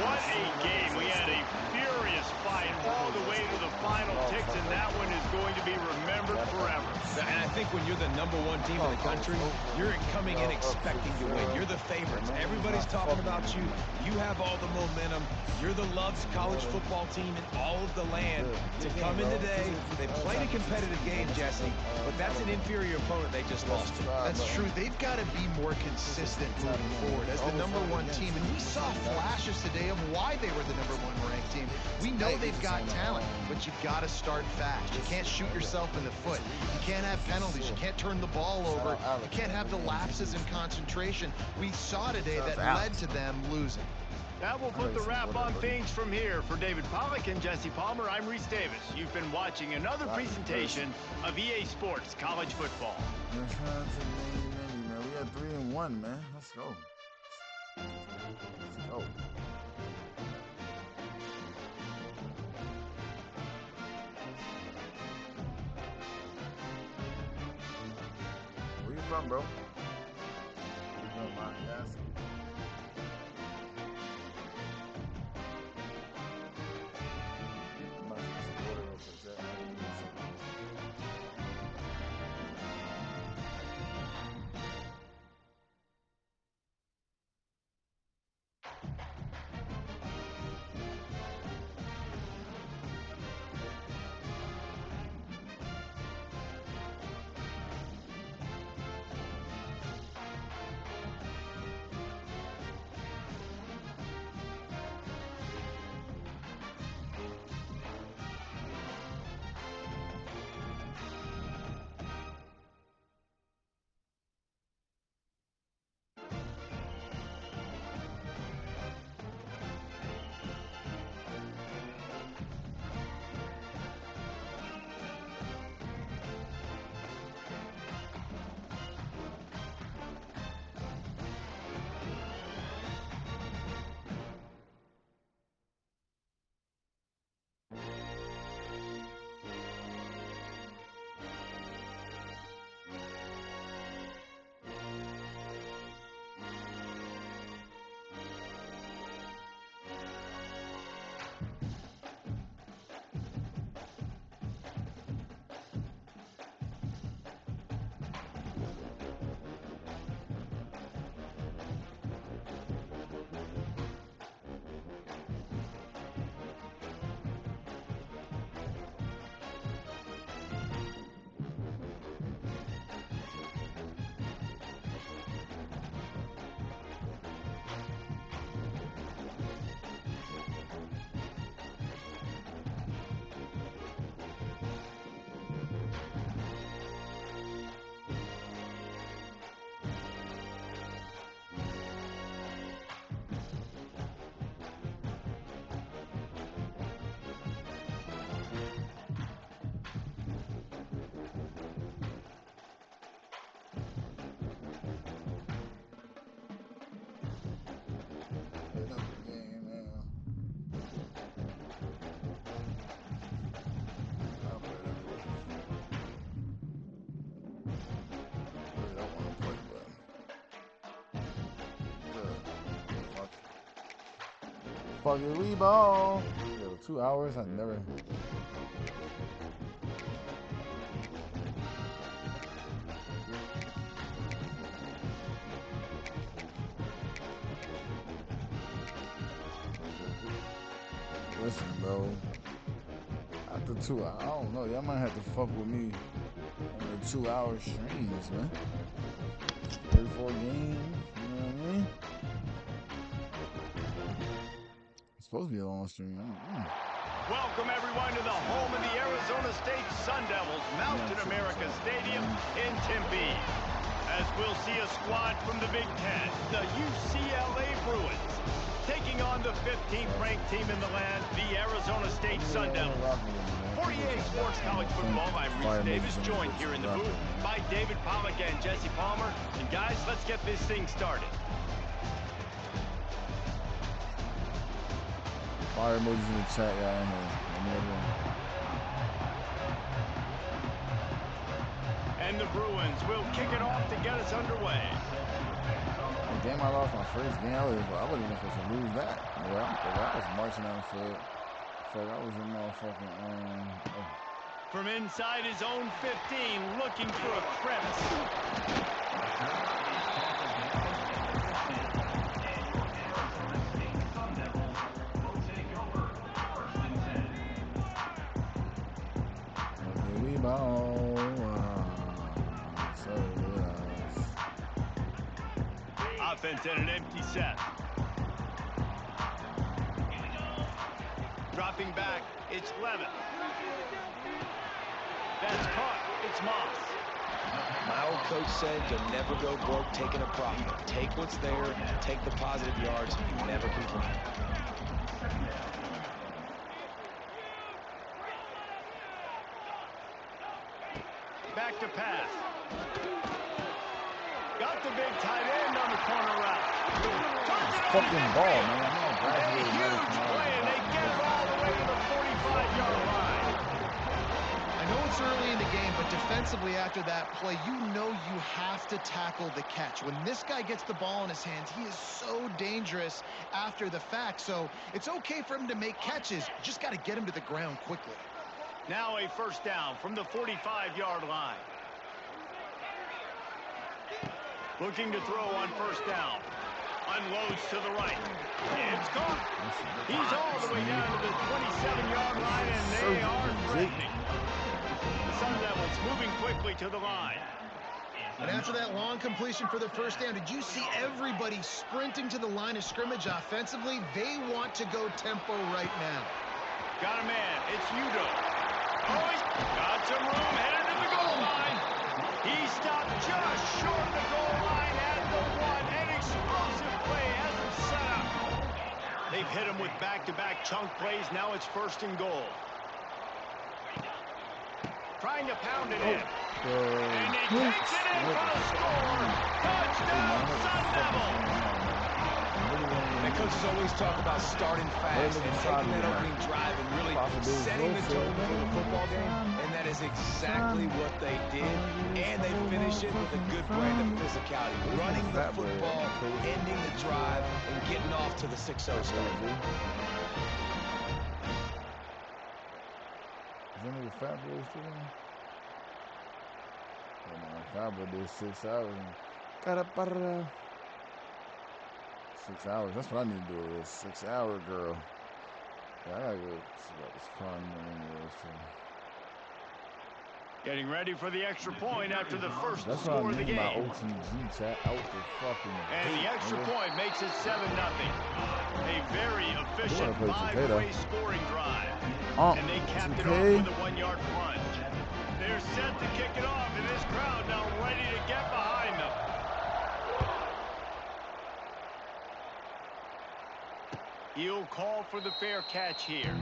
B: What a game. We had a furious fight all the way to the final ticks, and that one is going to be remembered forever.
D: And I think when you're the #1 team in the country, you're coming in expecting to win. You're the favorites. Everybody's talking about you. You have all the momentum. You're the loved college football team in all of the land. To come in today, they played a competitive game, Jesse, but that's an inferior opponent they just lost to.
E: That's true. They've got to be more consistent moving forward as the #1 team. And we saw flashes today of why they were the #1 ranked team. We know they've got talent, but you got to start fast. You can't shoot yourself in the foot. You can't have penalties. You can't turn the ball over. You can't have the lapses in concentration we saw today that led to them losing.
B: That will put the wrap on things from here. For David Pollack and Jesse Palmer, I'm Reese Davis. You've been watching another presentation of EA Sports College Football.
A: We had 3-1, man. Let's go. Let's go. Where you from, bro? Where you from, man? Yes. Fucking we ball. 2 hours. I never. Listen, bro. After 2 hours, I don't know. Y'all might have to fuck with me on the 2 hour streams, man. 34 games. You know what I mean? It's supposed to be a long stream.
B: Welcome, everyone, to the home of the Arizona State Sun Devils, Mountain America Stadium in Tempe. As we'll see a squad from the Big Ten, the UCLA Bruins, taking on the 15th ranked team in the land, the Arizona State Sun Devils. For EA Sports College Football, I'm Reese Davis, joined here in the booth by David Pollack and Jesse Palmer. And guys, let's get this thing started.
A: Fire emojis in the chat, y'all.
B: And the Bruins will kick it off to get us underway.
A: The game I lost my first game, I wasn't even supposed to lose that. The way I was marching down the field, so I was in motherfucking
B: From inside his own 15, looking for a crevice. Offense in an empty set. Dropping back, it's Levin. That's caught. It's Moss.
D: My old coach said you'll never go broke taking a profit. Take what's there, take the positive yards, never complain.
B: Back to pass. Got the big tight end on the corner route.
A: Fucking ball, man.
B: A huge play, and they get it all the way to the 45-yard line.
E: I know it's early in the game, but defensively after that play, you know you have to tackle the catch. When this guy gets the ball in his hands, he is so dangerous after the fact. So it's okay for him to make catches. You just got to get him to the ground quickly.
B: Now a first down from the 45-yard line. Looking to throw on first down. Unloads to the right. It's caught. He's all the way down to the 27-yard line, and they are threatening. The Sun Devils moving quickly to the line.
E: And after that long completion for the first down, did you see everybody sprinting to the line of scrimmage offensively? They want to go tempo right now.
B: Got a man. It's Udo. Oh, he's got some room, headed to the goal line. He stopped just short of the goal line at the one. An explosive play has him set up. They've hit him with back-to-back chunk plays. Now it's first and goal. Trying to pound it in. And he takes it in for the score. Touchdown, Sun Devils.
D: And coaches always talk about starting fast and taking that opening drive and really setting the tone for the football game. And that is exactly what they did. And they finish it with a good brand of physicality. Running the football, ending the drive, and getting off to the 6-0 start.
A: Is any Fat Boys still in? Oh my, Fat Boy did 6 hours. Got up 6 hours. That's what I need to do. Is 6 hour girl. Yeah, I gotta go see about this fun anyway. So.
B: Getting ready for the extra point after the first
A: That's
B: score
A: what
B: of the
A: I mean by
B: game.
A: OTG chat out the fucking.
B: And the extra point makes it 7-0. A very efficient five-way scoring drive. And they capped it off with a 1-yard plunge. They're set to kick it off, and this crowd now ready to get behind them. He'll call for the fair catch here.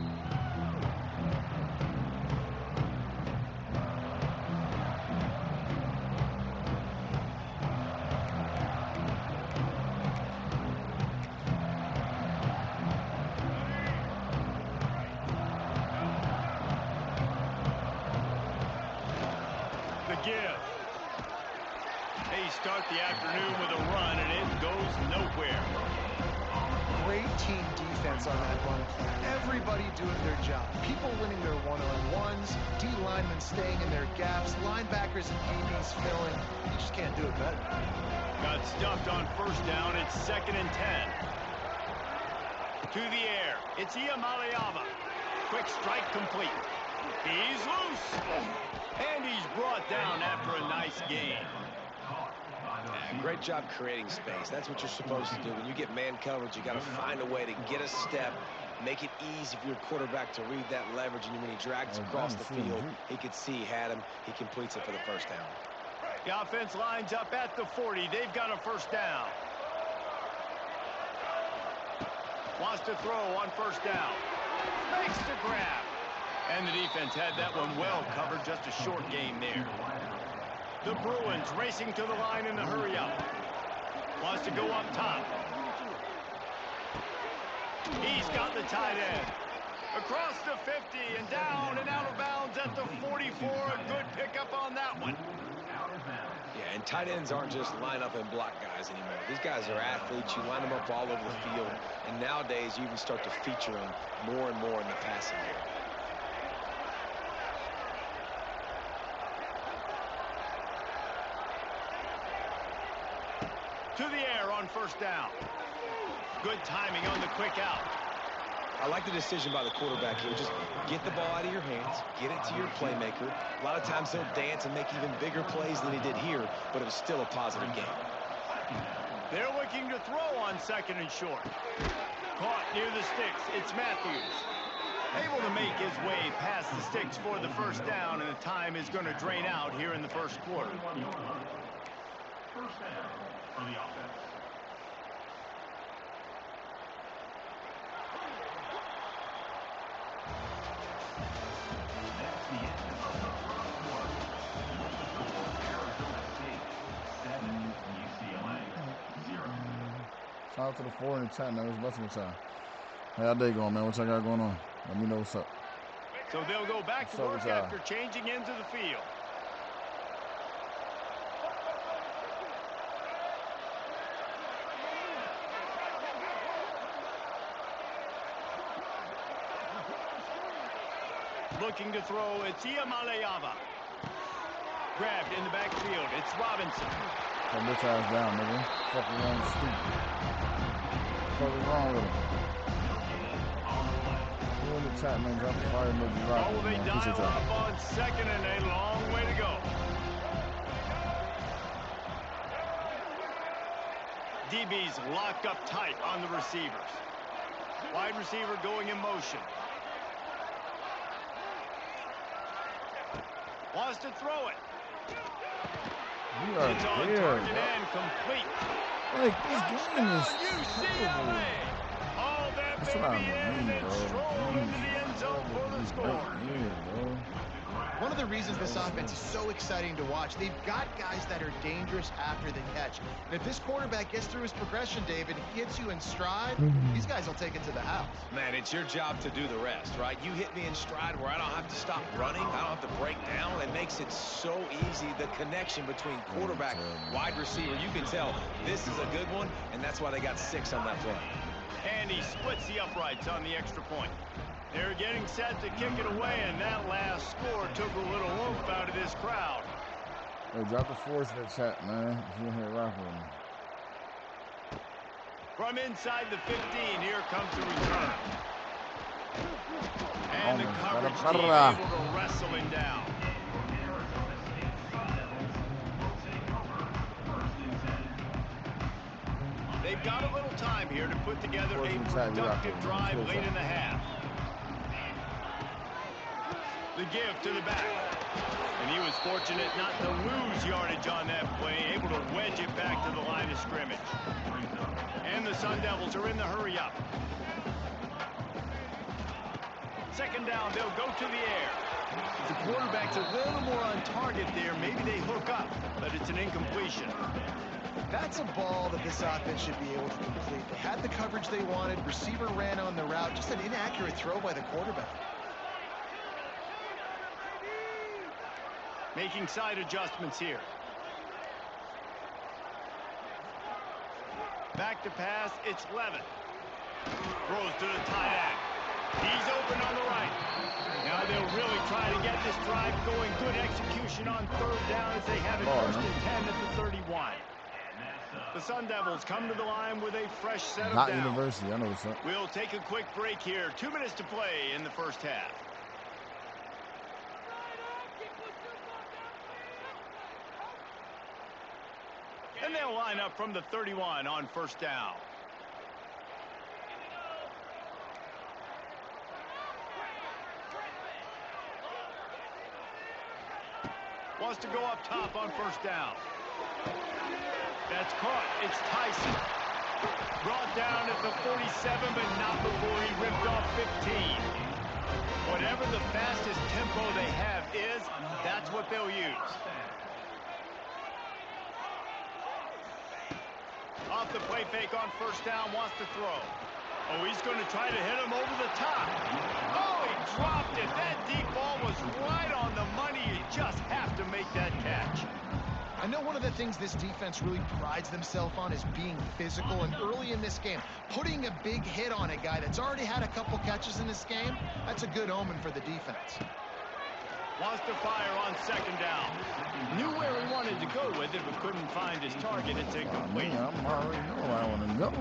B: The give. They start the afternoon with a run, and it goes nowhere.
E: Great team defense on that run play. Everybody doing their job. People winning their one-on-ones, D linemen staying in their gaps, linebackers and DBs filling. You just can't do it better.
B: Got stuffed on first down. It's 2nd and 10. To the air. It's Iamaleava. Quick strike complete. He's loose. And he's brought down after a nice gain.
D: Yeah, great job creating space. That's what you're supposed to do. When you get man coverage, you got to find a way to get a step make it easy for your quarterback to read that leverage, and when he drags across the field, he can see he had him. He completes it for the first down.
B: The offense lines up at the 40. They've got a first down. Wants to throw on first down. Makes the grab. And the defense had that one well covered. Just a short game there. The Bruins racing to the line in the hurry up. Wants to go up top. He's got the tight end. Across the 50 and down and out of bounds at the 44. A good pickup on that one.
D: Yeah, and tight ends aren't just line up and block guys anymore. These guys are athletes. You line them up all over the field. And nowadays, you even start to feature them more and more in the passing game.
B: To the air on first down. Good timing on the quick out.
D: I like the decision by the quarterback here. Just get the ball out of your hands, get it to your playmaker. A lot of times he'll dance and make even bigger plays than he did here, but it was still a positive game.
B: They're looking to throw on second and short. Caught near the sticks. It's Matthews. Able to make his way past the sticks for the first down, and the time is going to drain out here in the first quarter.
H: First down for the offense. That's the end of the first quarter. With the score, Arizona State 7, UCLA 0.
A: Shout out to the 4 in the chat, man. It's blessing with y'all. How y'all day going, man? What y'all got going on? Let me know what's up.
B: So they'll go back to work after changing into the field. Looking to throw, it's Iamaleava. Grabbed in the backfield, it's Robinson.
A: Put bitch ass down, nigga. Fuck wrong with stupid. Fuck is wrong with him? Who in the chat, man? Drop the fire emoji.
B: Oh, they dial up on second and a long way to go. DB's locked up tight on the receivers. Wide receiver going in motion. Wants to throw it. It's on target and complete.
A: Like, this game is
B: UCLA. Oh, that baby in and strolled into the end zone for the score.
E: One of the reasons this offense is so exciting to watch, they've got guys that are dangerous after the catch. And if this quarterback gets through his progression, David, and gets you in stride, these guys will take it to the house.
D: Man, it's your job to do the rest, right? You hit me in stride where I don't have to stop running. I don't have to break down. It makes it so easy, the connection between quarterback, wide receiver. You can tell this is a good one, and that's why they got 6 on that play.
B: And he splits the uprights on the extra point. They're getting set to kick it away, and that last score took a little oomph out of this crowd.
A: Hey, drop the force in the chat, man. If you in here rocking with me.
B: From inside the 15, here comes the return. And the coverage team able to wrestle him down. They've got a little time here to put together a productive drive late in the half. The give to the back. And he was fortunate not to lose yardage on that play, able to wedge it back to the line of scrimmage. And the Sun Devils are in the hurry up. Second down, they'll go to the air. If the quarterback's a little more on target there, maybe they hook up, but it's an incompletion.
E: That's a ball that this offense should be able to complete. They had the coverage they wanted. Receiver ran on the route. Just an inaccurate throw by the quarterback.
B: Making side adjustments here. Back to pass, it's Levin. Throws to the tight end. He's open on the right. Now they'll really try to get this drive going. Good execution on third down as they have it first and 10 at the 31. The Sun Devils come to the line with a fresh set of downs.
A: University, I know what's up.
B: We'll take a quick break here. 2 minutes to play in the first half. And they'll line up from the 31 on first down. Wants to go up top on first down. That's caught. It's Tyson. Brought down at the 47, but not before he ripped off 15. Whatever the fastest tempo they have is, that's what they'll use. Off the play fake on first down, wants to throw. Oh, he's going to try to hit him over the top. Oh, he dropped it. That deep ball was right on the money. You just have to make that catch.
E: I know one of the things this defense really prides themselves on is being physical, and early in this game, putting a big hit on a guy that's already had a couple catches in this game, that's a good omen for the defense.
B: Wants to fire on second down. Knew where he wanted to go with it, but couldn't find his target. It's incomplete.
A: I already know where I want to go.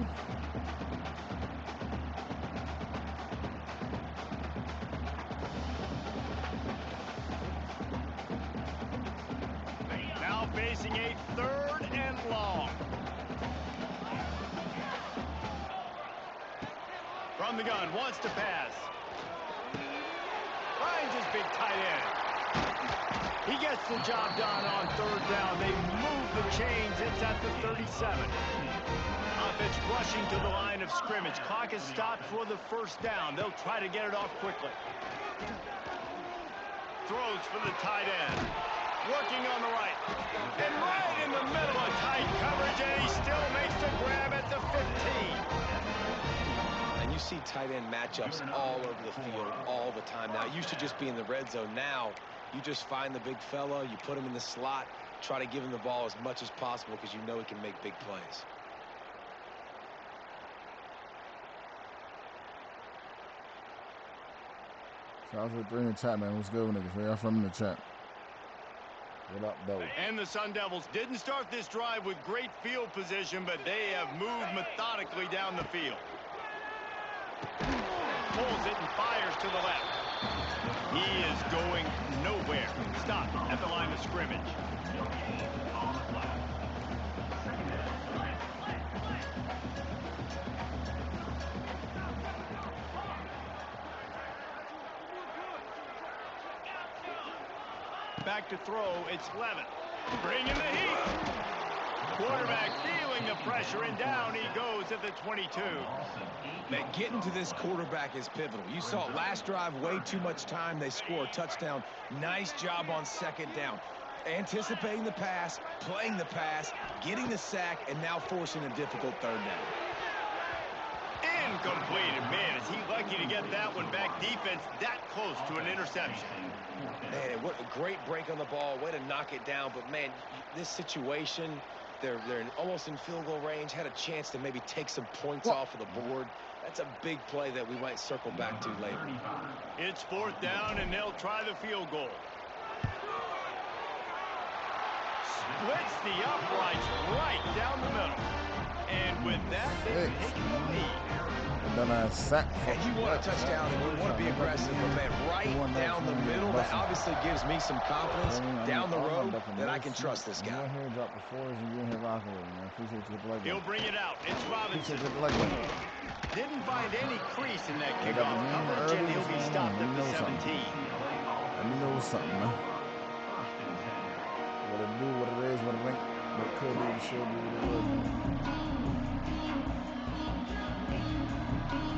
B: Now facing a 3rd and long. From the gun, wants to pass. Finds his big tight end. He gets the job done on 3rd down. They move the chains. It's at the 37. Offense rushing to the line of scrimmage. Clock is stopped for the first down. They'll try to get it off quickly. Throws for the tight end. Working on the right. And right in the middle of tight coverage, and he still makes the grab at the 15.
D: And you see tight end matchups all over the field all the time now. It used to just be in the red zone. Now you just find the big fella, you put him in the slot, try to give him the ball as much as possible because you know he can make big plays.
A: Shout out to the 3 in the chat, man. What's good, niggas? Where y'all from in the chat? What up, though?
B: And the Sun Devils didn't start this drive with great field position, but they have moved methodically down the field. Pulls it and fires to the left. He is going nowhere. Stop at the line of scrimmage. Back to throw, it's Levin. Bringing the heat. Quarterback feeling the pressure, and down he goes at the 22.
D: Man, getting to this quarterback is pivotal. You saw it last drive, way too much time. They score a touchdown. Nice job on second down. Anticipating the pass, playing the pass, getting the sack, and now forcing a difficult 3rd down.
B: Incomplete. Man, is he lucky to get that one back. Defense that close to an interception.
D: Man, what a great break on the ball. Way to knock it down. But, man, this situation, they're almost in field goal range. Had a chance to maybe take some points off of the board. That's a big play that we might circle back to later.
B: It's 4th down, and they'll try the field goal. Splits the uprights right down the middle. And with that, they take the lead.
A: And then I sack.
D: And you want a touchdown, and you want to be aggressive, but man, right down the middle, that obviously gives me some confidence down the road that I can trust this guy.
A: You in here drop the 4s and you in here rocking with me, man. Appreciate you.
B: He'll bring it out. It's Robinson.
A: Appreciate you.
B: Didn't find any crease in that kickoff coverage, and he'll be stopped at the 17.
A: Let me know something, man. What it do, what it is, what it ain't, what it could be, what it should be, what it will be.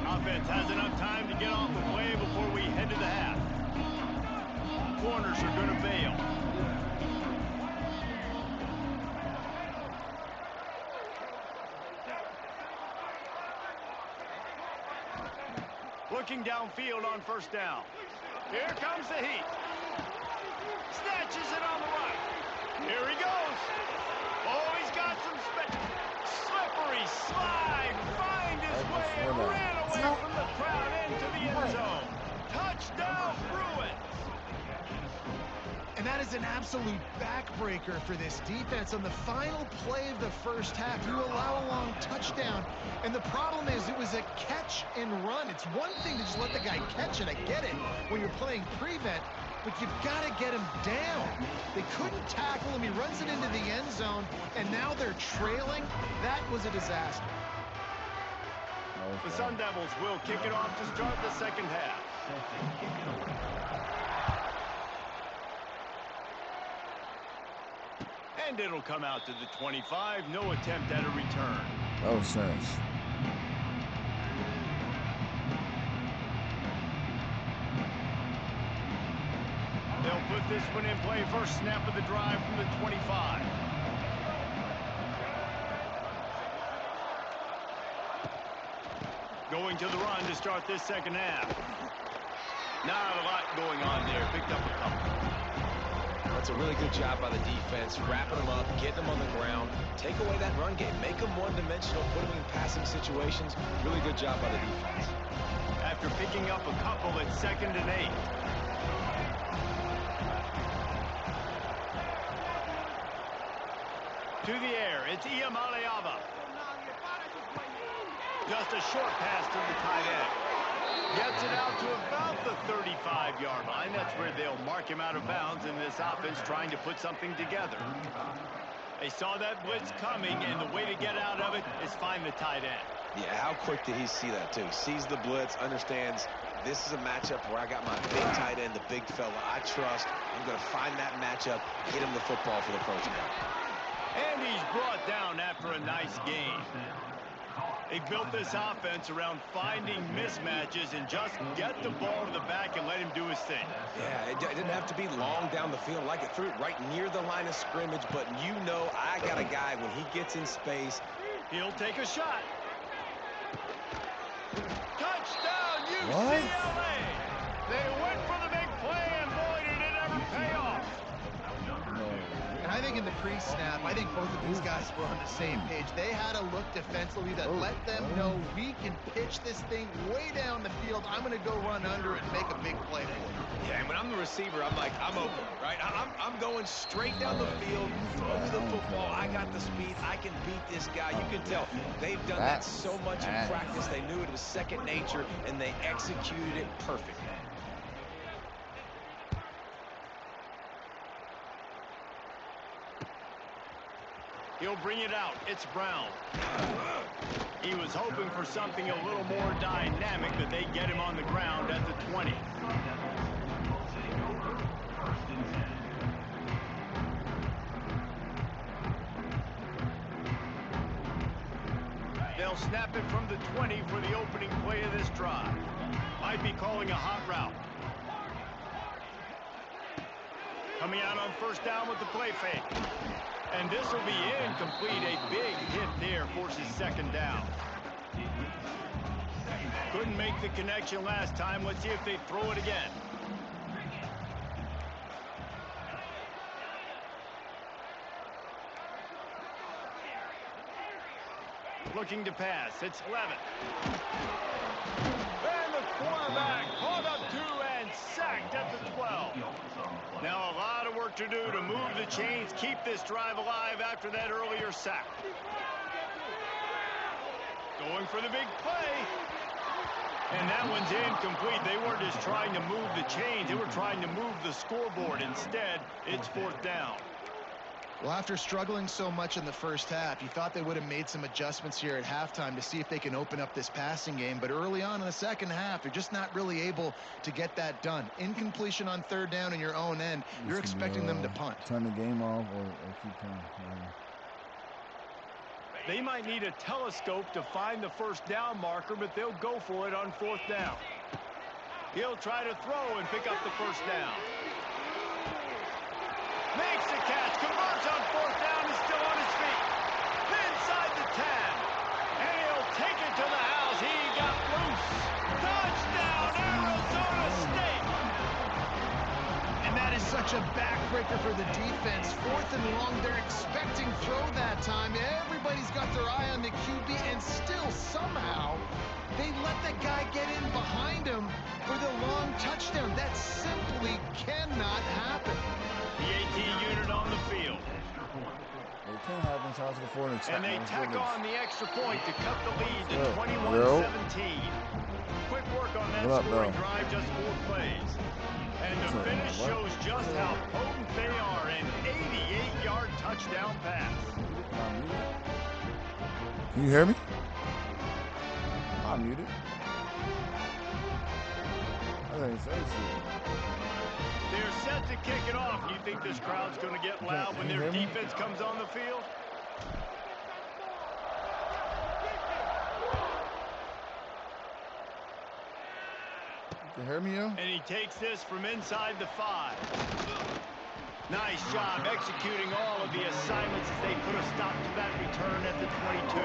B: Offense has enough time to get off the play before we head to the half. Corners are going to bail. Looking downfield on first down. Here comes the heat. Snatches it on the right. Here he goes. Oh, he's got some slippery slide. Find his way and ran away from the crowd into the end zone. Touchdown, Bruins.
E: And that is an absolute backbreaker for this defense. On the final play of the first half, you allow a long touchdown. And the problem is it was a catch and run. It's one thing to just let the guy catch it. I get it when you're playing prevent, but you've got to get him down. They couldn't tackle him. He runs it into the end zone, and now they're trailing. That was a disaster.
B: The Sun Devils will kick it off to start the second half. And it'll come out to the 25. No attempt at a return.
A: Oh, sense.
B: They'll put this one in play. First snap of the drive from the 25. Going to the run to start this second half. Not a lot going on there. Picked up a couple.
D: That's a really good job by the defense, wrapping them up, getting them on the ground, take away that run game, make them one-dimensional, put them in passing situations. Really good job by the defense.
B: After picking up a couple, it's 2nd and 8. To the air, it's Ncaa. Just a short pass to the tight end. Gets it out to about the 35-yard line. That's where they'll mark him out of bounds in this offense trying to put something together. They saw that blitz coming, and the way to get out of it is find the tight end.
D: Yeah, how quick did he see that, too? Sees the blitz, understands this is a matchup where I got my big tight end, the big fella I trust. I'm going to find that matchup, get him the football for the first down.
B: And he's brought down after a nice game. They built this offense around finding mismatches and just get the ball to the back and let him do his thing.
D: Yeah, it didn't have to be long down the field. Like it threw it right near the line of scrimmage, but you know I got a guy when he gets in space.
B: He'll take a shot. Touchdown, UCLA! They went for the big play, and boy, did it ever pay off.
E: And I think in the pre-snap, I think both of these guys were on the same page. They had a look defensively that let them know we can pitch this thing way down the field. I'm going to go run under it and make a big play for it.
D: Yeah, and when I'm the receiver, I'm like, I'm open, right? I'm going straight down the field, throw me the football. I got the speed. I can beat this guy. You can tell they've done that so much in practice. They knew it was second nature, and they executed it perfectly.
B: He'll bring it out. It's Brown. He was hoping for something a little more dynamic, but they get him on the ground at the 20. They'll snap it from the 20 for the opening play of this drive. Might be calling a hot route. Coming out on first down with the play fake. And this will be incomplete. A big hit there forces second down. Couldn't make the connection last time. Let's see if they throw it again. Looking to pass. It's Levitt. And the quarterback caught up two and sacked at the 12. Now a lot of work to do to move the chains, keep this drive alive after that earlier sack. Going for the big play. And that one's incomplete. They weren't just trying to move the chains. They were trying to move the scoreboard. Instead, it's fourth down.
E: Well, after struggling so much in the first half, you thought they would have made some adjustments here at halftime to see if they can open up this passing game. But early on in the second half, they're just not really able to get that done. Incompletion on third down in your own end, you're expecting them to punt.
A: Turn the game off or keep playing.
B: They might need a telescope to find the first down marker, but they'll go for it on fourth down. He'll try to throw and pick up the first down. Makes the catch, converts on fourth down, is still on his feet. Inside the 10. And he'll take it to the house. He got loose. Touchdown, Arizona State.
E: And that is such a backbreaker for the defense. Fourth and long, they're expecting throw that time. Everybody's got their eye on the QB, and still somehow they let the guy get in behind him for the long touchdown. That simply cannot happen.
B: The 18 unit on the field.
A: It can't happen, Charles, before the
B: And they tack on the extra point to cut the lead to 21-17. Quick work on that scoring drive, just 4 plays. And the finish shows just how potent they are. An 88-yard touchdown pass.
A: Can you hear me? I'm muted. I didn't say shit.
B: They're set to kick it off. You think this crowd's going to get loud when their defense comes on the field?
A: You hear me, yo?
B: And he takes this from inside the 5. Nice job executing all of the assignments as they put a stop to that return at the 22.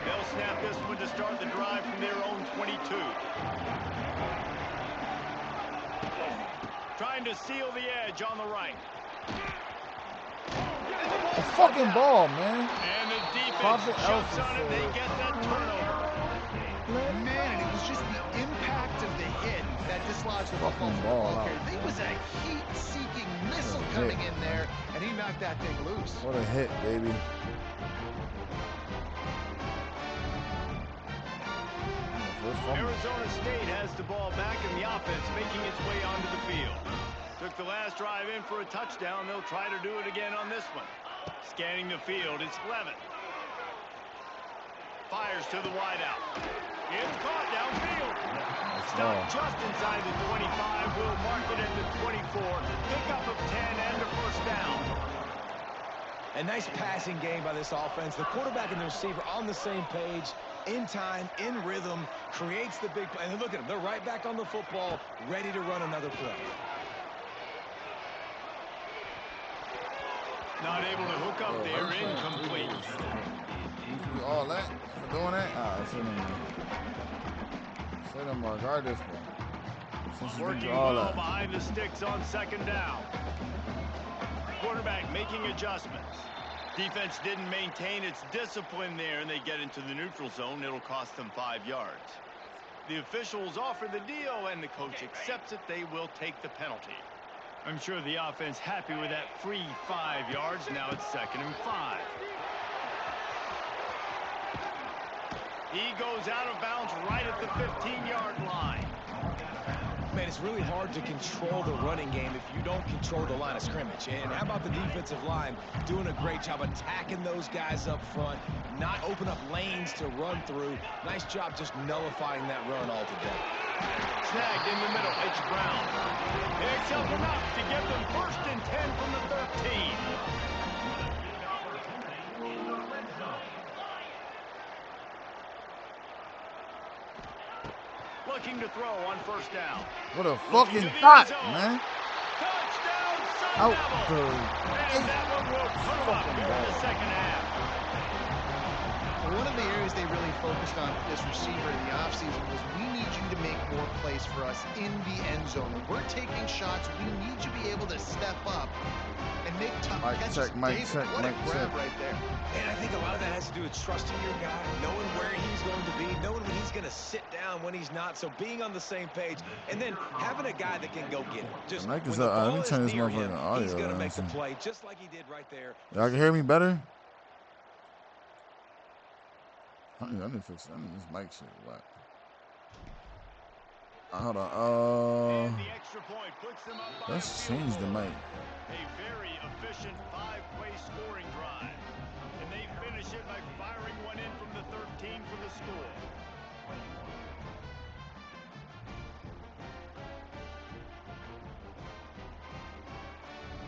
B: They'll snap this one to start the drive from their own 22. Trying to seal the edge on the right.
A: The fucking ball, man.
B: And the defense jumps on it. They get that turnover.
E: Man, and it was just the impact of the hit that dislodged the football from the ball carrier. There was a heat-seeking missile coming in there, and he knocked that thing loose.
A: What a hit, baby.
B: Arizona State has the ball back in the offense, making its way onto the field. Took the last drive in for a touchdown. They'll try to do it again on this one. Scanning the field, it's Levin. Fires to the wideout. It's caught downfield. Stopped just inside the 25. Will mark it at the 24. Pickup of 10 and a first down.
D: A nice passing game by this offense. The quarterback and the receiver on the same page, in time, in rhythm, creates the big play. And look at them. They're right back on the football, ready to run another play.
B: Not able to hook up there, incomplete.
A: All that for doing that? Say them more. Guard this one.
B: Working well behind the sticks on second down. Quarterback making adjustments. Defense didn't maintain its discipline there, and they get into the neutral zone. It'll cost them 5 yards. The officials offer the deal, and the coach accepts it. They will take the penalty. I'm sure the offense happy with that free 5 yards. Now it's 2nd and 5. He goes out of bounds right at the 15-yard line.
D: Man, it's really hard to control the running game if you don't control the line of scrimmage. And how about the defensive line doing a great job attacking those guys up front, not open up lanes to run through. Nice job just nullifying that run altogether.
B: Snagged in the middle, it's Brown. Picks up enough to give them 1st and 10 from the 13. Looking to throw on 1st down.
A: What a fucking shot, man.
B: Touchdown, Sun
A: Out
B: Devils. And that one will put them up here in the 2nd half.
E: One of the areas they really focused on with this receiver in the offseason was we need you to make more plays for us in the end zone. When we're taking shots, we need you to be able to step up and make tough catches. David, what a grab right there.
D: And I think a lot of that has to do with trusting your guy, knowing where he's going to be, knowing when he's going to sit down, when he's not. So being on the same page, and then having a guy that can go get it. Just when the ball is near him, he's going to make the play, just like he did right there.
A: Y'all can hear me better? I need to fix that. I need this mic shit. What? Hold on. Let's change the mic.
B: A very efficient 5-play scoring drive. And they finish it by firing one in from the 13 for the score.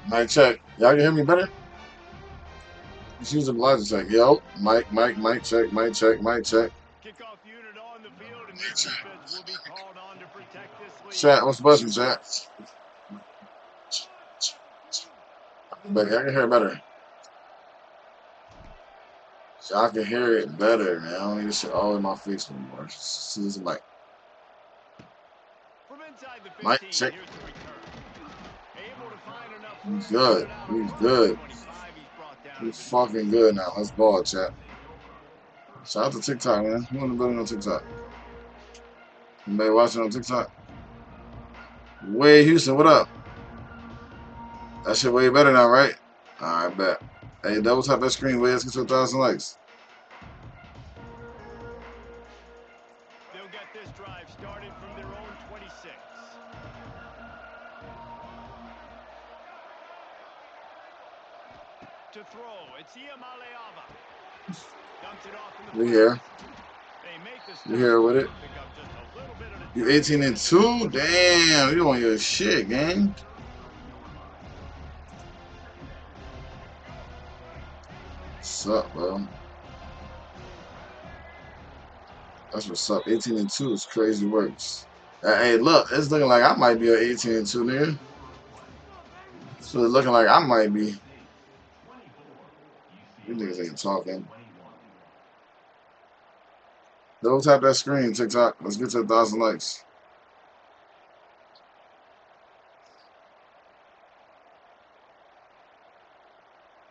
A: Mic check. Y'all can hear me better? Just use the Elijah check. Yo, mic check, mic check, mic check.
B: Kickoff unit on the field, and this defense will be called on to protect this lead.
A: Chat, what's the button, chat? But I can hear it better. So I can hear it better, man. I don't need this shit all in my face anymore. Just use the mic.
B: From inside the 15,
A: Mic check.
B: here's the return. Able to find enough
A: He's good. He's good. He's fucking good now. Let's ball, chat. Shout out to TikTok, man. Who in the building on TikTok? Anybody watching on TikTok? Wade Houston, what up? That shit way better now, right? Alright, bet. Hey, double tap that screen, Wade. Let's get to 1,000 likes.
B: They'll get this drive started from their own 26. To throw, it's Iamaleava. Dumps it off in the
A: We here. You here with it? You 18-2? Damn, you on your shit, gang. What's up, bro? That's what's up. 18-2 is crazy works. Hey, look, it's looking like I might be an 18-2, nigga. So it's looking like I might be. These niggas ain't talking. Don't tap that screen, TikTok. Let's get to 1,000 likes.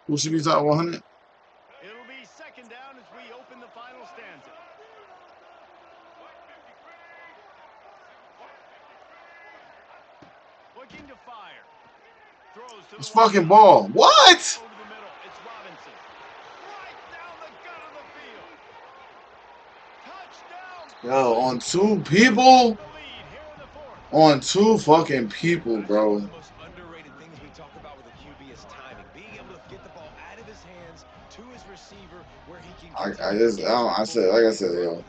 A: Who should be top 100?
B: It'll be second down as we open the final stanza. Looking to fire. Throws to
A: This
B: the
A: fucking ball. What?
B: Over the middle. It's Robinson. Right down the gut of the field. Touchdown.
A: Yo, on 2 people? On 2 fucking people, bro.
D: One of the most underrated things we talk about with a QB is timing. Being able to get the ball out of his hands to his receiver where he can
A: I said, yo,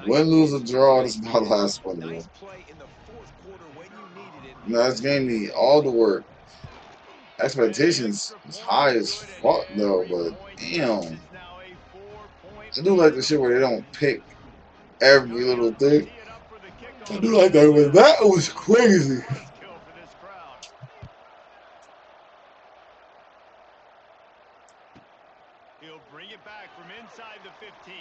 A: win, lose, or draw, this is my last one, yo.
D: play in the fourth quarter when you needed it.
A: No, this game need all the work. Expectations is high as fuck, though, but damn. I do like the shit where they don't pick every little thing. I do like that, but that was crazy.
B: He'll bring it back from inside the 15.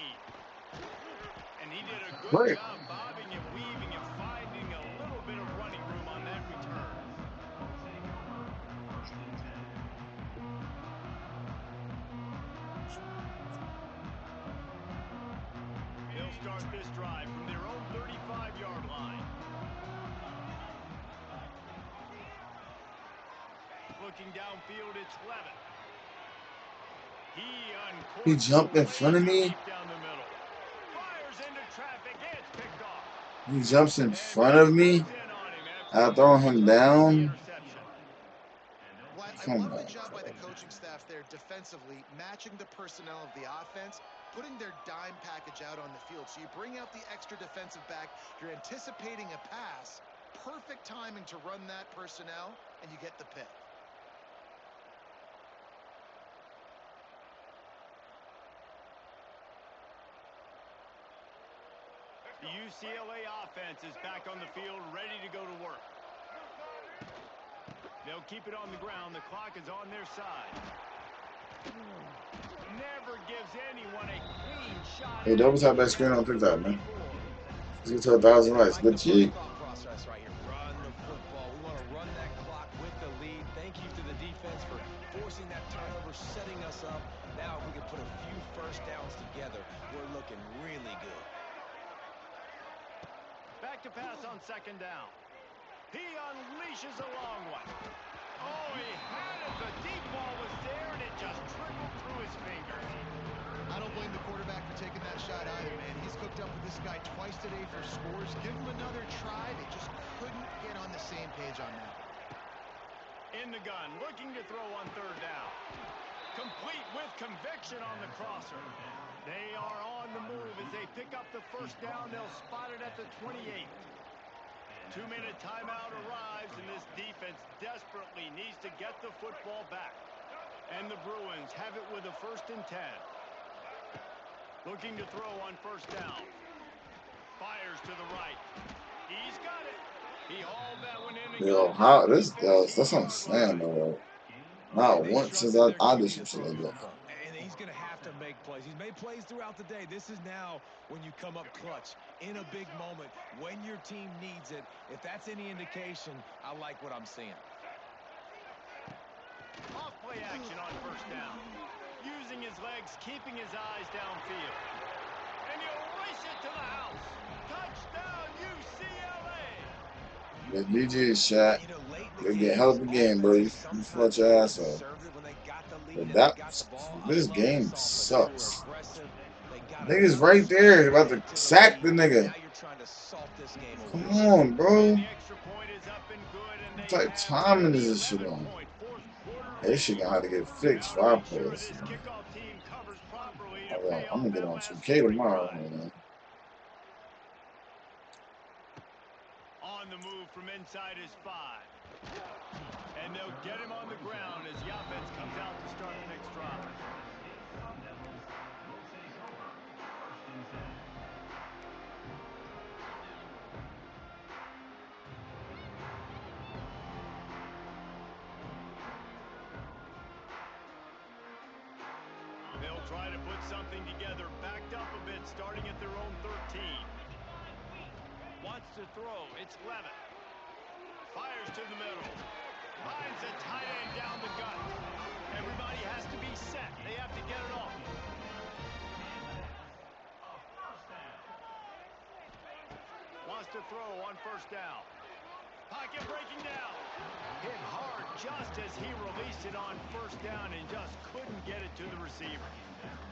B: And he did a good
A: Right.
B: job bobbing and weaving and finding a little bit of running room on that return. They'll start this drive from their own 35-yard line. Looking downfield, it's Levin.
A: He jumped in front of me. He jumps in front of me. I throw him down.
E: I love the job by the coaching staff there defensively, matching the personnel of the offense, putting their dime package out on the field. So you bring out the extra defensive back, you're anticipating a pass, perfect timing to run that personnel, and you get the pick.
B: The UCLA offense is back on the field, ready to go to work. They'll keep it on the ground. The clock is on their side. Never gives anyone a clean shot.
A: Hey, double tap that screen on TikTok, man. Let's get to 1,000 likes. Good G.
D: Process right here. Run the football. We want to run that clock with the lead. Thank you to the defense for forcing that turnover, setting us up. Now, if we can put a few first downs together, we're looking really good.
B: Back to pass on second down. He unleashes a long one. Oh, he had it. The deep ball was there, and it just trickled through his fingers.
E: I don't blame the quarterback for taking that shot either, man. He's cooked up with this guy twice today for scores. Give him another try. They just couldn't get on the same page on that.
B: In the gun, looking to throw on third down. Complete with conviction on the crosser. They are on the move as they pick up the first down. They'll spot it at the 28. 2-minute timeout arrives, and this defense desperately needs to get the football back. And the Bruins have it with a 1st and 10. Looking to throw on first down. Fires to the right. He's got it. He hauled that one in.
A: Yo, how this does? That's what I'm saying, though. Not once since I did some shit like that.
D: And he's going to have to make plays. He's made plays throughout the day. This is now when you come up clutch in a big moment when your team needs it. If that's any indication, I like what I'm seeing.
B: Off play action on first down. Using his legs, keeping his eyes downfield. And he'll race it to the house. Touchdown, UCLA.
A: The DJ shot. They get help again, bro. You fuck your ass up. But this game sucks. Niggas right there about to sack the nigga. Come on, bro. What type of timing is this shit on? This shit gonna have to get fixed for our players. I'm gonna get on 2K tomorrow, man.
B: inside his 5. And they'll get him on the ground as the offense comes out to start the next drive.
H: Sun Devils will take over. 1st and 10.
B: They'll try to put something together, backed up a bit, starting at their own 13. Wants to throw. It's Levitt. Fires to the middle. Finds a tight end down the gut. Everybody has to be set. They have to get it off. Wants to throw on 1st down. Pocket breaking down. Hit hard just as he released it on 1st down and just couldn't get it to the receiver.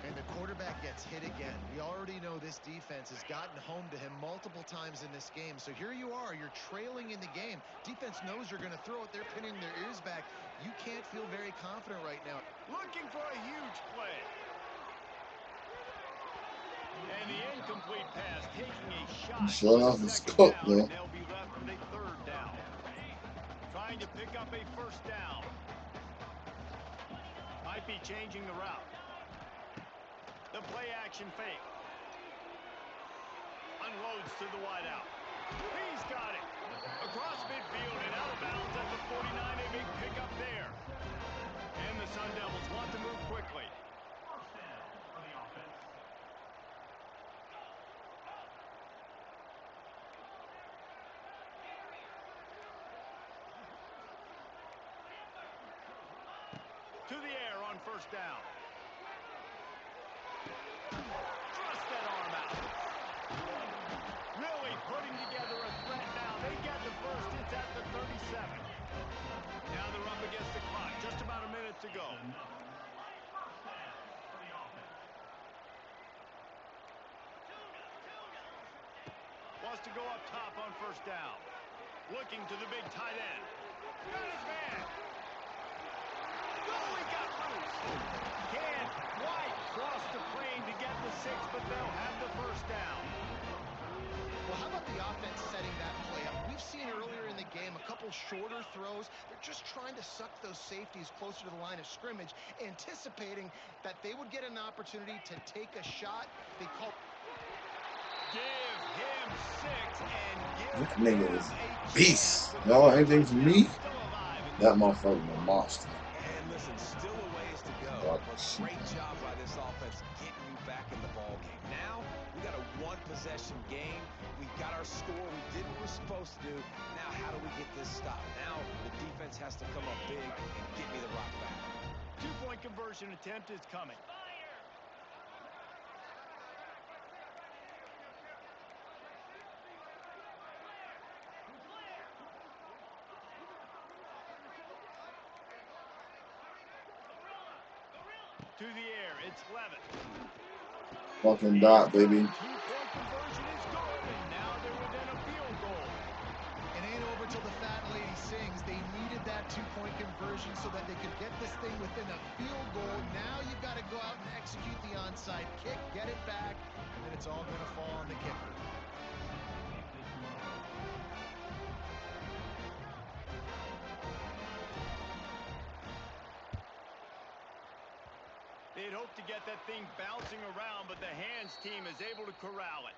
E: And the quarterback gets hit again. We already know this defense has gotten home to him multiple times in this game. So here you are, you're trailing in the game. Defense knows you're going to throw it. They're pinning their ears back. You can't feel very confident right now.
B: Looking for a huge play. And the incomplete pass taking a shot.
A: Shut off the
B: 2nd
A: scope,
B: down,
A: man.
B: and they'll be left with a 3rd down. Trying to pick up a 1st down. Might be changing the route. The play action fake. Unloads to the wideout. He's got it. Across midfield and out of bounds at the 49. A big pickup there. And the Sun Devils want to move quickly.
H: 1st down for the offense.
B: To the air on 1st down. Thrust that arm out. Really putting together a threat now. They get the 1st. It's at the 37. Now they're up against the clock. Just about a minute to go.
H: 1st down for the offense.
B: Wants to go up top on 1st down. Looking to the big tight end. Got his man. Oh, he got loose. Can't quite cross the plane to get the 6, but they'll have the 1st down.
E: Well, how about the offense setting that play up? We've seen earlier in the game a couple shorter throws. They're just trying to suck those safeties closer to the line of scrimmage, anticipating that they would get an opportunity to take a shot. They call.
B: Give him 6 and give
A: That nigga
B: him
A: is
B: a
A: beast.
B: chance.
A: Y'all anything from me?
B: Still alive.
A: That motherfucker a monster.
D: And listen, still a ways to go.
A: Dog
D: But
A: shit.
D: great job by this offense getting you back in the ball game. Now, we got a 1-possession game. We got our score. We did what we're supposed to do. Now, how do we get this stop? Now, the defense has to come up big and get me the rock back.
B: 2-point conversion attempt is coming. To the air, it's Levitt.
A: Fucking dot, baby.
B: 2-point conversion is good, and now they're within a field goal.
E: It ain't over till the fat lady sings. They needed that 2-point conversion so that they could get this thing within a field goal. Now you've got to go out and execute the onside kick, get it back, and then it's all going to fall on the kicker.
B: They'd hope to get that thing bouncing around, but the hands team is able to corral it.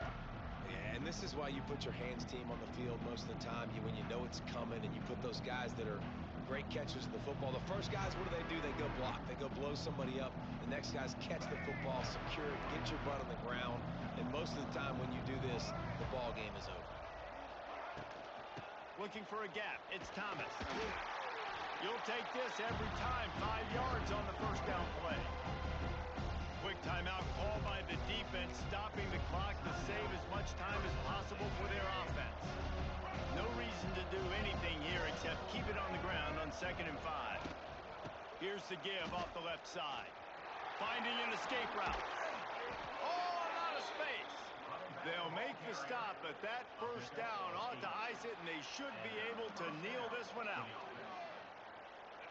D: Yeah, and this is why you put your hands team on the field most of the time. When you know it's coming, and you put those guys that are great catchers of the football. The first guys, what do? They go block. They go blow somebody up. The next guys catch the football, secure it, get your butt on the ground. And most of the time when you do this, the ball game is over.
B: Looking for a gap. It's Thomas. You'll take this every time. 5 yards on the 1st down play. Quick timeout called by the defense, stopping the clock to save as much time as possible for their offense. No reason to do anything here except keep it on the ground on 2nd and 5. Here's the give off the left side. Finding an escape route. Oh, a lot of space. They'll make the stop, but that 1st down ought to ice it, and they should be able to kneel this one out.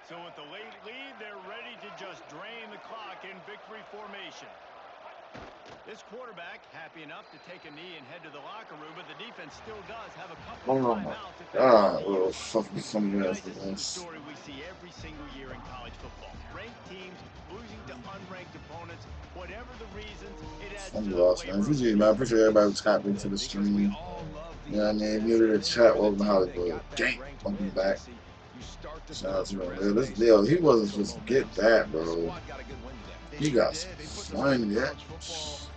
B: So with the late lead, they're ready to just drain the clock in victory formation. This quarterback happy enough to take a knee and head to the locker room, but the defense still does have a couple of timeouts if they want to use them. Guys, this is the story we see every single year in college football. Ranked teams losing to unranked opponents, whatever the reasons, it adds to the flavor of the
A: man. I appreciate everybody who's tapping into the stream. You know what I mean? New to the chat, welcome to Hollywood. Gang, welcome back. Shout out to him. This deal, he wasn't supposed to get that, bro. He got fun yet.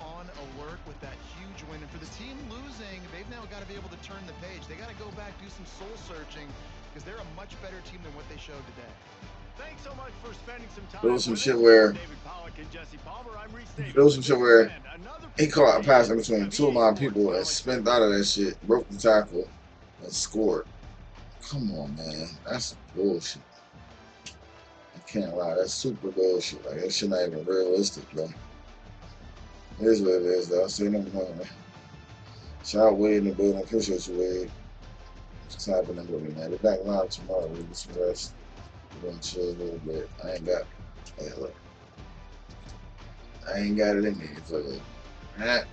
E: On alert with that huge win, and for the team losing, they've now got to be able to turn the page. They got to go back, do some soul searching, because they're a much better team than what they showed today.
B: Thanks so much for spending some time.
A: There was some shit where he caught a pass in between two of my people and spent out of that shit, broke the tackle, and scored. Come on, man. That's bullshit. I can't lie. That's super bullshit. Like, that shit not even realistic, bro. It is what it is, though. Say no more, man. Shout out Wade in the building. Appreciate you, Wade. What's happening with me, man? We're back live tomorrow. We'll get some rest. We're going to chill a little bit. I ain't got... Hey, look. I ain't got it in me. It's like,